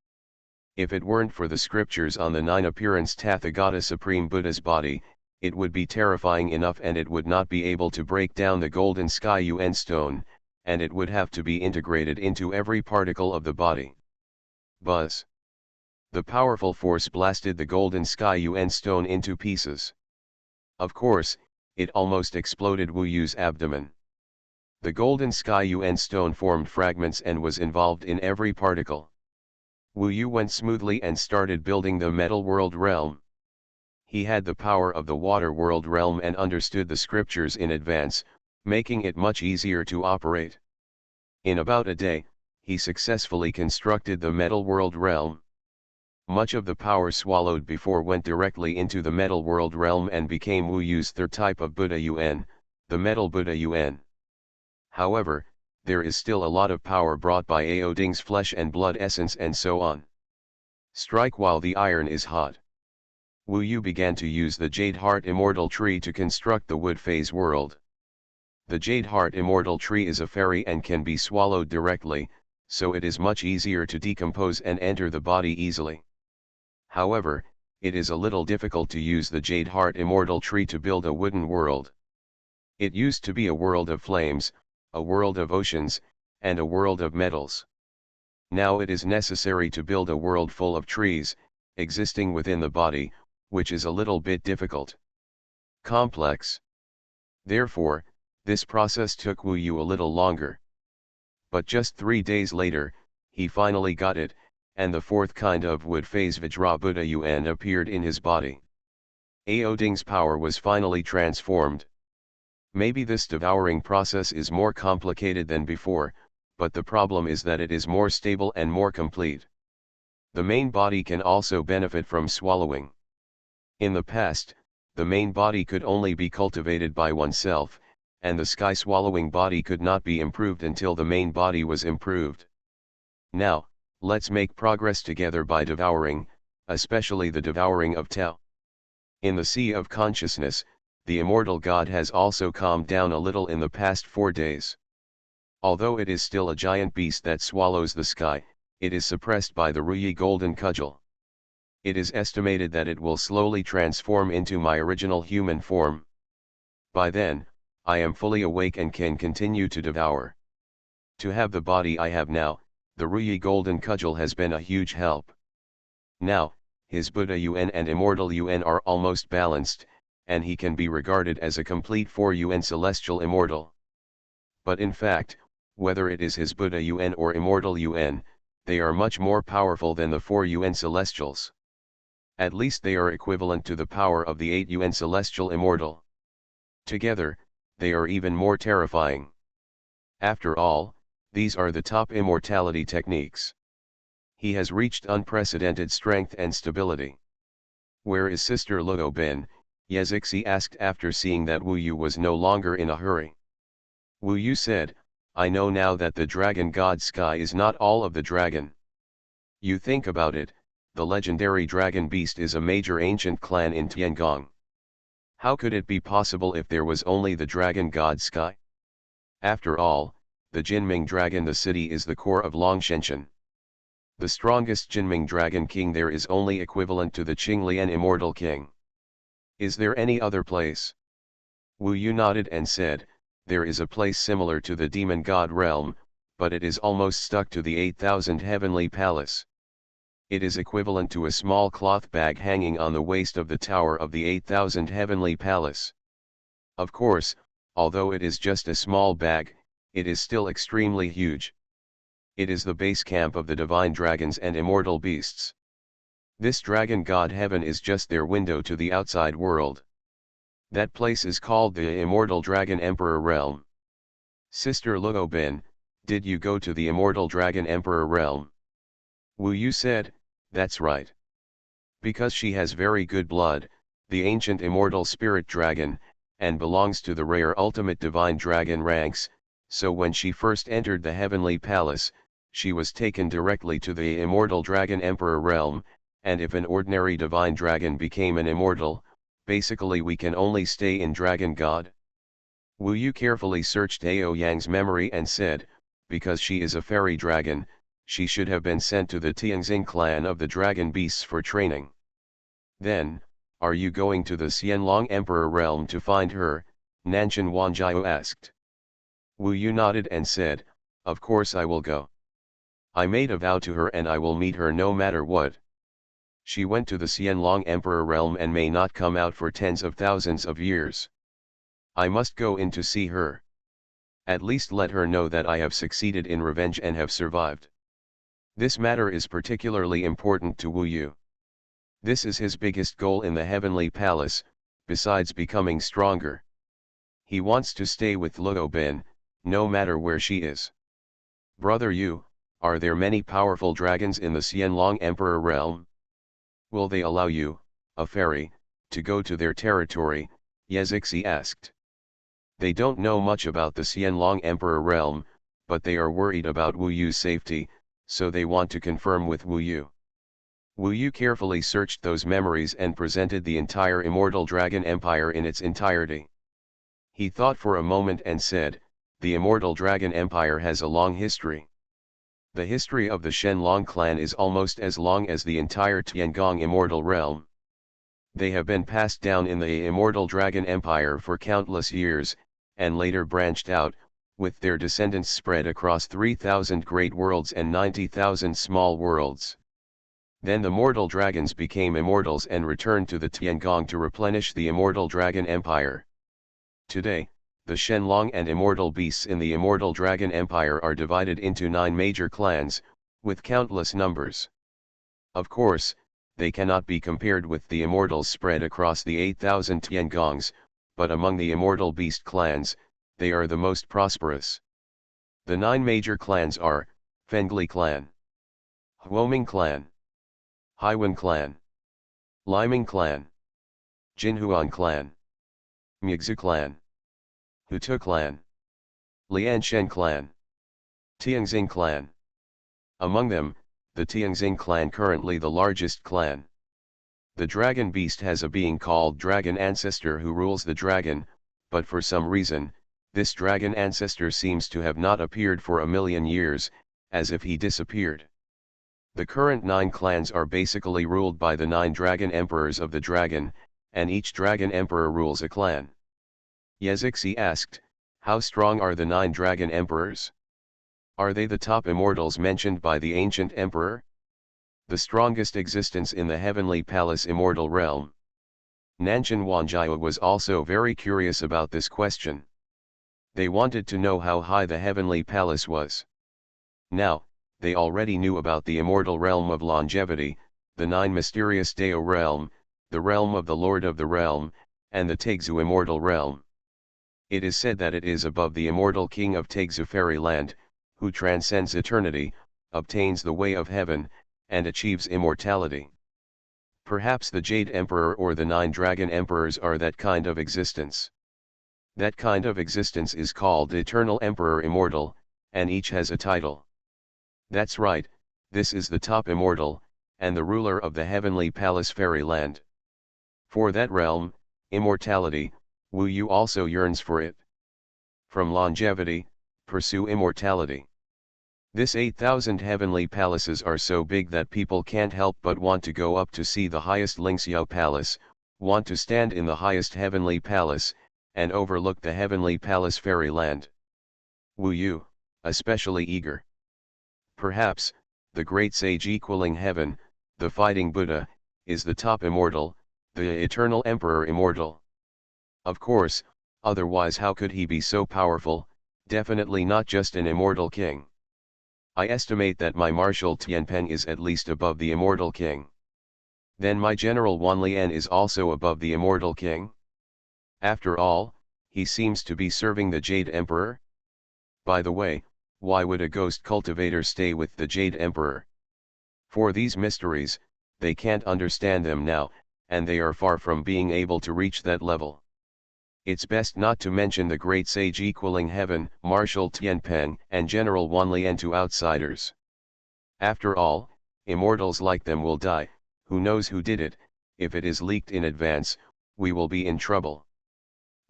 If it weren't for the scriptures on the 9 appearance Tathagata Supreme Buddha's body, it would be terrifying enough and it would not be able to break down the golden sky Yuan stone, and it would have to be integrated into every particle of the body. Buzz. The powerful force blasted the golden sky Yuan stone into pieces. Of course, it almost exploded Wu Yu's abdomen. The golden sky Yuan stone formed fragments and was involved in every particle. Wu Yu went smoothly and started building the metal world realm. He had the power of the water world realm and understood the scriptures in advance, making it much easier to operate. In about a day, he successfully constructed the metal world realm. Much of the power swallowed before went directly into the metal world realm and became Wu Yu's third type of Buddha Yuan, the metal Buddha Yuan. However, there is still a lot of power brought by Ao Ding's flesh and blood essence and so on. Strike while the iron is hot. Wu Yu began to use the Jade Heart Immortal Tree to construct the wood phase world. The Jade Heart Immortal Tree is a fairy and can be swallowed directly, so it is much easier to decompose and enter the body easily. However, it is a little difficult to use the Jade Heart Immortal Tree to build a wooden world. It used to be a world of flames, a world of oceans, and a world of metals. Now it is necessary to build a world full of trees, existing within the body, which is a little bit difficult. Complex. Therefore, this process took Wu Yu a little longer. But just 3 days later, he finally got it, and the fourth kind of wood phase Vajra Buddha Yuan appeared in his body. Ao Ding's power was finally transformed. Maybe this devouring process is more complicated than before, but the problem is that it is more stable and more complete. The main body can also benefit from swallowing. In the past, the main body could only be cultivated by oneself, and the sky swallowing body could not be improved until the main body was improved. Now, let's make progress together by devouring, especially the devouring of Tao. In the Sea of Consciousness, the immortal God has also calmed down a little in the past 4 days. Although it is still a giant beast that swallows the sky, it is suppressed by the Ruyi golden cudgel. It is estimated that it will slowly transform into my original human form. By then, I am fully awake and can continue to devour. To have the body I have now, the Ruyi golden cudgel has been a huge help. Now, his Buddha Yuan and Immortal Yuan are almost balanced, and he can be regarded as a complete 4 Yuan celestial immortal. But in fact, whether it is his Buddha Yuan or Immortal Yuan, they are much more powerful than the 4 UN Celestials. At least they are equivalent to the power of the 8 UN Celestial Immortal. Together, they are even more terrifying. After all, these are the top immortality techniques. He has reached unprecedented strength and stability. Where is Sister Luo Bin? Yezixi asked after seeing that Wu Yu was no longer in a hurry. Wu Yu said, I know now that the dragon god Sky is not all of the dragon. You think about it, the legendary dragon beast is a major ancient clan in Tiangong. How could it be possible if there was only the dragon god Sky? After all, the Jinming dragon the city is the core of Longshenchen. The strongest Jinming dragon king there is only equivalent to the Qinglian immortal king. Is there any other place? Wu Yu nodded and said, there is a place similar to the demon god realm, but it is almost stuck to the 8,000 heavenly palace. It is equivalent to a small cloth bag hanging on the waist of the tower of the 8,000 heavenly palace. Of course, although it is just a small bag, it is still extremely huge. It is the base camp of the divine dragons and immortal beasts. This dragon god heaven is just their window to the outside world. That place is called the Immortal Dragon Emperor Realm. Sister Luo Bin, did you go to the Immortal Dragon Emperor Realm? Wu Yu said, that's right. Because she has very good blood, the ancient immortal spirit dragon, and belongs to the rare ultimate divine dragon ranks, so when she first entered the heavenly palace, she was taken directly to the Immortal Dragon Emperor Realm, and if an ordinary divine dragon became an immortal, basically we can only stay in Dragon God. Wu Yu carefully searched Ao Yang's memory and said, because she is a fairy dragon, she should have been sent to the Tianxing clan of the dragon beasts for training. Then, are you going to the Xianlong Emperor realm to find her? Nanshan Wanjiao asked. Wu Yu nodded and said, of course I will go. I made a vow to her and I will meet her no matter what. She went to the Xianlong Emperor realm and may not come out for tens of thousands of years. I must go in to see her. At least let her know that I have succeeded in revenge and have survived. This matter is particularly important to Wu Yu. This is his biggest goal in the heavenly palace, besides becoming stronger. He wants to stay with Luo Bin, no matter where she is. Brother Yu, are there many powerful dragons in the Xianlong Emperor realm? Will they allow you, a fairy, to go to their territory? Yezixi asked. They don't know much about the Xianlong Emperor realm, but they are worried about Wu Yu's safety, so they want to confirm with Wu Yu. Wu Yu carefully searched those memories and presented the entire Immortal Dragon Empire in its entirety. He thought for a moment and said, the Immortal Dragon Empire has a long history. The history of the Shenlong clan is almost as long as the entire Tiangong Immortal Realm. They have been passed down in the Immortal Dragon Empire for countless years, and later branched out, with their descendants spread across 3,000 great worlds and 90,000 small worlds. Then the mortal dragons became immortals and returned to the Tiangong to replenish the Immortal Dragon Empire. Today, the Shenlong and immortal beasts in the Immortal Dragon Empire are divided into 9 major clans, with countless numbers. Of course, they cannot be compared with the immortals spread across the 8,000 Tiangongs, but among the immortal beast clans, they are the most prosperous. The 9 major clans are, Fengli clan, Huoming clan, Haiwan clan, Liming clan, Jinhuan clan, Mugzu clan, Hutu clan, Lianshen clan, Tianxing clan. Among them, the Tianxing clan currently the largest clan. The dragon beast has a being called Dragon Ancestor who rules the dragon, but for some reason, this dragon ancestor seems to have not appeared for a million years, as if he disappeared. The current 9 clans are basically ruled by the 9 dragon emperors of the dragon, and each dragon emperor rules a clan. Yezixi asked, how strong are the 9 dragon emperors? Are they the top immortals mentioned by the ancient emperor? The strongest existence in the heavenly palace immortal realm. Nanshan Wanjiao was also very curious about this question. They wanted to know how high the heavenly palace was. Now, they already knew about the immortal realm of longevity, the nine mysterious Dao realm, the realm of the Lord of the realm, and the Taixu immortal realm. It is said that it is above the immortal king of Taixu fairyland, who transcends eternity, obtains the way of heaven, and achieves immortality. Perhaps the Jade Emperor or the Nine Dragon Emperors are that kind of existence. That kind of existence is called Eternal Emperor Immortal, and each has a title. That's right, this is the top immortal, and the ruler of the heavenly palace fairyland. For that realm, immortality, Wu Yu also yearns for it. From longevity, pursue immortality. This 8,000 heavenly palaces are so big that people can't help but want to go up to see the highest Lingxiao palace, want to stand in the highest heavenly palace, and overlook the heavenly palace fairyland. Wu Yu, especially eager. Perhaps, the great sage equaling heaven, the fighting Buddha, is the top immortal, the eternal emperor immortal. Of course, otherwise how could he be so powerful, definitely not just an immortal king. I estimate that my Marshal Tianpeng is at least above the immortal king. Then my General Wanlian is also above the immortal king. After all, he seems to be serving the Jade Emperor. By the way, why would a ghost cultivator stay with the Jade Emperor? For these mysteries, they can't understand them now, and they are far from being able to reach that level. It's best not to mention the great sage equaling heaven, Marshal Tianpeng, and General Wanlian to outsiders. After all, immortals like them will die, who knows who did it, if it is leaked in advance, we will be in trouble.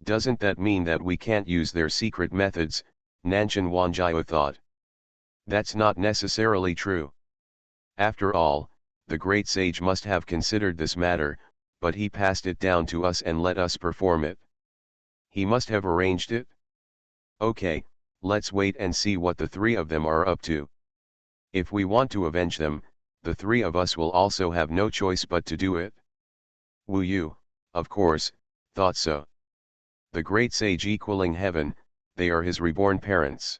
Doesn't that mean that we can't use their secret methods? Nanshan Wanjiao thought. That's not necessarily true. After all, the great sage must have considered this matter, but he passed it down to us and let us perform it. He must have arranged it? Okay, let's wait and see what the three of them are up to. If we want to avenge them, the three of us will also have no choice but to do it. Wu Yu, of course, thought so. The great sage equaling heaven, they are his reborn parents.